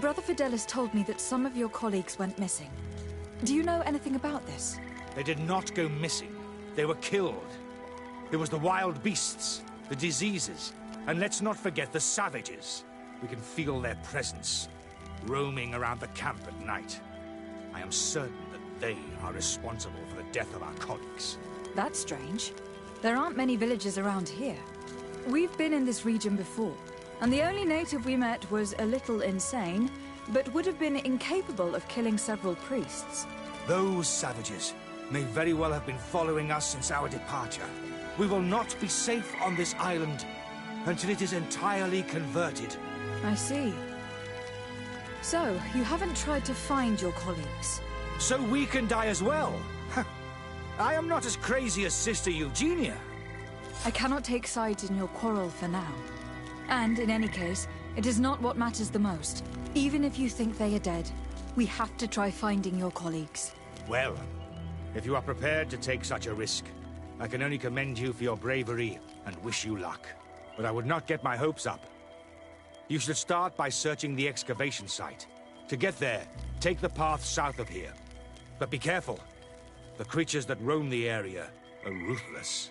Brother Fidelis told me that some of your colleagues went missing. Do you know anything about this? They did not go missing. They were killed. There was the wild beasts, the diseases, and let's not forget the savages. We can feel their presence, roaming around the camp at night. I am certain that they are responsible for the death of our colleagues. That's strange. There aren't many villages around here. We've been in this region before, and the only native we met was a little insane, but would have been incapable of killing several priests. Those savages may very well have been following us since our departure. We will not be safe on this island until it is entirely converted. I see. So, you haven't tried to find your colleagues? So we can die as well? I am not as crazy as Sister Eugenia. I cannot take sides in your quarrel for now. And in any case, it is not what matters the most. Even if you think they are dead, we have to try finding your colleagues. Well, if you are prepared to take such a risk, I can only commend you for your bravery and wish you luck. But I would not get my hopes up. You should start by searching the excavation site. To get there, take the path south of here. But be careful. The creatures that roam the area are ruthless.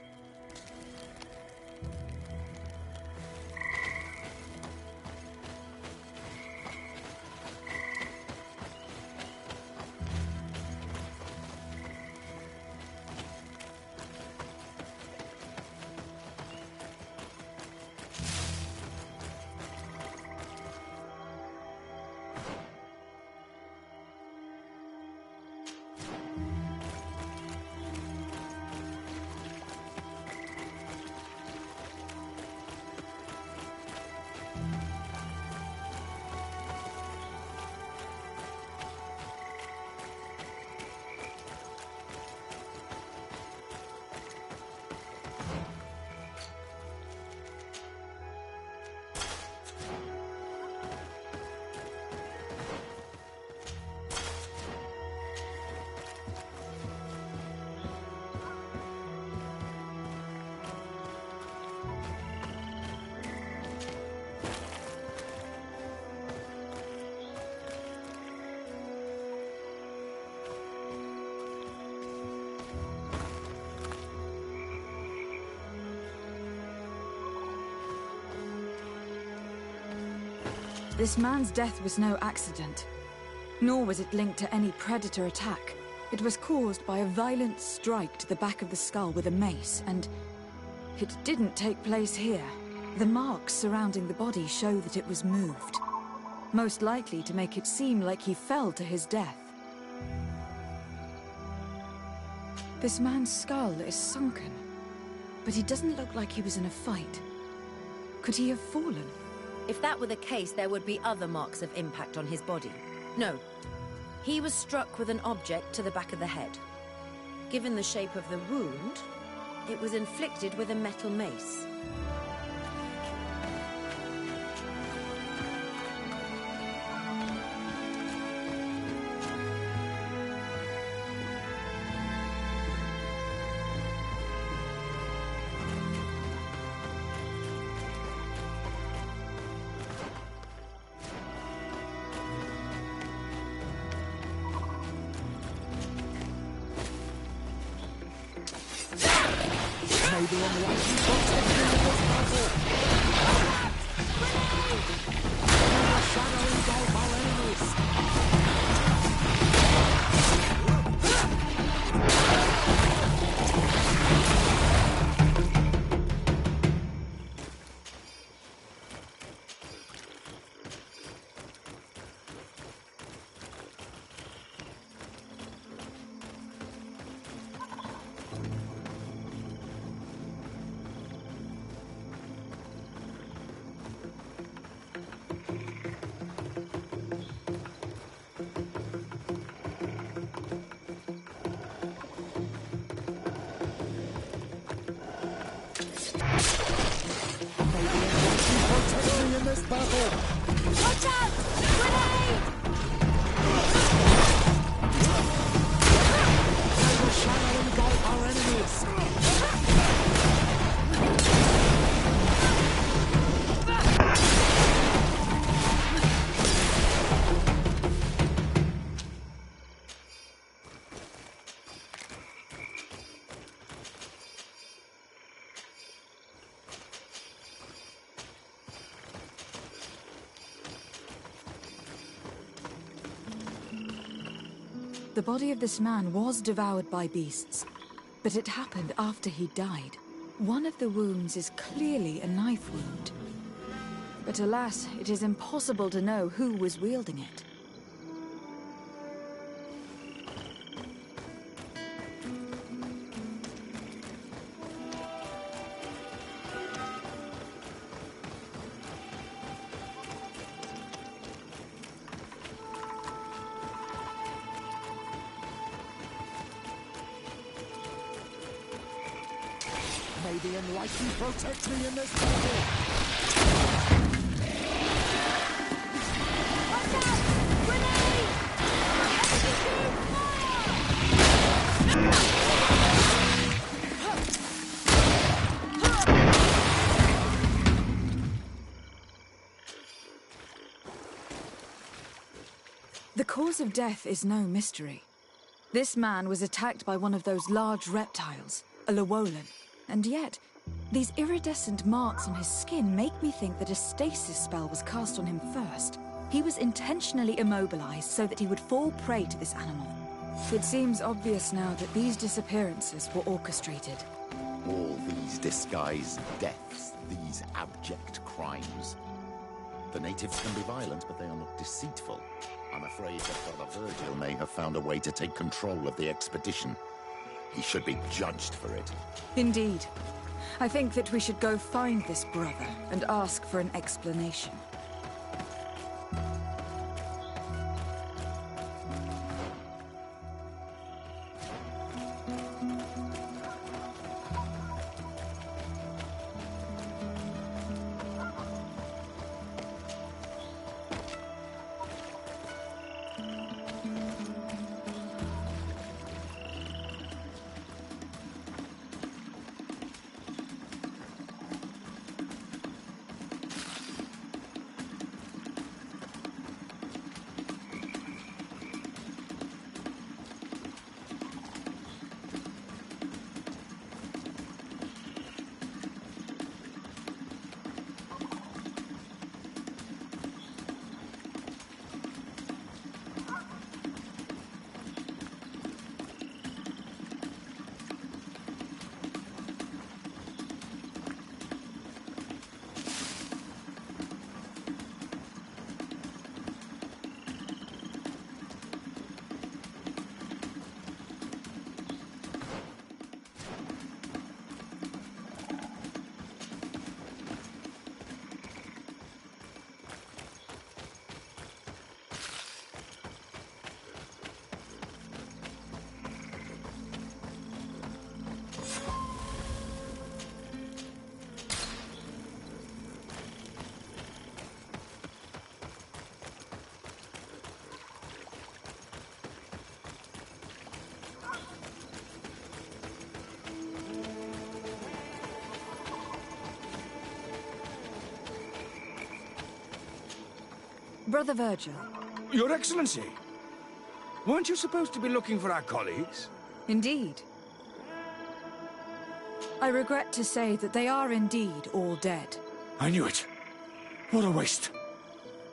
This man's death was no accident, nor was it linked to any predator attack. It was caused by a violent strike to the back of the skull with a mace, and it didn't take place here. The marks surrounding the body show that it was moved, most likely to make it seem like he fell to his death. This man's skull is sunken, but he doesn't look like he was in a fight. Could he have fallen? If that were the case, there would be other marks of impact on his body. No. He was struck with an object to the back of the head. Given the shape of the wound, it was inflicted with a metal mace. Maybe on the shadow engulf our enemies. The body of this man was devoured by beasts, but it happened after he died. One of the wounds is clearly a knife wound. But alas, it is impossible to know who was wielding it. May the Enlightened protect me in this battle! The cause of death is no mystery. This man was attacked by one of those large reptiles, a Llewellyn. And yet, these iridescent marks on his skin make me think that a stasis spell was cast on him first. He was intentionally immobilized so that he would fall prey to this animal. It seems obvious now that these disappearances were orchestrated. All these disguised deaths, these abject crimes. The natives can be violent, but they are not deceitful. I'm afraid that Brother Virgil may have found a way to take control of the expedition. He should be judged for it. Indeed. I think that we should go find this brother and ask for an explanation. Brother Virgil. Your Excellency! Weren't you supposed to be looking for our colleagues? Indeed. I regret to say that they are indeed all dead. I knew it. What a waste.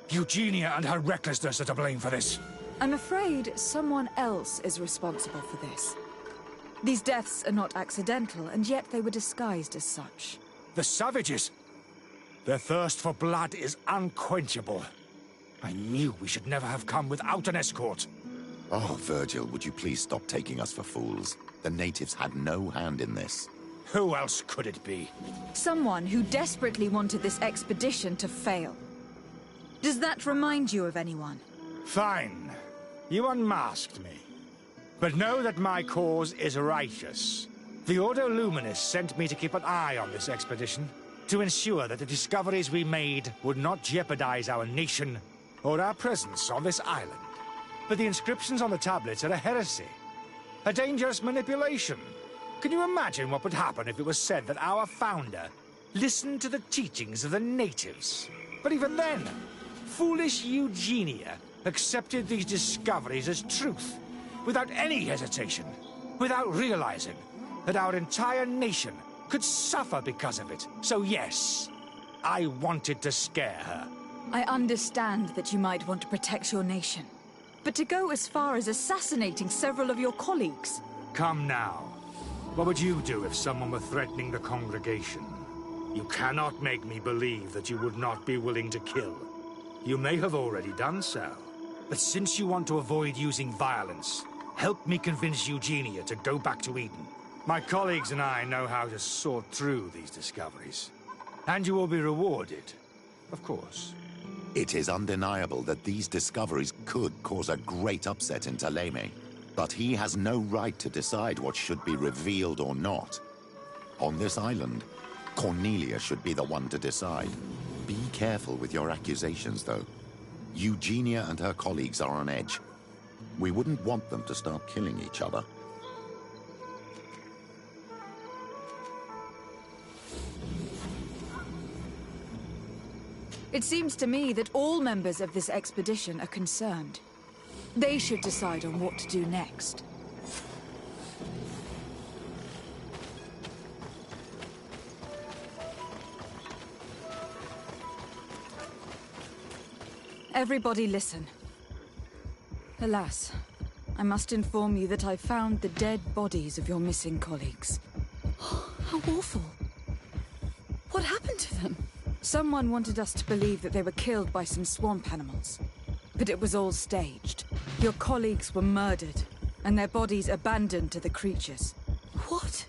Eugenia and her recklessness are to blame for this. I'm afraid someone else is responsible for this. These deaths are not accidental, and yet they were disguised as such. The savages! Their thirst for blood is unquenchable. I knew we should never have come without an escort. Oh, Virgil, would you please stop taking us for fools? The natives had no hand in this. Who else could it be? Someone who desperately wanted this expedition to fail. Does that remind you of anyone? Fine. You unmasked me. But know that my cause is righteous. The Ordo Luminis sent me to keep an eye on this expedition, to ensure that the discoveries we made would not jeopardize our nation or our presence on this island. But the inscriptions on the tablets are a heresy. A dangerous manipulation. Can you imagine what would happen if it was said that our founder listened to the teachings of the natives? But even then, foolish Eugenia accepted these discoveries as truth, without any hesitation, without realizing that our entire nation could suffer because of it. So yes, I wanted to scare her. I understand that you might want to protect your nation. But to go as far as assassinating several of your colleagues? Come now. What would you do if someone were threatening the congregation? You cannot make me believe that you would not be willing to kill. You may have already done so. But since you want to avoid using violence, help me convince Eugenia to go back to Eden. My colleagues and I know how to sort through these discoveries. And you will be rewarded, of course. It is undeniable that these discoveries could cause a great upset in Thélème. But he has no right to decide what should be revealed or not. On this island, Cornelia should be the one to decide. Be careful with your accusations, though. Eugenia and her colleagues are on edge. We wouldn't want them to start killing each other. It seems to me that all members of this expedition are concerned. They should decide on what to do next. Everybody listen. Alas, I must inform you that I found the dead bodies of your missing colleagues. How awful. What happened to them? Someone wanted us to believe that they were killed by some swamp animals. But it was all staged. Your colleagues were murdered, and their bodies abandoned to the creatures. What?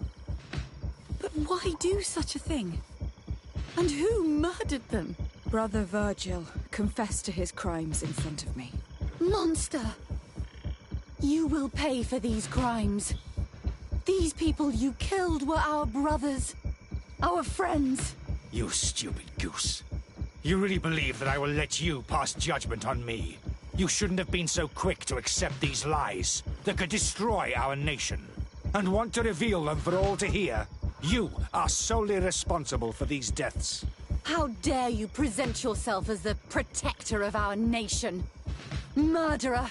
But why do such a thing? And who murdered them? Brother Virgil confessed to his crimes in front of me. Monster! You will pay for these crimes. These people you killed were our brothers, our friends. You stupid goose. You really believe that I will let you pass judgment on me? You shouldn't have been so quick to accept these lies that could destroy our nation. And want to reveal them for all to hear. You are solely responsible for these deaths. How dare you present yourself as the protector of our nation? Murderer!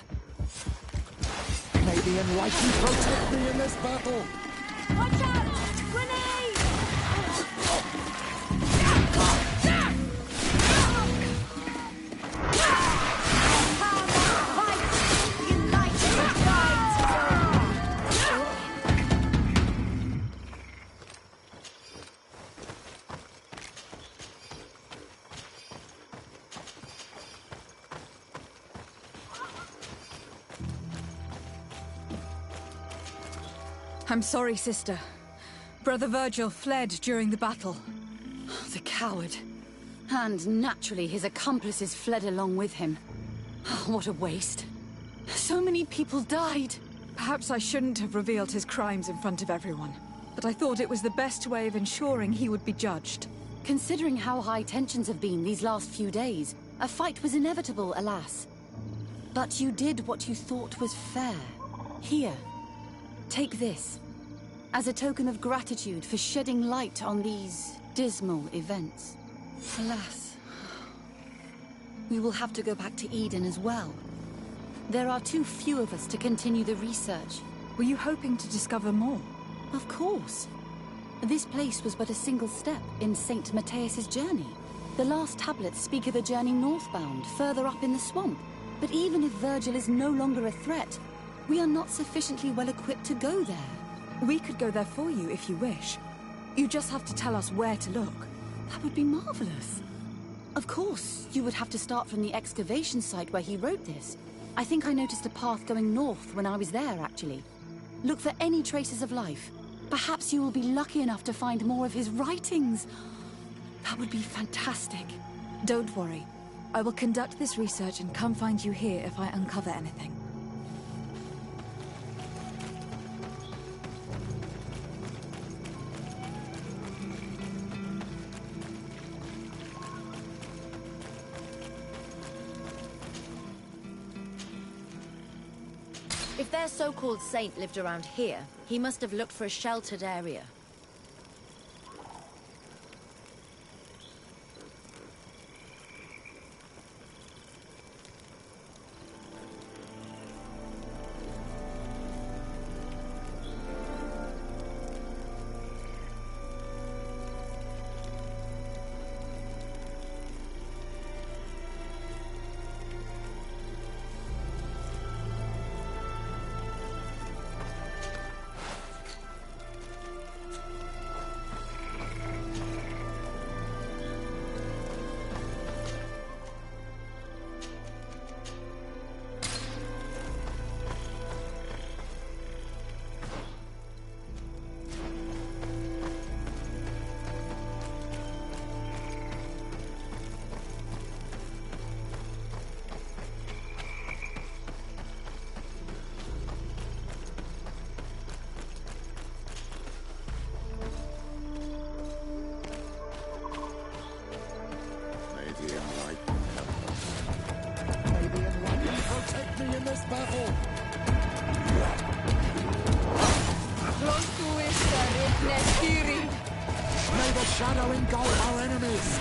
May the Enlightened protect me in this battle! Watch out! Grenade! I'm sorry, sister. Brother Virgil fled during the battle. The coward. And naturally, his accomplices fled along with him. What a waste. So many people died. Perhaps I shouldn't have revealed his crimes in front of everyone. But I thought it was the best way of ensuring he would be judged. Considering how high tensions have been these last few days, a fight was inevitable, alas. But you did what you thought was fair. Here, take this. As a token of gratitude for shedding light on these dismal events. Alas, we will have to go back to Eden as well. There are too few of us to continue the research. Were you hoping to discover more? Of course. This place was but a single step in St. Matthias's journey. The last tablets speak of a journey northbound, further up in the swamp. But even if Virgil is no longer a threat, we are not sufficiently well equipped to go there. We could go there for you if you wish. You just have to tell us where to look. That would be marvelous. Of course, you would have to start from the excavation site where he wrote this. I think I noticed a path going north when I was there, actually. Look for any traces of life. Perhaps you will be lucky enough to find more of his writings. That would be fantastic. Don't worry. I will conduct this research and come find you here if I uncover anything. If their so-called saint lived around here, he must have looked for a sheltered area. May the shadow engulf our enemies!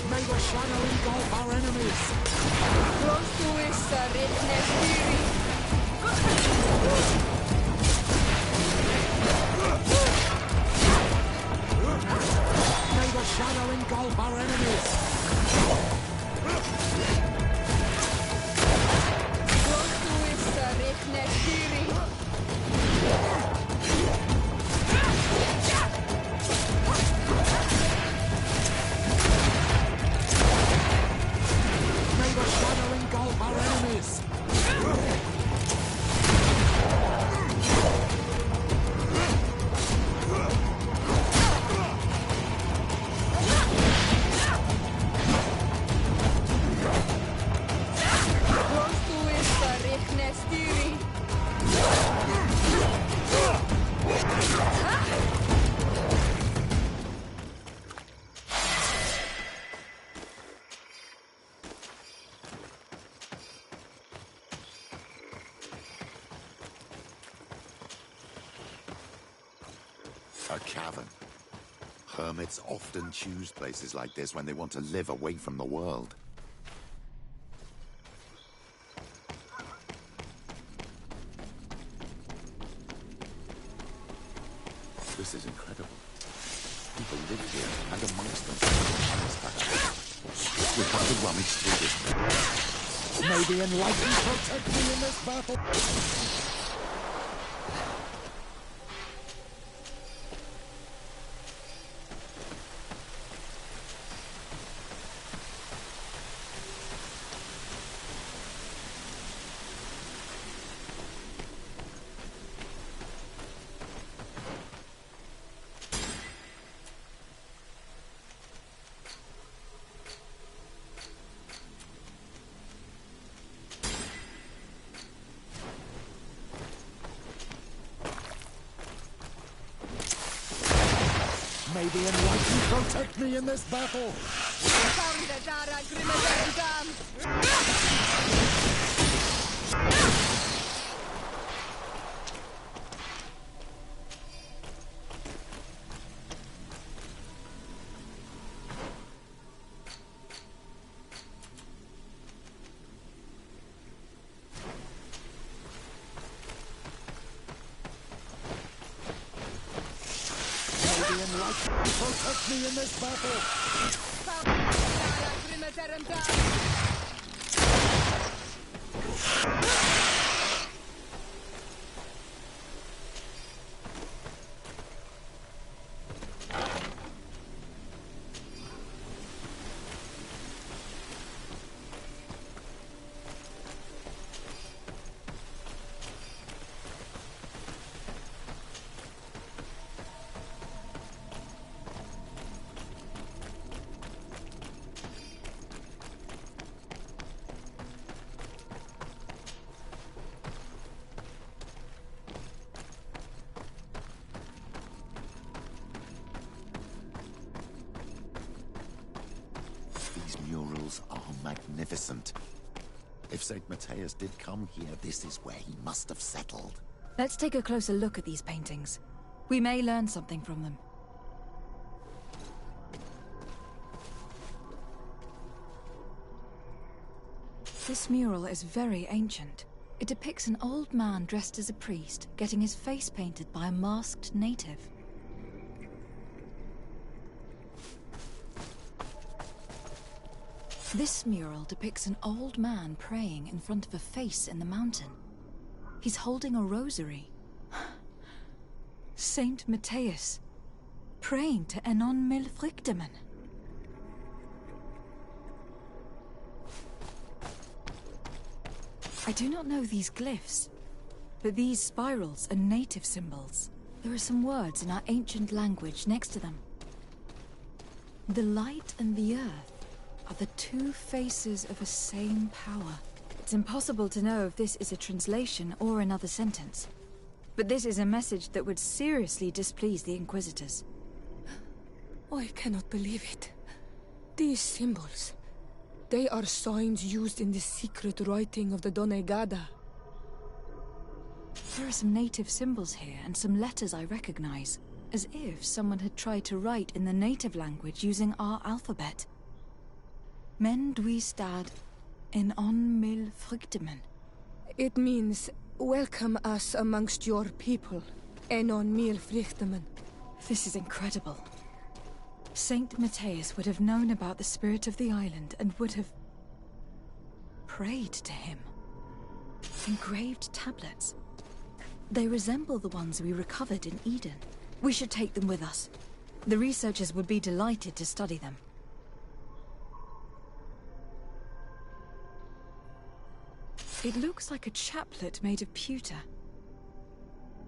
May the shadow engulf our enemies! May the shadow engulf our enemies! May the shadow engulf our enemies! A cavern. Hermits often choose places like this when they want to live away from the world. This is incredible. People live here, and amongst them, we have to rummage through this. May the enlightened protect me in this battle! May the enlightened protect me in this battle! Protect me in this battle! Murals are magnificent. If St. Matthias did come here, this is where he must have settled. Let's take a closer look at these paintings. We may learn something from them. This mural is very ancient. It depicts an old man dressed as a priest, getting his face painted by a masked native. This mural depicts an old man praying in front of a face in the mountain. He's holding a rosary. Saint Matthias, praying to Enon Milfrichteman. I do not know these glyphs, but these spirals are native symbols. There are some words in our ancient language next to them. The light and the earth are the two faces of a same power. It's impossible to know if this is a translation or another sentence. But this is a message that would seriously displease the Inquisitors. I cannot believe it. These symbols... They are signs used in the secret writing of the Donegada. There are some native symbols here and some letters I recognize, as if someone had tried to write in the native language using our alphabet. Men duistad en on mil fruktemen. It means, welcome us amongst your people, en on mil fruktemen. This is incredible. Saint Matthias would have known about the spirit of the island and would have prayed to him. Engraved tablets. They resemble the ones we recovered in Eden. We should take them with us. The researchers would be delighted to study them. It looks like a chaplet made of pewter.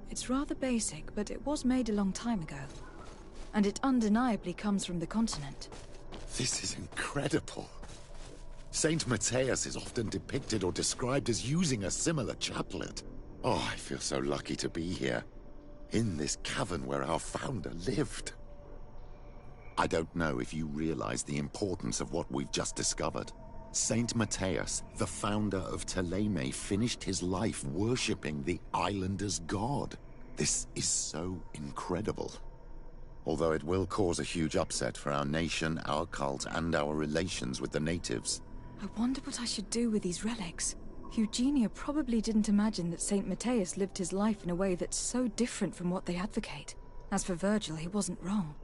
It's rather basic, but it was made a long time ago. And it undeniably comes from the continent. This is incredible. Saint Matthias is often depicted or described as using a similar chaplet. Oh, I feel so lucky to be here. In this cavern where our founder lived. I don't know if you realize the importance of what we've just discovered. Saint Matthias, the founder of Teleme, finished his life worshipping the islanders' god. This is so incredible. Although it will cause a huge upset for our nation, our cult, and our relations with the natives. I wonder what I should do with these relics. Eugenia probably didn't imagine that Saint Matthias lived his life in a way that's so different from what they advocate. As for Virgil, he wasn't wrong.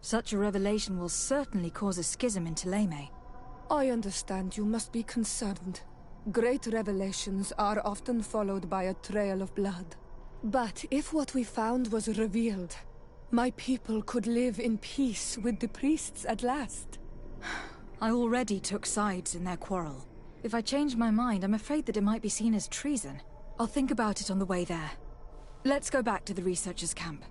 Such a revelation will certainly cause a schism in Teleme. I understand you must be concerned. Great revelations are often followed by a trail of blood. But if what we found was revealed, my people could live in peace with the priests at last. I already took sides in their quarrel. If I change my mind, I'm afraid that it might be seen as treason. I'll think about it on the way there. Let's go back to the researchers' camp.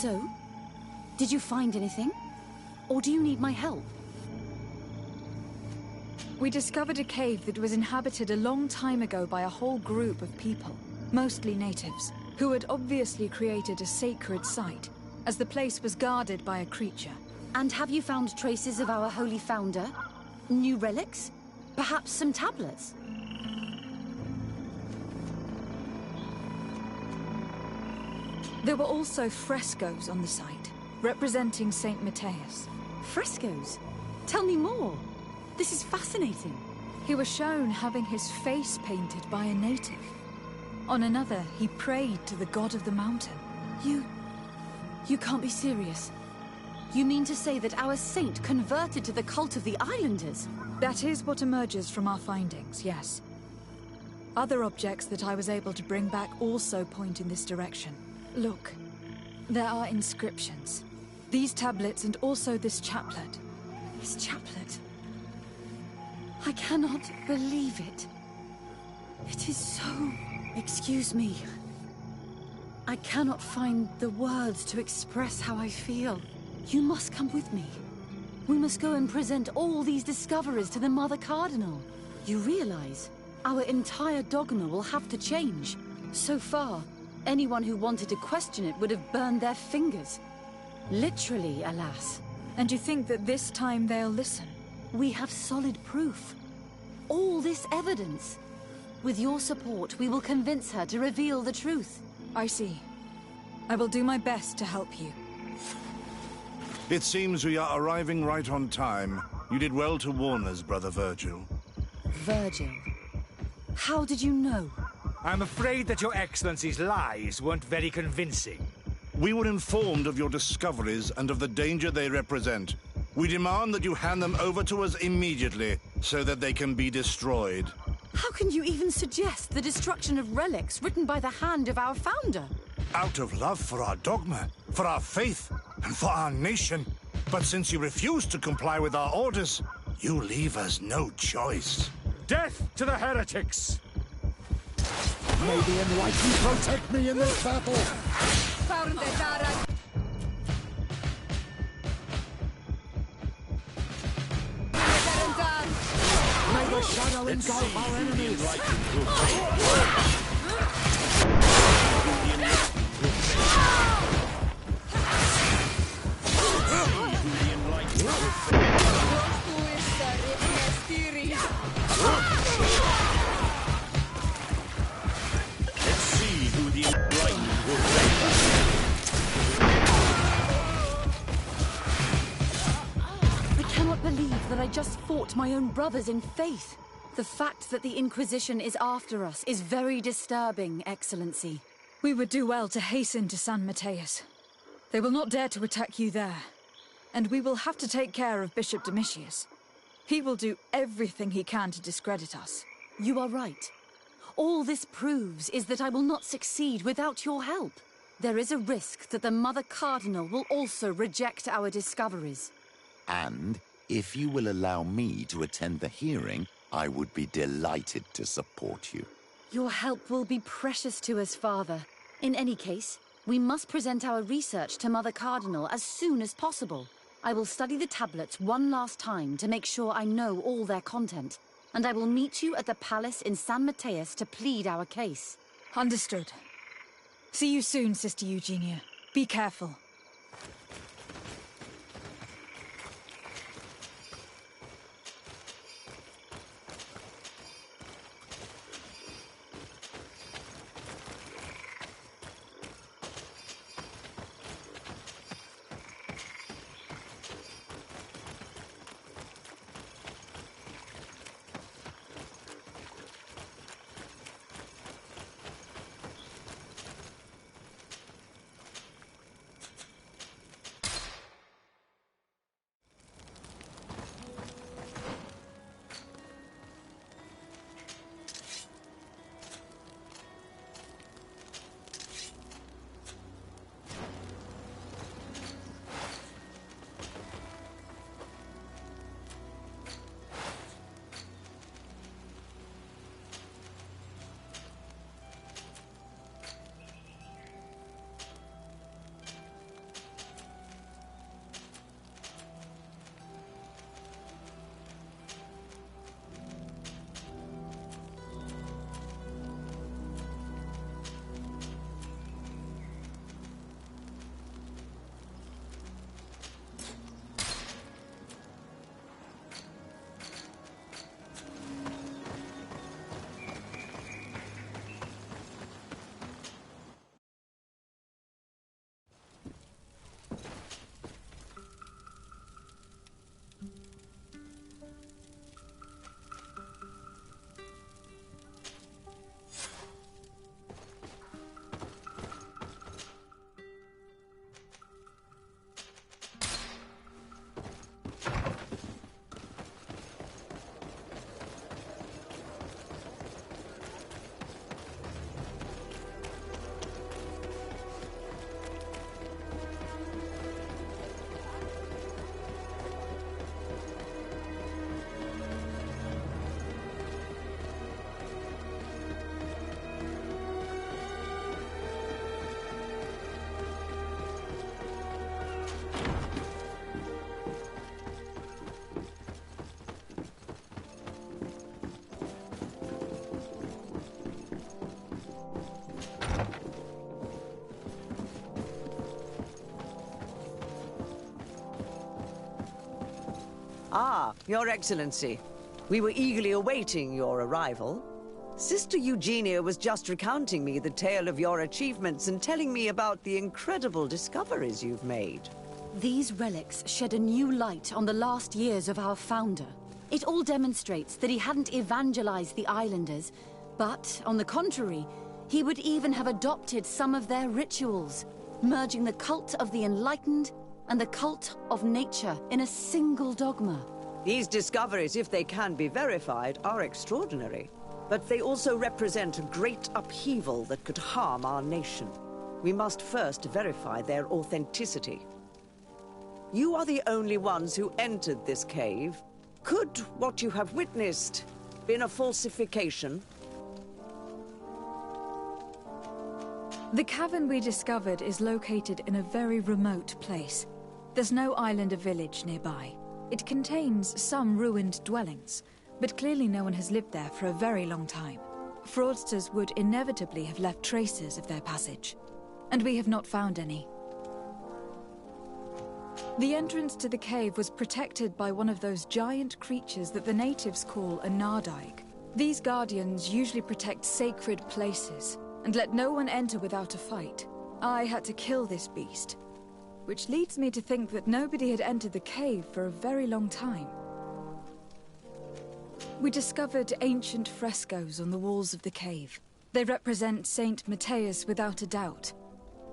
So, did you find anything? Or do you need my help? We discovered a cave that was inhabited a long time ago by a whole group of people, mostly natives, who had obviously created a sacred site, as the place was guarded by a creature. And have you found traces of our holy founder? New relics? Perhaps some tablets? There were also frescoes on the site, representing Saint Matthias. Frescoes? Tell me more. This is fascinating. He was shown having his face painted by a native. On another, he prayed to the god of the mountain. You can't be serious. You mean to say that our saint converted to the cult of the islanders? That is what emerges from our findings, yes. Other objects that I was able to bring back also point in this direction. Look, there are inscriptions. These tablets and also this chaplet. This chaplet? I cannot believe it. It is so... Excuse me. I cannot find the words to express how I feel. You must come with me. We must go and present all these discoveries to the Mother Cardinal. You realize our entire dogma will have to change. So far, anyone who wanted to question it would have burned their fingers. Literally, alas. And you think that this time they'll listen? We have solid proof. All this evidence. With your support, we will convince her to reveal the truth. I see. I will do my best to help you. It seems we are arriving right on time. You did well to warn us, Brother Virgil. Virgil. How did you know? I'm afraid that Your Excellency's lies weren't very convincing. We were informed of your discoveries and of the danger they represent. We demand that you hand them over to us immediately, so that they can be destroyed. How can you even suggest the destruction of relics written by the hand of our founder? Out of love for our dogma, for our faith, and for our nation. But since you refuse to comply with our orders, you leave us no choice. Death to the heretics! May the Enlightened protect me in this battle! May the shadow engulf our enemies! Let's see who the Enlightened will favor. I cannot believe that I just fought my own brothers in faith. The fact that the Inquisition is after us is very disturbing, Excellency. We would do well to hasten to San Mateus. They will not dare to attack you there. And we will have to take care of Bishop Domitius. He will do everything he can to discredit us. You are right. All this proves is that I will not succeed without your help. There is a risk that the Mother Cardinal will also reject our discoveries. And if you will allow me to attend the hearing, I would be delighted to support you. Your help will be precious to us, Father. In any case, we must present our research to Mother Cardinal as soon as possible. I will study the tablets one last time to make sure I know all their content. And I will meet you at the palace in San Mateus to plead our case. Understood. See you soon, Sister Eugenia. Be careful. Ah, Your Excellency. We were eagerly awaiting your arrival. Sister Eugenia was just recounting me the tale of your achievements and telling me about the incredible discoveries you've made. These relics shed a new light on the last years of our founder. It all demonstrates that he hadn't evangelized the islanders, But, on the contrary, he would even have adopted some of their rituals, merging the cult of the enlightened and the cult of nature in a single dogma. These discoveries, if they can be verified, are extraordinary. But they also represent a great upheaval that could harm our nation. We must first verify their authenticity. You are the only ones who entered this cave. Could what you have witnessed been a falsification? The cavern we discovered is located in a very remote place. There's no island or village nearby. It contains some ruined dwellings, but clearly no one has lived there for a very long time. Fraudsters would inevitably have left traces of their passage, and we have not found any. The entrance to the cave was protected by one of those giant creatures that the natives call a nardaig. These guardians usually protect sacred places, and let no one enter without a fight. I had to kill this beast, which leads me to think that nobody had entered the cave for a very long time. We discovered ancient frescoes on the walls of the cave. They represent Saint Matthias without a doubt.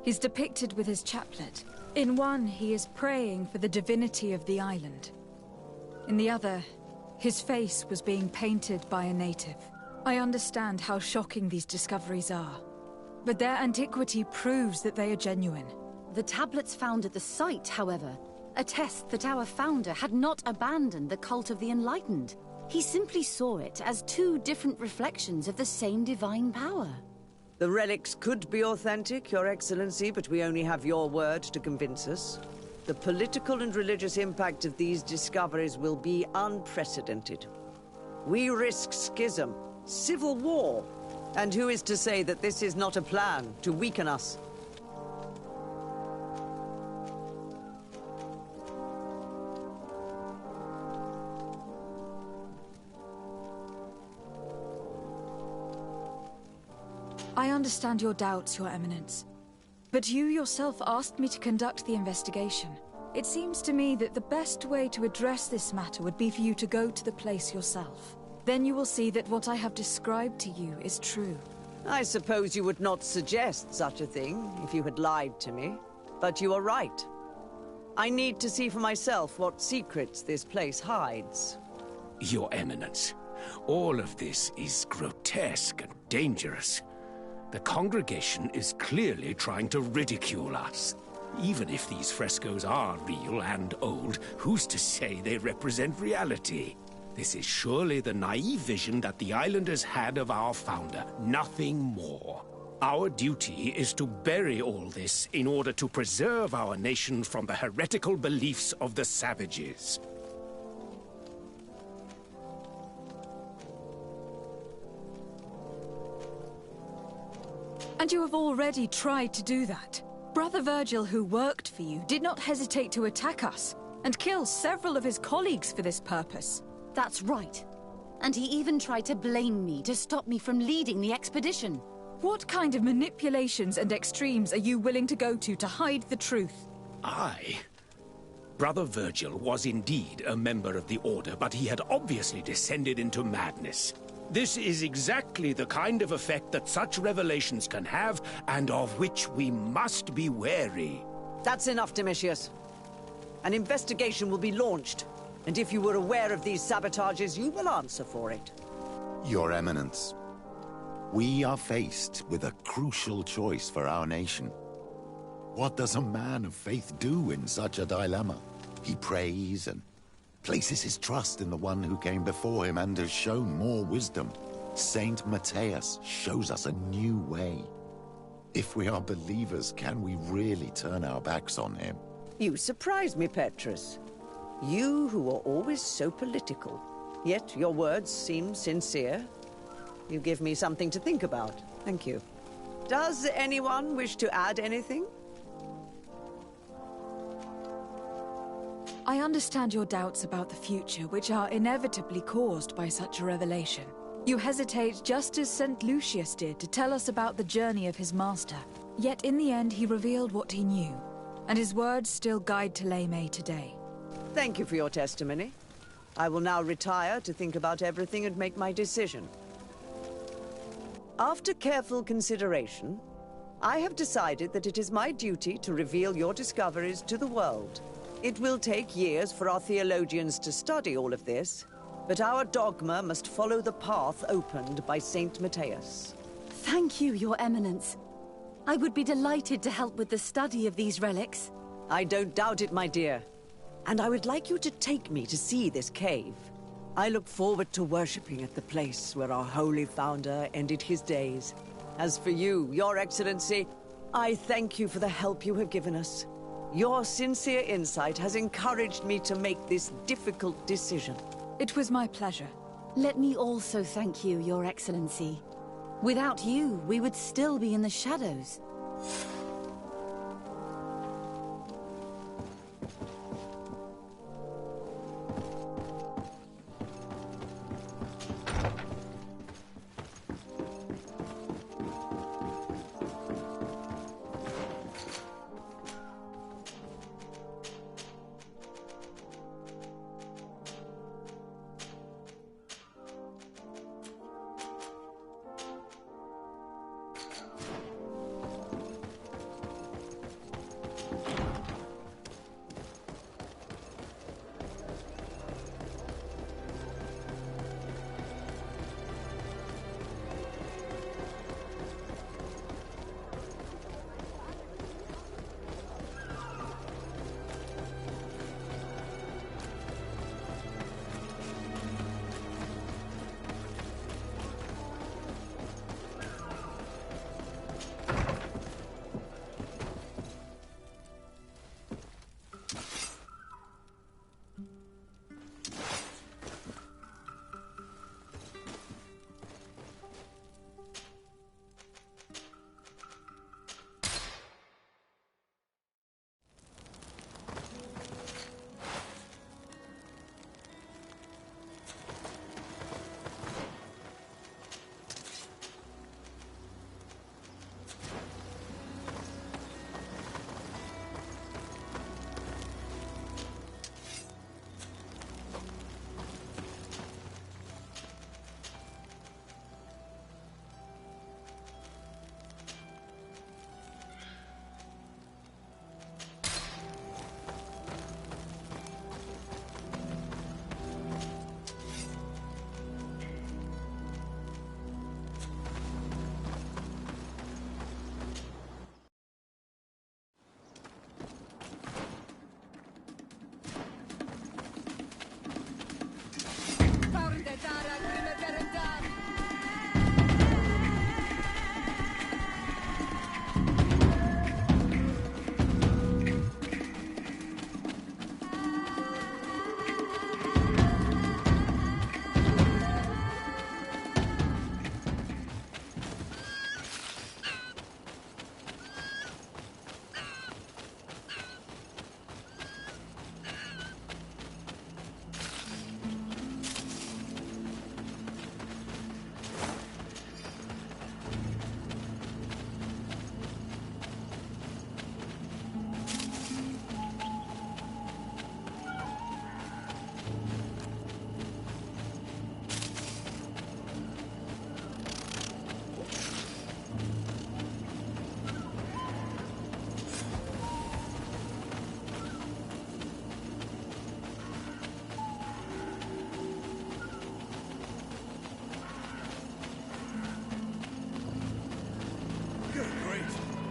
He's depicted with his chaplet. In one, he is praying for the divinity of the island. In the other, his face was being painted by a native. I understand how shocking these discoveries are, but their antiquity proves that they are genuine. The tablets found at the site, however, attest that our founder had not abandoned the cult of the enlightened. He simply saw it as two different reflections of the same divine power. The relics could be authentic, Your Excellency, but we only have your word to convince us. The political and religious impact of these discoveries will be unprecedented. We risk schism, civil war, and who is to say that this is not a plan to weaken us? I understand your doubts, Your Eminence. But you yourself asked me to conduct the investigation. It seems to me that the best way to address this matter would be for you to go to the place yourself. Then you will see that what I have described to you is true. I suppose you would not suggest such a thing if you had lied to me. But you are right. I need to see for myself what secrets this place hides. Your Eminence, all of this is grotesque and dangerous. The congregation is clearly trying to ridicule us. Even if these frescoes are real and old, who's to say they represent reality? This is surely the naive vision that the islanders had of our founder, nothing more. Our duty is to bury all this in order to preserve our nation from the heretical beliefs of the savages. And you have already tried to do that. Brother Virgil, who worked for you, did not hesitate to attack us, and kill several of his colleagues for this purpose. That's right. And he even tried to blame me to stop me from leading the expedition. What kind of manipulations and extremes are you willing to go to hide the truth? Brother Virgil was indeed a member of the Order, but he had obviously descended into madness. This is exactly the kind of effect that such revelations can have, and of which we must be wary. That's enough, Domitius. An investigation will be launched, and if you were aware of these sabotages, you will answer for it. Your Eminence, we are faced with a crucial choice for our nation. What does a man of faith do in such a dilemma? He prays and places his trust in the one who came before him and has shown more wisdom. Saint Matthias shows us a new way. If we are believers, can we really turn our backs on him? You surprise me, Petrus. You who are always so political. Yet your words seem sincere. You give me something to think about. Thank you. Does anyone wish to add anything? I understand your doubts about the future, which are inevitably caused by such a revelation. You hesitate just as St. Lucius did to tell us about the journey of his master. Yet in the end he revealed what he knew, and his words still guide Thélème today. Thank you for your testimony. I will now retire to think about everything and make my decision. After careful consideration, I have decided that it is my duty to reveal your discoveries to the world. It will take years for our theologians to study all of this, but our dogma must follow the path opened by Saint Matthias. Thank you, Your Eminence. I would be delighted to help with the study of these relics. I don't doubt it, my dear. And I would like you to take me to see this cave. I look forward to worshipping at the place where our holy founder ended his days. As for you, Your Excellency, I thank you for the help you have given us. Your sincere insight has encouraged me to make this difficult decision. It was my pleasure. Let me also thank you, Your Excellency. Without you, we would still be in the shadows.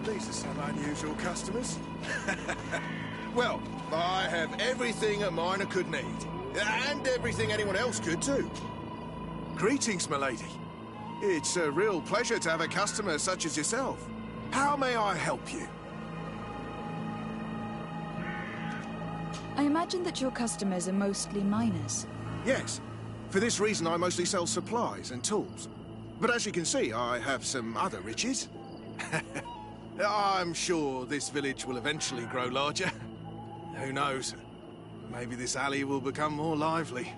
These are some unusual customers. Well, I have everything a miner could need. And everything anyone else could, too. Greetings, milady. It's a real pleasure to have a customer such as yourself. How may I help you? I imagine that your customers are mostly miners. Yes. For this reason, I mostly sell supplies and tools. But as you can see, I have some other riches. I'm sure this village will eventually grow larger. Who knows? Maybe this alley will become more lively.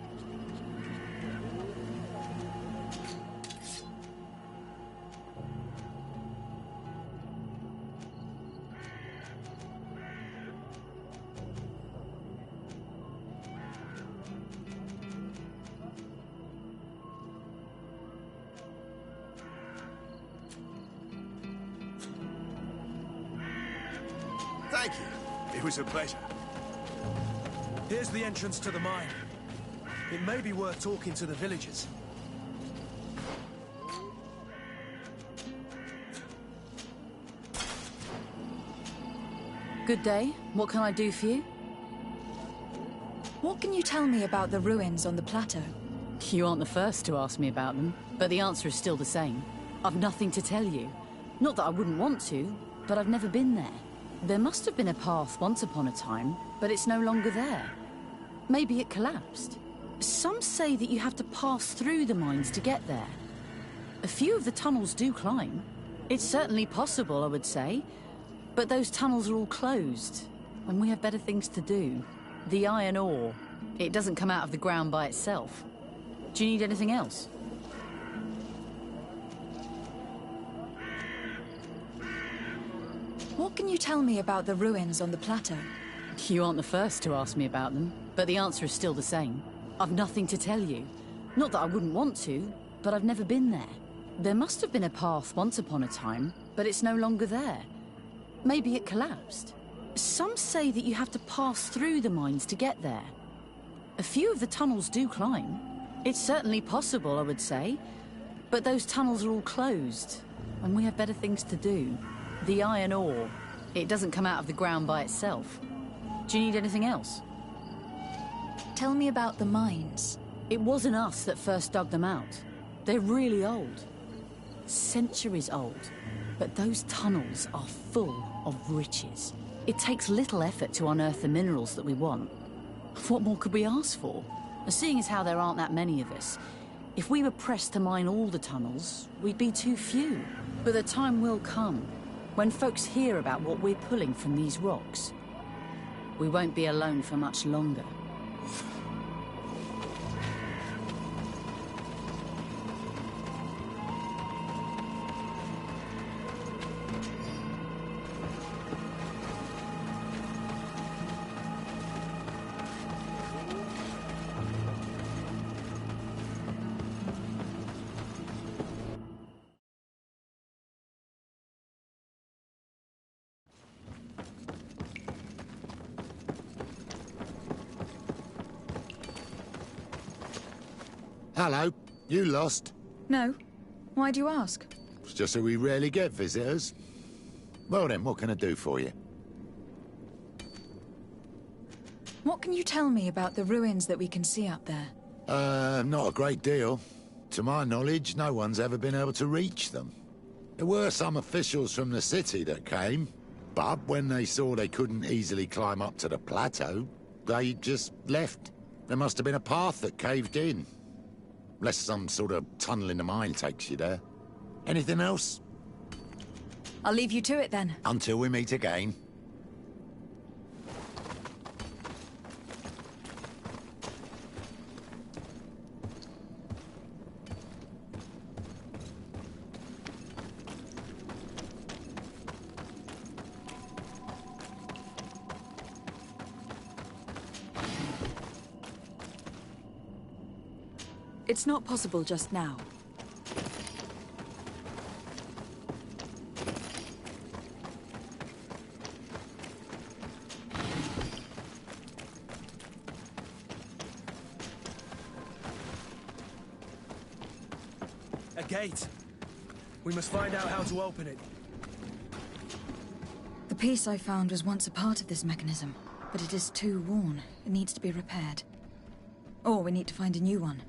Thank you. It was a pleasure. Here's the entrance to the mine. It may be worth talking to the villagers. Good day. What can I do for you? What can you tell me about the ruins on the plateau? You aren't the first to ask me about them, but the answer is still the same. I've nothing to tell you. Not that I wouldn't want to, but I've never been there. There must have been a path once upon a time, but it's no longer there. Maybe it collapsed. Some say that you have to pass through the mines to get there. A few of the tunnels do climb. It's certainly possible, I would say. But those tunnels are all closed, and we have better things to do. The iron ore, it doesn't come out of the ground by itself. Do you need anything else? What can you tell me about the ruins on the plateau? You aren't the first to ask me about them, but the answer is still the same. I've nothing to tell you. Not that I wouldn't want to, but I've never been there. There must have been a path once upon a time, but it's no longer there. Maybe it collapsed. Some say that you have to pass through the mines to get there. A few of the tunnels do climb. It's certainly possible, I would say. But those tunnels are all closed, and we have better things to do. The iron ore, it doesn't come out of the ground by itself. Do you need anything else? Tell me about the mines. It wasn't us that first dug them out. They're really old. Centuries old. But those tunnels are full of riches. It takes little effort to unearth the minerals that we want. What more could we ask for? Seeing as how there aren't that many of us, if we were pressed to mine all the tunnels, we'd be too few. But the time will come when folks hear about what we're pulling from these rocks. We won't be alone for much longer. Hello. You lost? No. Why do you ask? It's just that we rarely get visitors. Well then, what can I do for you? What can you tell me about the ruins that we can see up there? Not a great deal. To my knowledge, no one's ever been able to reach them. There were some officials from the city that came, but when they saw they couldn't easily climb up to the plateau, they just left. There must have been a path that caved in. Unless some sort of tunnel in the mine takes you there. Anything else? I'll leave you to it then. Until we meet again. It's not possible just now. A gate. We must find out how to open it. The piece I found was once a part of this mechanism, but it is too worn. It needs to be repaired. Or we need to find a new one.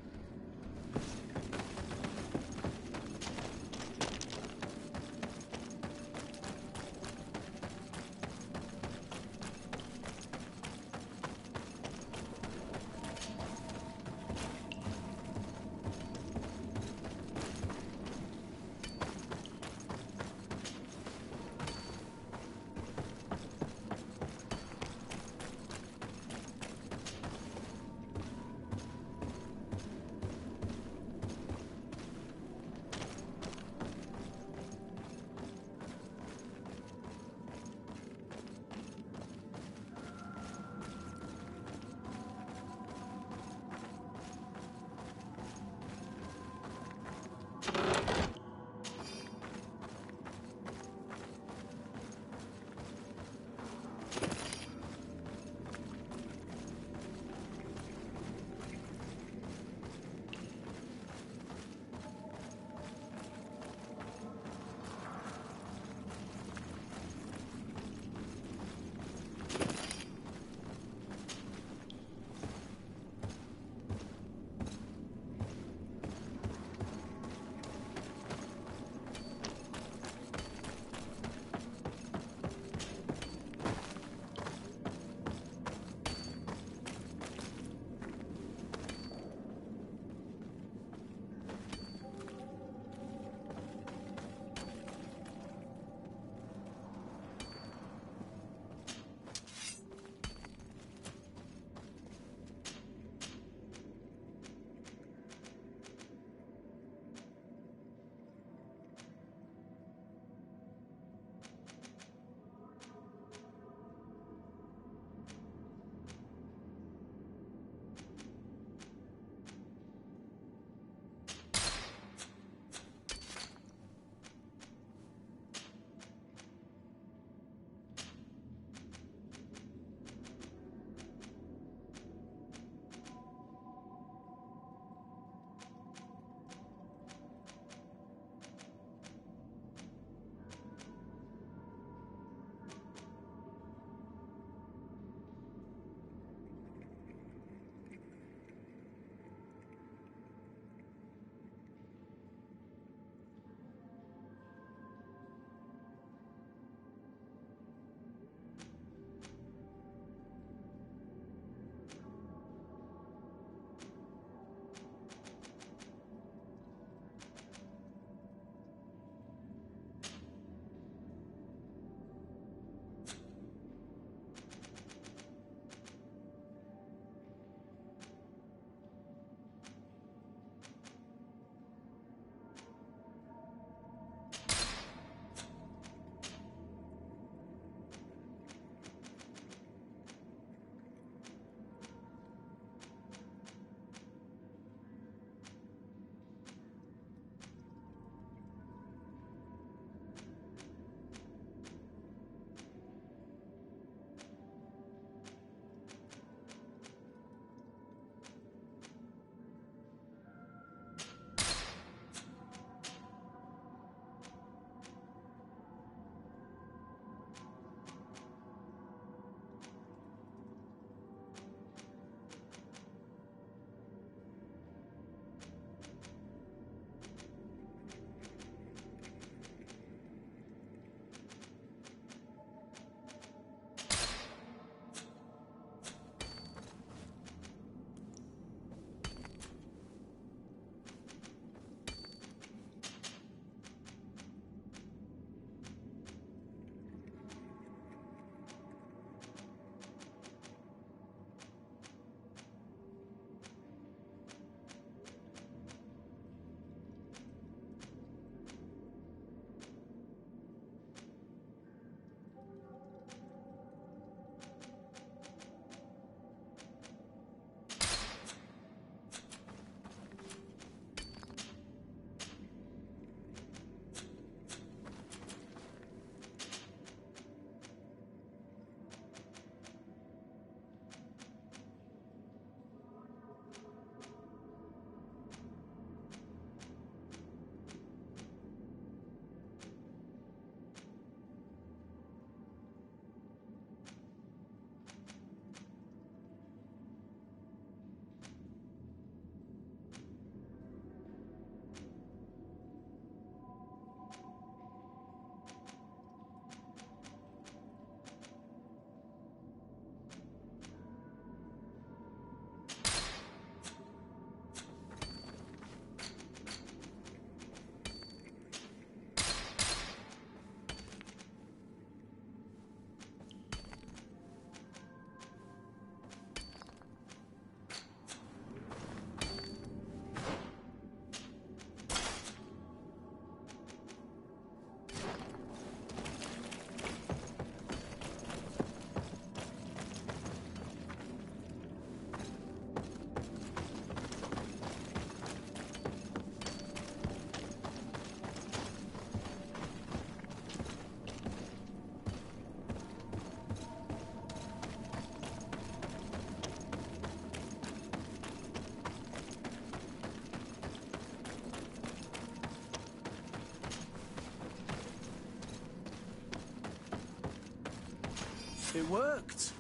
It worked.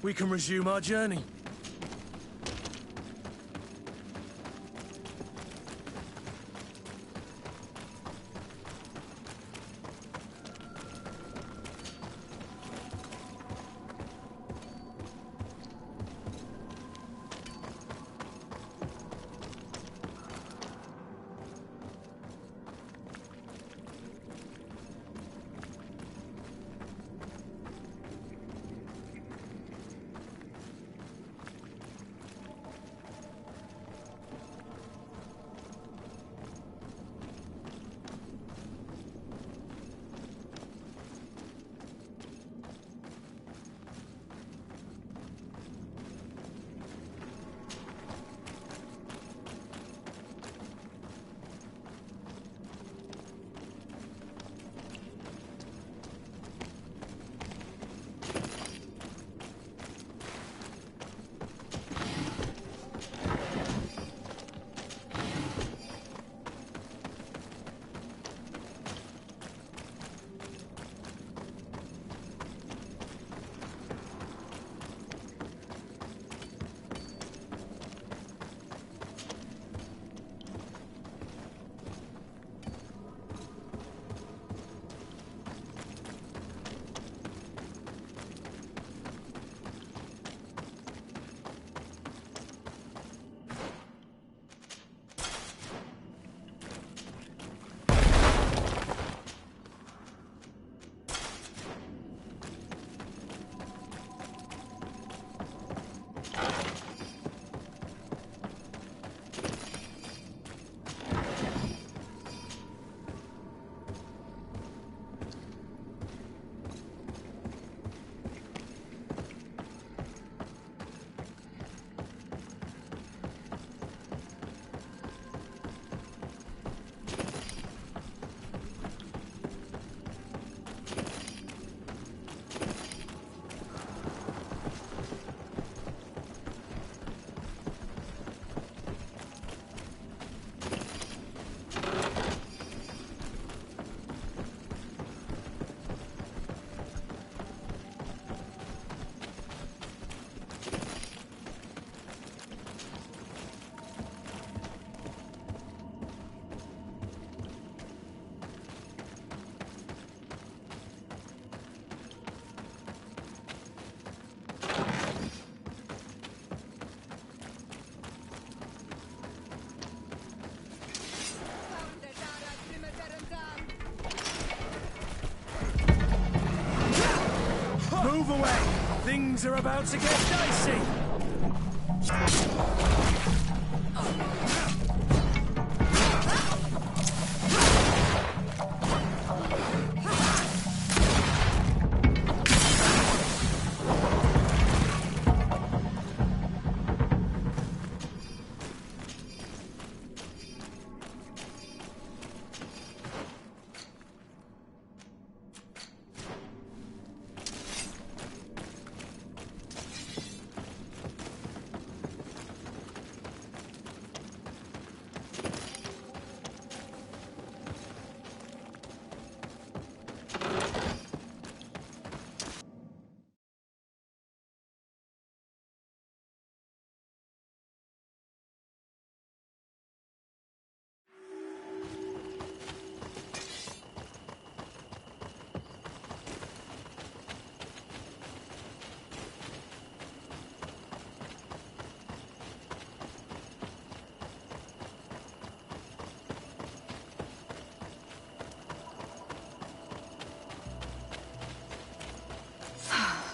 We can resume our journey. Move away! Things are about to get dicey!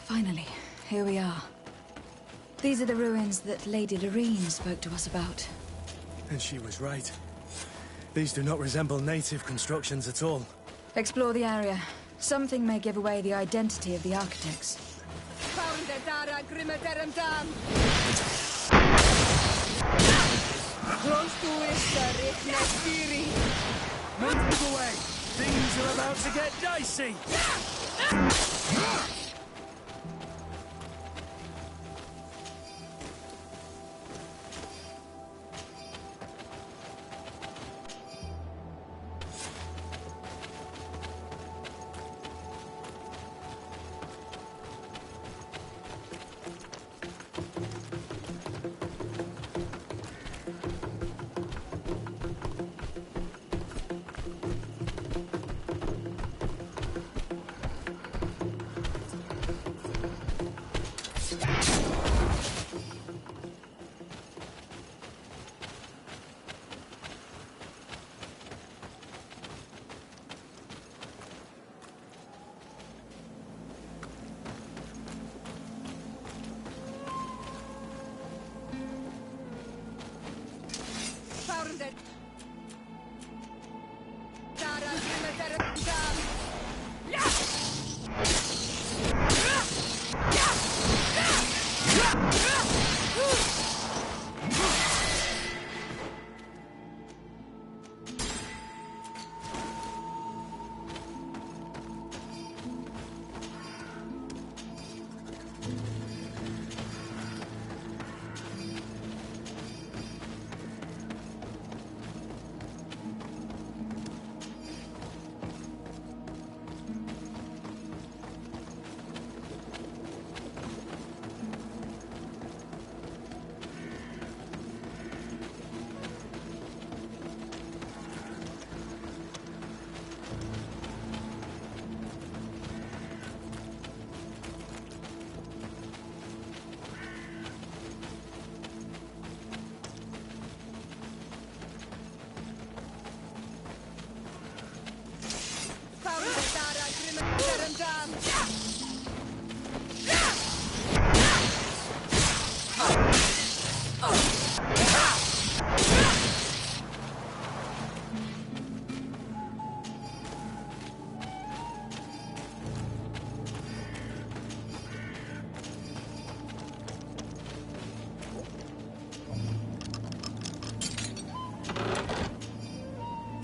Finally, here we are. These are the ruins that Lady Lorene spoke to us about. And she was right. These do not resemble native constructions at all. Explore the area. Something may give away the identity of the architects. Move away! Things are about to get dicey!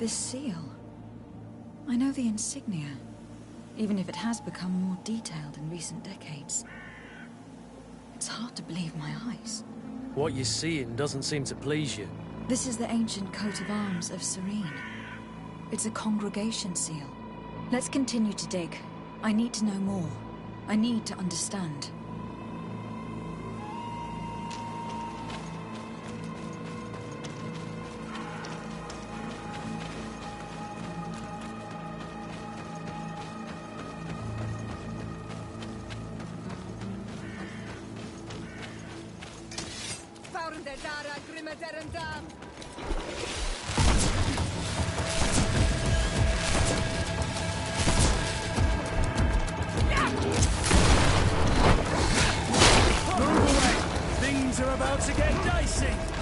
this seal. I know the insignia, even if it has become more detailed in recent decades. It's hard to believe my eyes. What you're seeing doesn't seem to please you. This is the ancient coat of arms of Serene. It's a congregation seal. Let's continue to dig. I need to know more. I need to understand. Things are about to get dicey!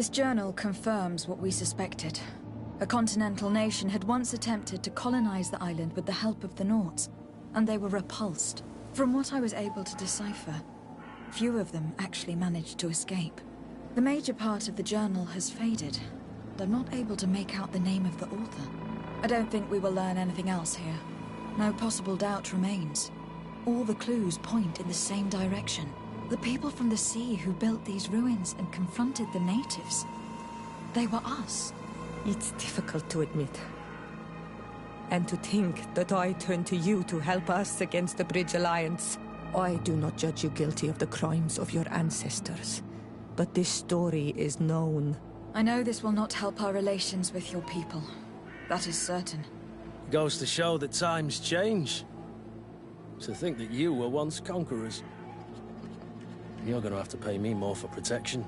This journal confirms what we suspected. A continental nation had once attempted to colonize the island with the help of the Nords, and they were repulsed. From what I was able to decipher, few of them actually managed to escape. The major part of the journal has faded, and I'm not able to make out the name of the author. I don't think we will learn anything else here. No possible doubt remains. All the clues point in the same direction. The people from the sea who built these ruins and confronted the natives. They were us. It's difficult to admit. And to think that I turned to you to help us against the Bridge Alliance. I do not judge you guilty of the crimes of your ancestors. But this story is known. I know this will not help our relations with your people. That is certain. Goes to show that times change. To think that you were once conquerors. You're gonna have to pay me more for protection.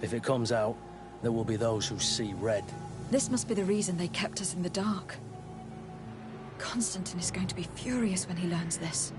If it comes out, there will be those who see red. This must be the reason they kept us in the dark. Constantine is going to be furious when he learns this.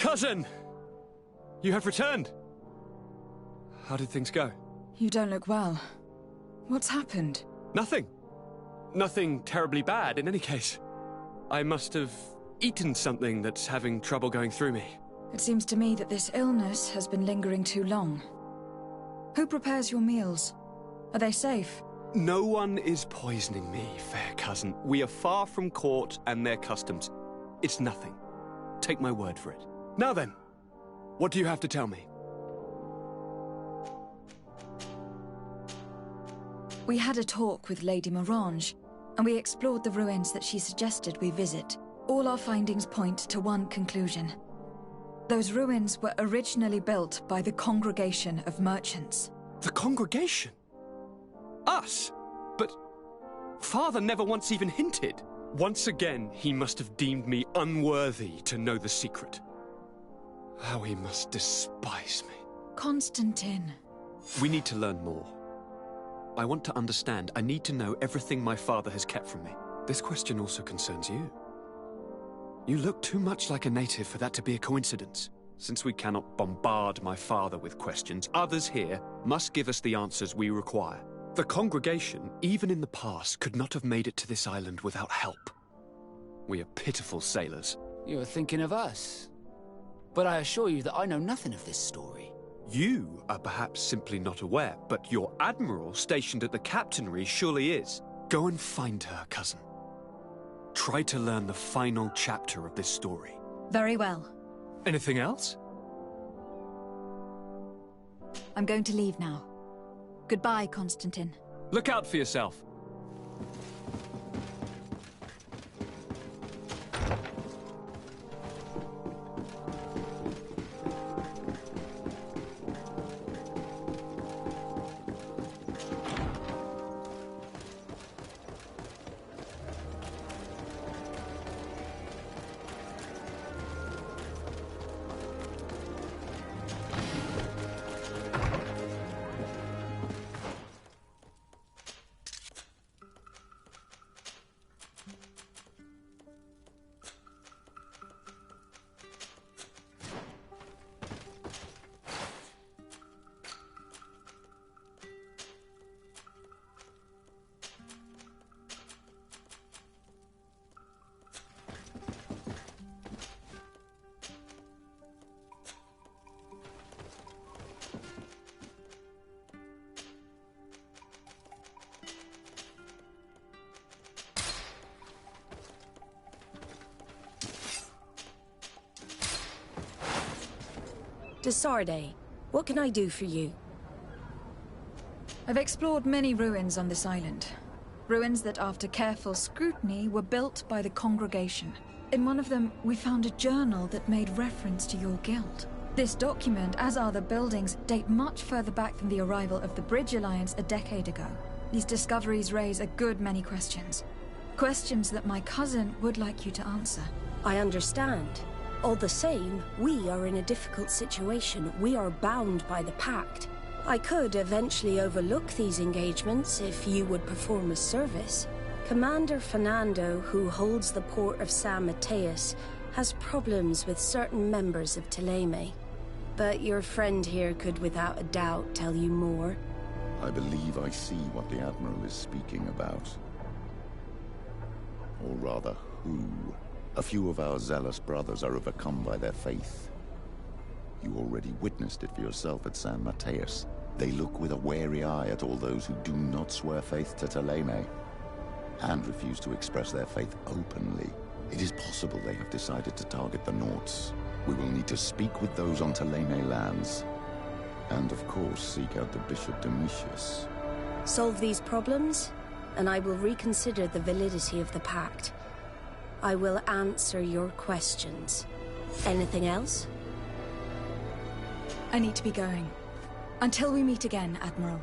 Cousin! You have returned. How did things go? You don't look well. What's happened? Nothing. Nothing terribly bad, in any case. I must have eaten something that's having trouble going through me. It seems to me that this illness has been lingering too long. Who prepares your meals? Are they safe? No one is poisoning me, fair cousin. We are far from court and their customs. It's nothing. Take my word for it. Now then, what do you have to tell me? We had a talk with Lady Morange, and we explored the ruins that she suggested we visit. All our findings point to one conclusion. Those ruins were originally built by the Congregation of Merchants. The Congregation? Us? But Father never once even hinted. Once again, he must have deemed me unworthy to know the secret. How he must despise me. Constantine. We need to learn more. I want to understand. I need to know everything my father has kept from me. This question also concerns you. You look too much like a native for that to be a coincidence. Since we cannot bombard my father with questions, others here must give us the answers we require. The congregation, even in the past, could not have made it to this island without help. We are pitiful sailors. You are thinking of us. But I assure you that I know nothing of this story. You are perhaps simply not aware, but your admiral stationed at the captainry surely is. Go and find her, cousin. Try to learn the final chapter of this story. Very well. Anything else? I'm going to leave now. Goodbye, Constantine. Look out for yourself. Desarde, what can I do for you? I've explored many ruins on this island. Ruins that, after careful scrutiny, were built by the congregation. In one of them, we found a journal that made reference to your guild. This document, as are the buildings, date much further back than the arrival of the Bridge Alliance a decade ago. These discoveries raise a good many questions. Questions that my cousin would like you to answer. I understand. All the same, we are in a difficult situation. We are bound by the Pact. I could eventually overlook these engagements if you would perform a service. Commander Fernando, who holds the port of San Mateus, has problems with certain members of Teleme. But your friend here could without a doubt tell you more. I believe I see what the Admiral is speaking about. Or rather, who. A few of our zealous brothers are overcome by their faith. You already witnessed it for yourself at San Mateus. They look with a wary eye at all those who do not swear faith to Teleme, and refuse to express their faith openly. It is possible they have decided to target the Nauts. We will need to speak with those on Teleme lands, and of course seek out the Bishop Domitius. Solve these problems, and I will reconsider the validity of the Pact. I will answer your questions. Anything else? I need to be going. Until we meet again, Admiral.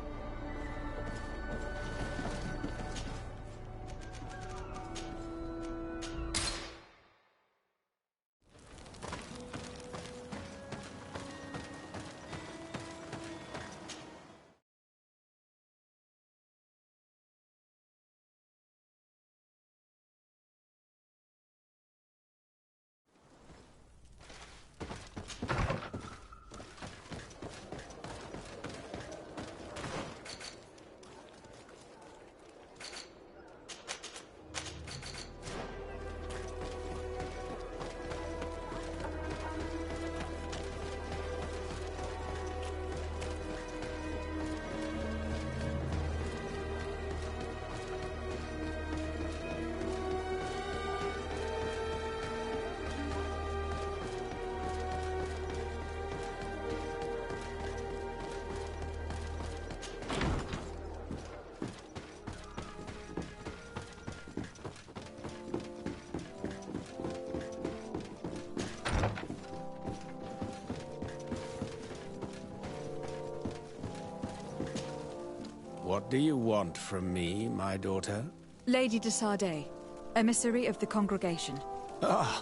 What do you want from me, my daughter? Lady de Sardet, emissary of the congregation. Ah.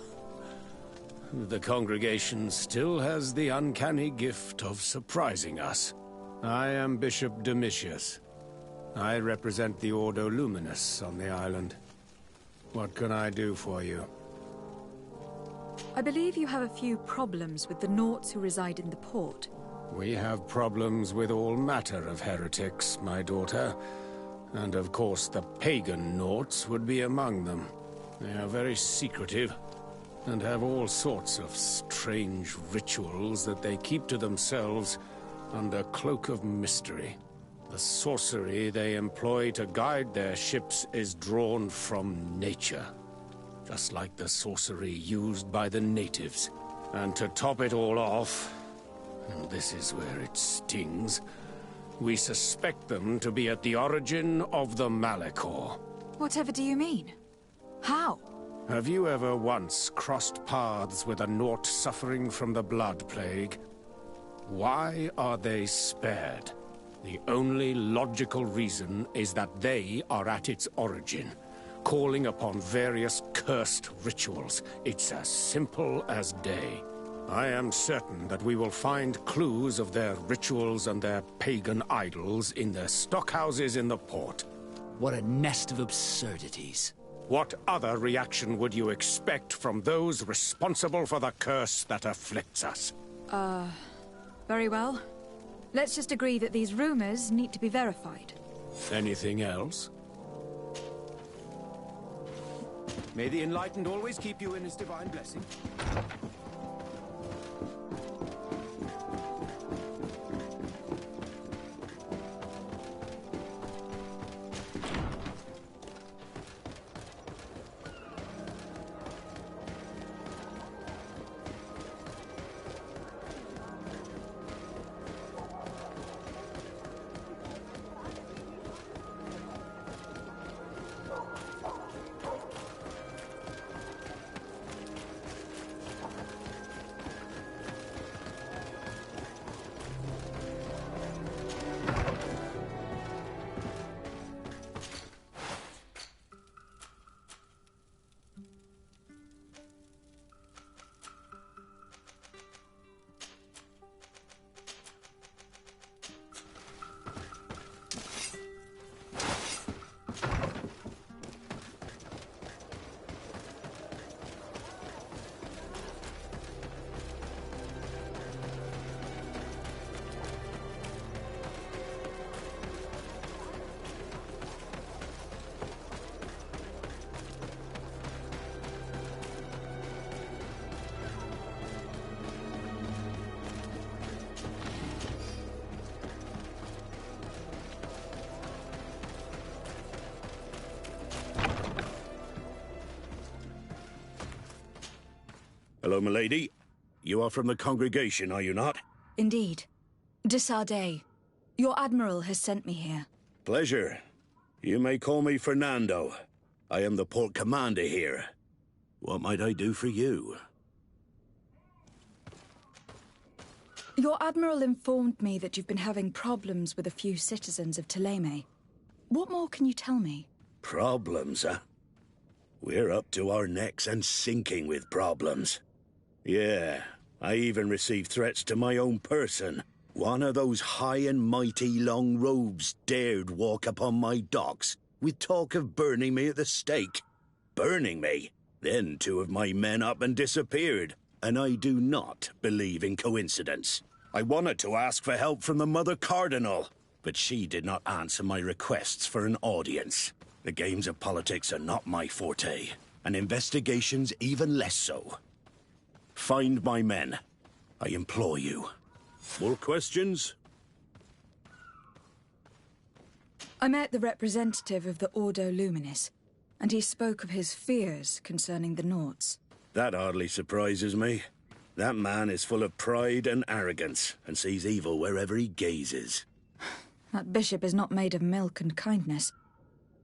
The congregation still has the uncanny gift of surprising us. I am Bishop Domitius. I represent the Ordo Luminous on the island. What can I do for you? I believe you have a few problems with the Nauts who reside in the port. We have problems with all matter of heretics, my daughter. And of course the pagan Nauts would be among them. They are very secretive, and have all sorts of strange rituals that they keep to themselves under cloak of mystery. The sorcery they employ to guide their ships is drawn from nature, just like the sorcery used by the natives. And to top it all off, and this is where it stings, we suspect them to be at the origin of the Malachor. Whatever do you mean? How? Have you ever once crossed paths with a Naut suffering from the Blood Plague? Why are they spared? The only logical reason is that they are at its origin, calling upon various cursed rituals. It's as simple as day. I am certain that we will find clues of their rituals and their pagan idols in their stockhouses in the port. What a nest of absurdities. What other reaction would you expect from those responsible for the curse that afflicts us? Very well. Let's just agree that these rumors need to be verified. Anything else? May the Enlightened always keep you in his divine blessing. Hello, milady. You are from the congregation, are you not? Indeed. De Sardet, your admiral has sent me here. Pleasure. You may call me Fernando. I am the port commander here. What might I do for you? Your admiral informed me that you've been having problems with a few citizens of Thélème. What more can you tell me? Problems, huh? We're up to our necks and sinking with problems. Yeah, I even received threats to my own person. One of those high and mighty long robes dared walk upon my docks with talk of burning me at the stake. Burning me? Then two of my men up and disappeared, and I do not believe in coincidence. I wanted to ask for help from the Mother Cardinal, but she did not answer my requests for an audience. The games of politics are not my forte, and investigations even less so. Find my men. I implore you. More questions? I met the representative of the Ordo Luminis, and he spoke of his fears concerning the Nauts. That hardly surprises me. That man is full of pride and arrogance, and sees evil wherever he gazes. That bishop is not made of milk and kindness,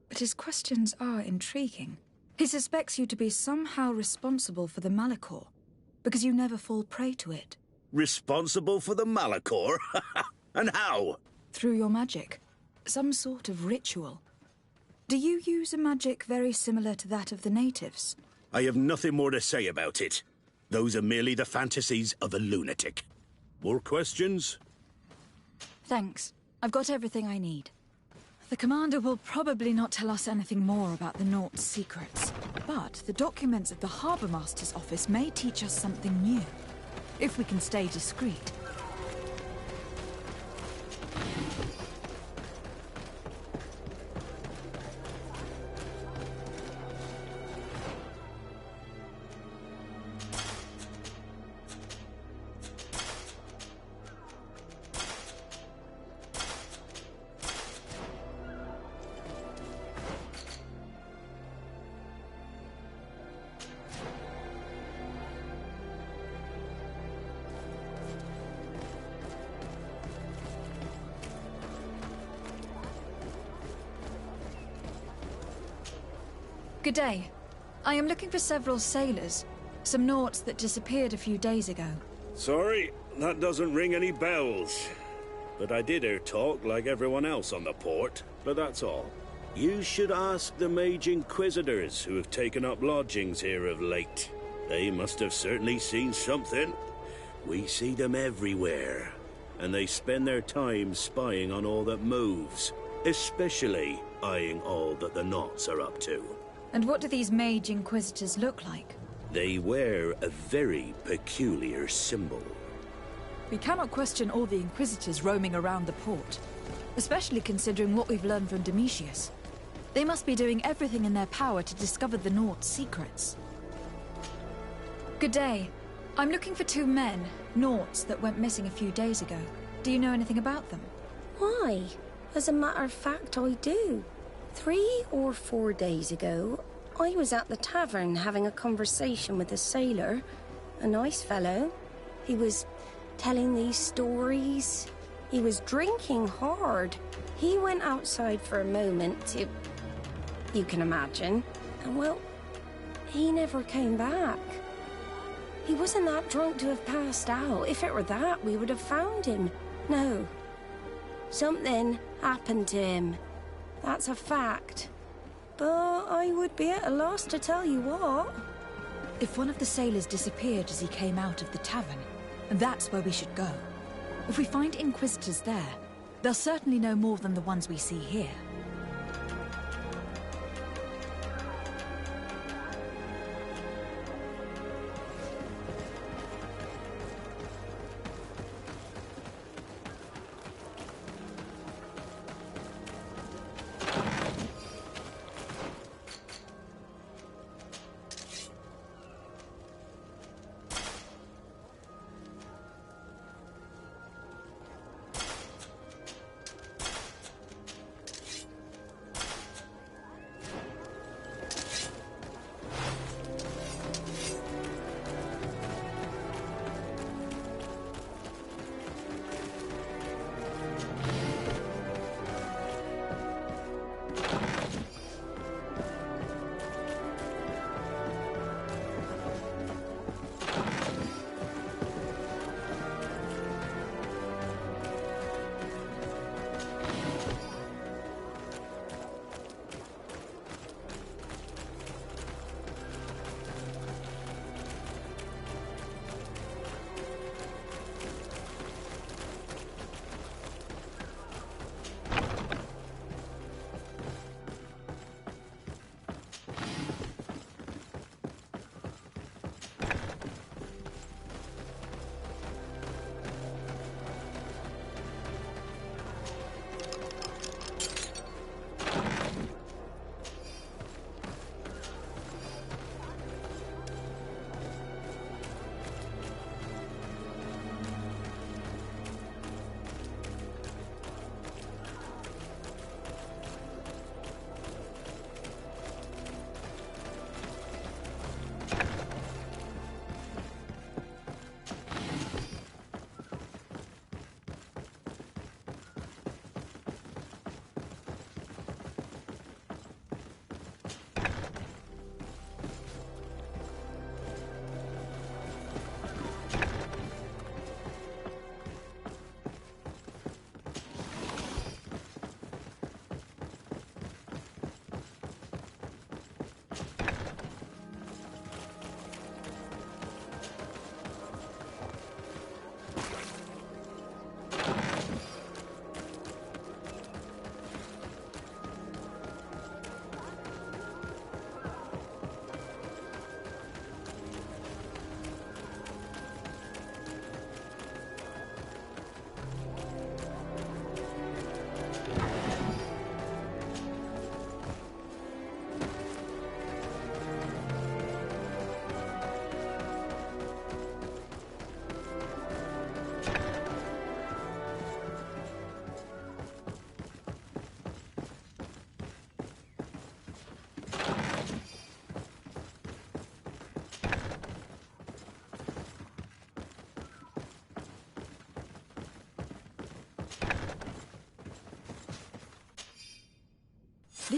but his questions are intriguing. He suspects you to be somehow responsible for the Malachor, because you never fall prey to it. Responsible for the Malachor? And how? Through your magic. Some sort of ritual. Do you use a magic very similar to that of the natives? I have nothing more to say about it. Those are merely the fantasies of a lunatic. More questions? Thanks. I've got everything I need. The commander will probably not tell us anything more about the Naught's secrets, but the documents at the Harbour Master's office may teach us something new, if we can stay discreet. Good day. I am looking for several sailors. Some Naughts that disappeared a few days ago. Sorry, that doesn't ring any bells. But I did hear talk like everyone else on the port, but that's all. You should ask the Mage Inquisitors who have taken up lodgings here of late. They must have certainly seen something. We see them everywhere, and they spend their time spying on all that moves, especially eyeing all that the Naughts are up to. And what do these Mage Inquisitors look like? They wear a very peculiar symbol. We cannot question all the Inquisitors roaming around the port, especially considering what we've learned from Domitius. They must be doing everything in their power to discover the Naught's secrets. Good day. I'm looking for 2 men, Naught's, that went missing a few days ago. Do you know anything about them? Why? As a matter of fact, I do. 3 or 4 days ago, I was at the tavern having a conversation with a sailor. A nice fellow. He was telling these stories. He was drinking hard. He went outside for a moment to... you can imagine. And well, he never came back. He wasn't that drunk to have passed out. If it were that, we would have found him. No. Something happened to him. That's a fact. But I would be at a loss to tell you what. If one of the sailors disappeared as he came out of the tavern, that's where we should go. If we find Inquisitors there, they'll certainly know more than the ones we see here.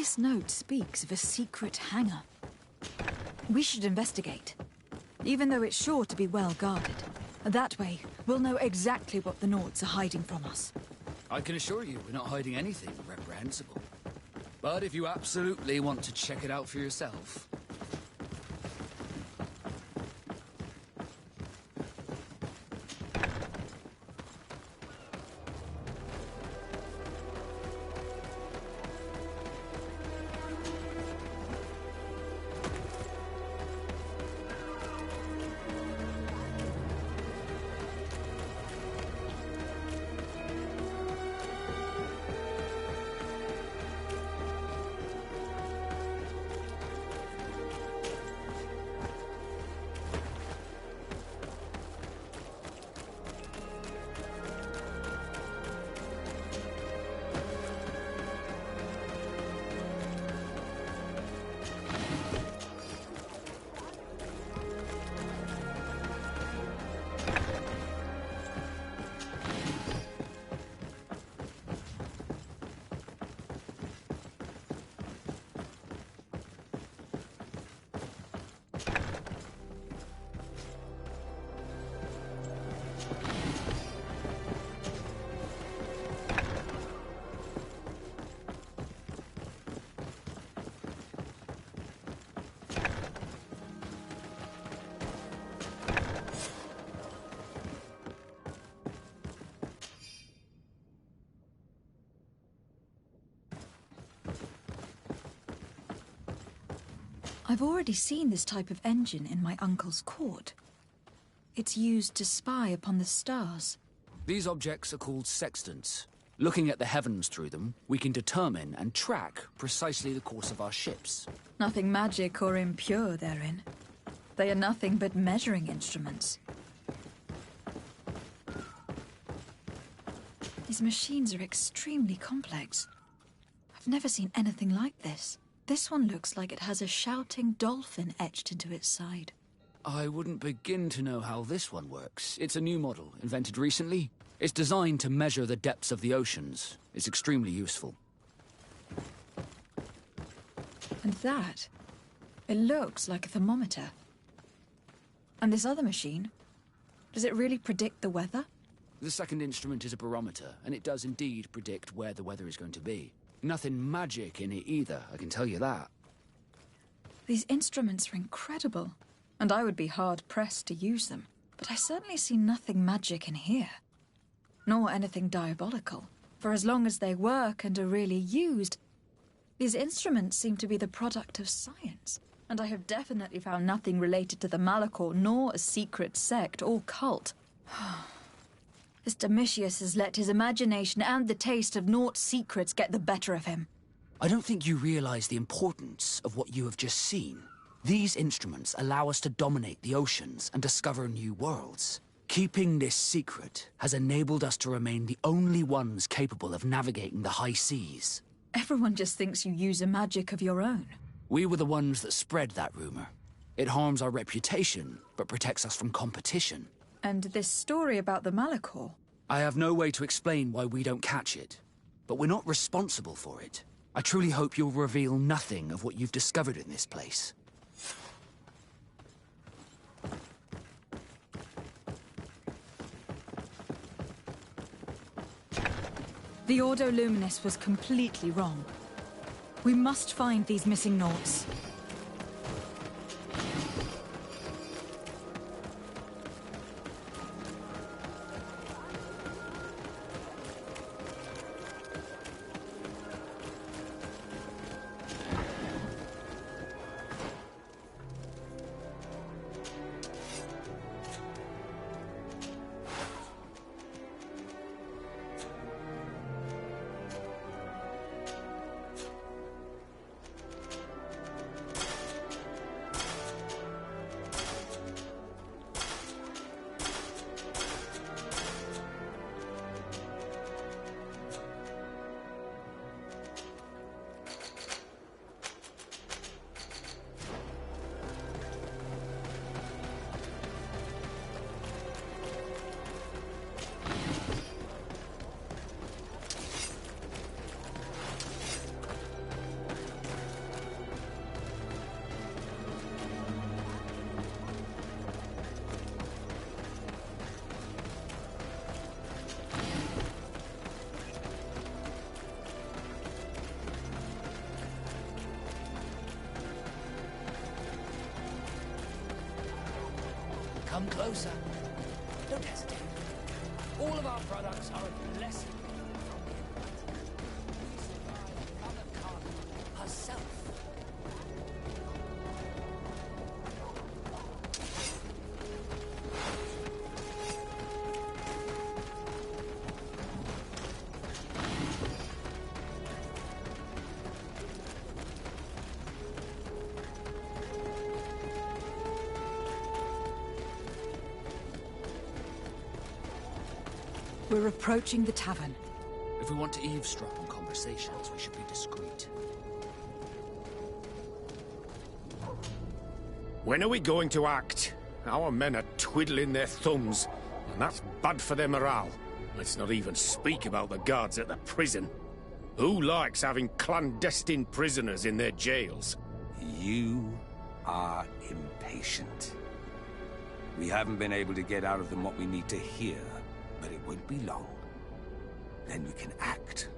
This note speaks of a secret hangar. We should investigate, even though it's sure to be well guarded. That way, we'll know exactly what the Nauts are hiding from us. I can assure you we're not hiding anything reprehensible. But if you absolutely want to check it out for yourself... I've already seen this type of engine in my uncle's court. It's used to spy upon the stars. These objects are called sextants. Looking at the heavens through them, we can determine and track precisely the course of our ships. Nothing magic or impure therein. They are nothing but measuring instruments. These machines are extremely complex. I've never seen anything like this. This one looks like it has a shouting dolphin etched into its side. I wouldn't begin to know how this one works. It's a new model, invented recently. It's designed to measure the depths of the oceans. It's extremely useful. And that? It looks like a thermometer. And this other machine? Does it really predict the weather? The second instrument is a barometer, and it does indeed predict where the weather is going to be. Nothing magic in it either, I can tell you that. These instruments are incredible, and I would be hard-pressed to use them. But I certainly see nothing magic in here. Nor anything diabolical. For as long as they work and are really used, these instruments seem to be the product of science. And I have definitely found nothing related to the Malachor, nor a secret sect or cult. This Domitius has let his imagination and the taste of Naught's secrets get the better of him. I don't think you realize the importance of what you have just seen. These instruments allow us to dominate the oceans and discover new worlds. Keeping this secret has enabled us to remain the only ones capable of navigating the high seas. Everyone just thinks you use a magic of your own. We were the ones that spread that rumor. It harms our reputation, but protects us from competition. And this story about the Malachor? I have no way to explain why we don't catch it, but we're not responsible for it. I truly hope you'll reveal nothing of what you've discovered in this place. The Ordo Luminis was completely wrong. We must find these missing Nauts. Come closer. Don't hesitate. All of our products are a blessing from the Infinite. We supply Mother Cardinal herself. We're approaching the tavern. If we want to eavesdrop on conversations, we should be discreet. When are we going to act? Our men are twiddling their thumbs, and that's bad for their morale. Let's not even speak about the guards at the prison. Who likes having clandestine prisoners in their jails? You are impatient. We haven't been able to get out of them what we need to hear, but it won't be long. Then we can act,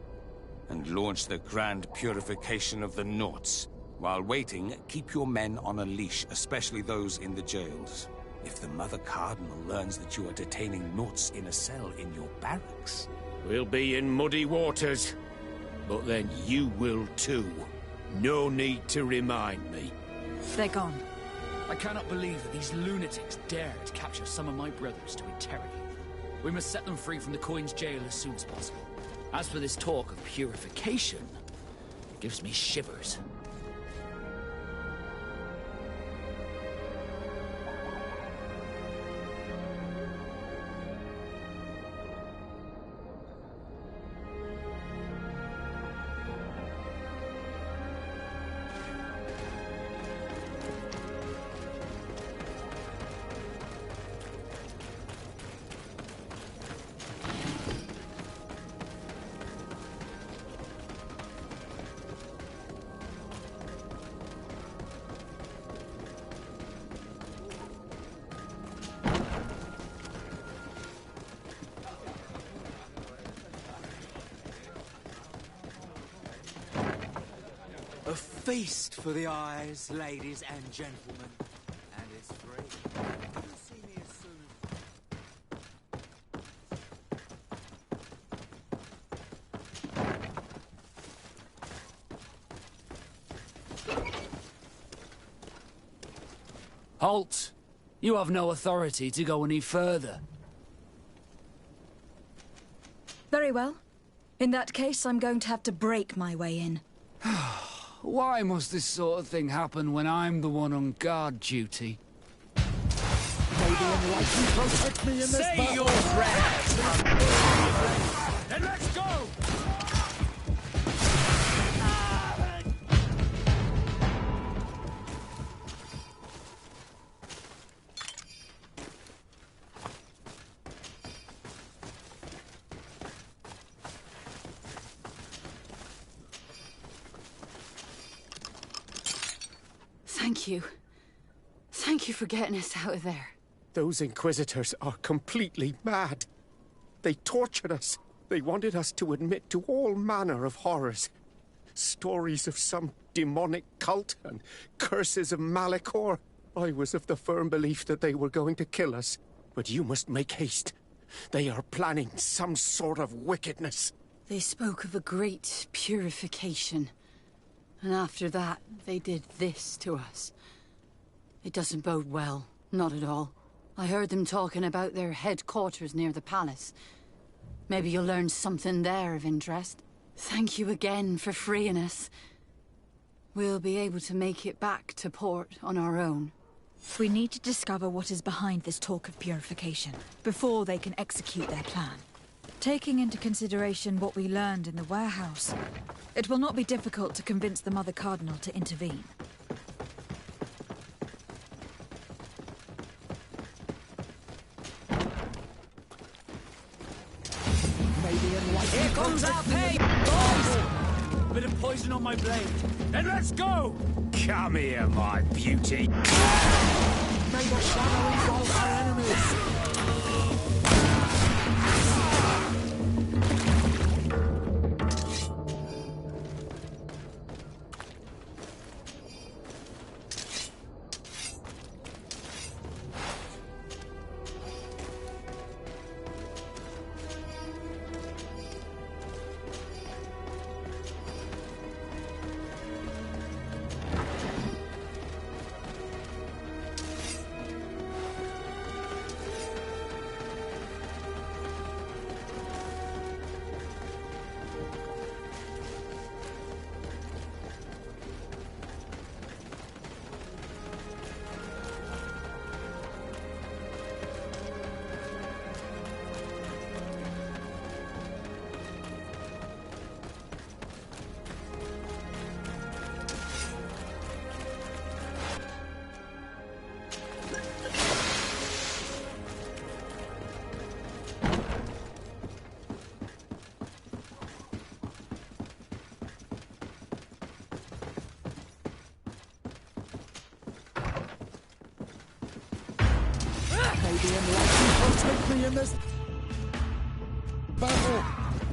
and launch the grand purification of the Nauts. While waiting, keep your men on a leash, especially those in the jails. If the Mother Cardinal learns that you are detaining Nauts in a cell in your barracks... We'll be in muddy waters, but then you will too. No need to remind me. They're gone. I cannot believe that these lunatics dared capture some of my brothers to interrogate them. We must set them free from the Coin's jail as soon as possible. As for this talk of purification, it gives me shivers. A feast for the eyes, ladies and gentlemen. And it's free. You'll see me as soon Halt! You have no authority to go any further. Very well. In that case, I'm going to have to break my way in. Why must this sort of thing happen when I'm the one on guard duty? Maybe enlighten protect me in this battle. Say your prayers! Then let's go! Thank you. Thank you for getting us out of there. Those Inquisitors are completely mad. They tortured us. They wanted us to admit to all manner of horrors. Stories of some demonic cult and curses of Malachor. I was of the firm belief that they were going to kill us. But you must make haste. They are planning some sort of wickedness. They spoke of a great purification. And after that, they did this to us. It doesn't bode well. Not at all. I heard them talking about their headquarters near the palace. Maybe you'll learn something there of interest. Thank you again for freeing us. We'll be able to make it back to port on our own. We need to discover what is behind this talk of purification, before they can execute their plan. Taking into consideration what we learned in the warehouse, it will not be difficult to convince the Mother Cardinal to intervene. Here comes our pay, boys! Bit of poison on my blade. Then let's go! Come here, my beauty. May the shadow engulf our enemies. maybe enlightened forsake me in this battle.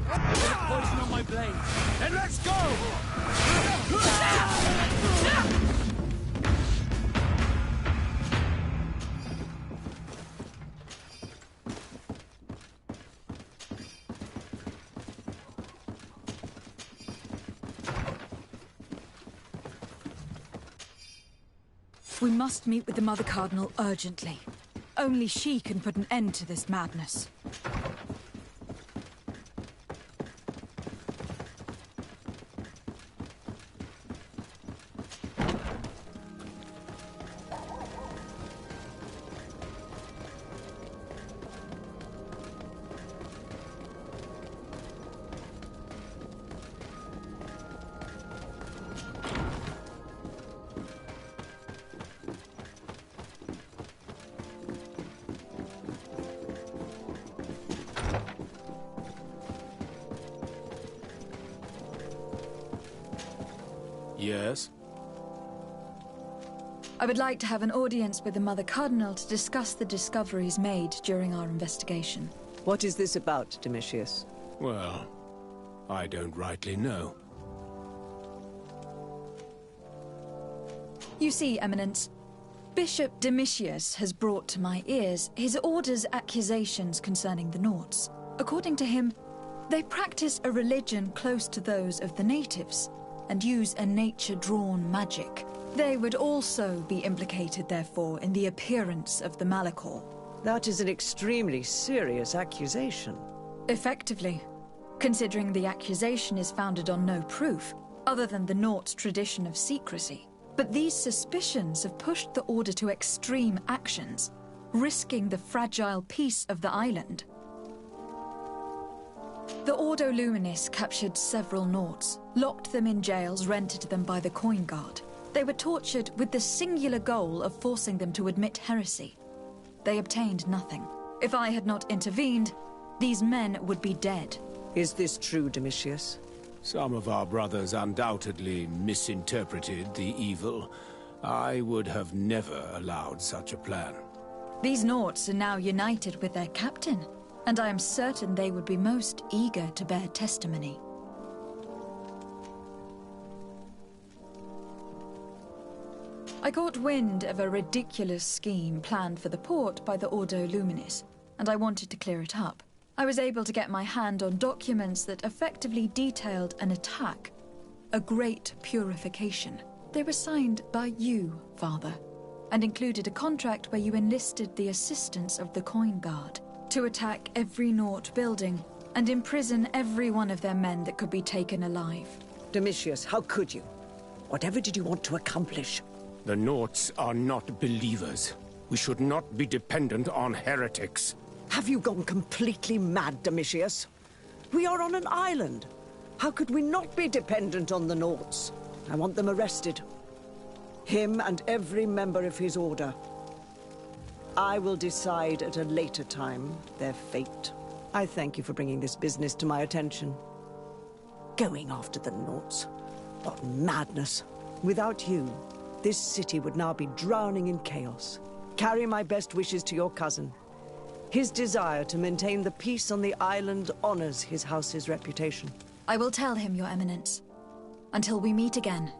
Poison on my blade. Then let's go! We must meet with the Mother Cardinal urgently. Only she can put an end to this madness. Yes? I would like to have an audience with the Mother Cardinal to discuss the discoveries made during our investigation. What is this about, Domitius? Well, I don't rightly know. You see, Eminence, Bishop Domitius has brought to my ears his order's accusations concerning the Nauts. According to him, they practice a religion close to those of the natives, and use a nature-drawn magic. They would also be implicated, therefore, in the appearance of the Malachor. That is an extremely serious accusation. Effectively, considering the accusation is founded on no proof, other than the Nauts' tradition of secrecy. But these suspicions have pushed the Order to extreme actions, risking the fragile peace of the island. The Ordo Luminis captured several Nauts, locked them in jails rented to them by the Coin Guard. They were tortured with the singular goal of forcing them to admit heresy. They obtained nothing. If I had not intervened, these men would be dead. Is this true, Domitius? Some of our brothers undoubtedly misinterpreted the evil. I would have never allowed such a plan. These Nauts are now united with their captain, and I am certain they would be most eager to bear testimony. I caught wind of a ridiculous scheme planned for the port by the Ordo Luminis, and I wanted to clear it up. I was able to get my hand on documents that effectively detailed an attack, a great purification. They were signed by you, Father, and included a contract where you enlisted the assistance of the Coin Guard to attack every Naut building and imprison every one of their men that could be taken alive. Domitius, how could you? Whatever did you want to accomplish? The Nauts are not believers. We should not be dependent on heretics. Have you gone completely mad, Domitius? We are on an island. How could we not be dependent on the Nauts? I want them arrested. Him and every member of his order. I will decide at a later time their fate. I thank you for bringing this business to my attention. Going after the Nauts. What madness. Without you, this city would now be drowning in chaos. Carry my best wishes to your cousin. His desire to maintain the peace on the island honors his house's reputation. I will tell him, Your Eminence. Until we meet again.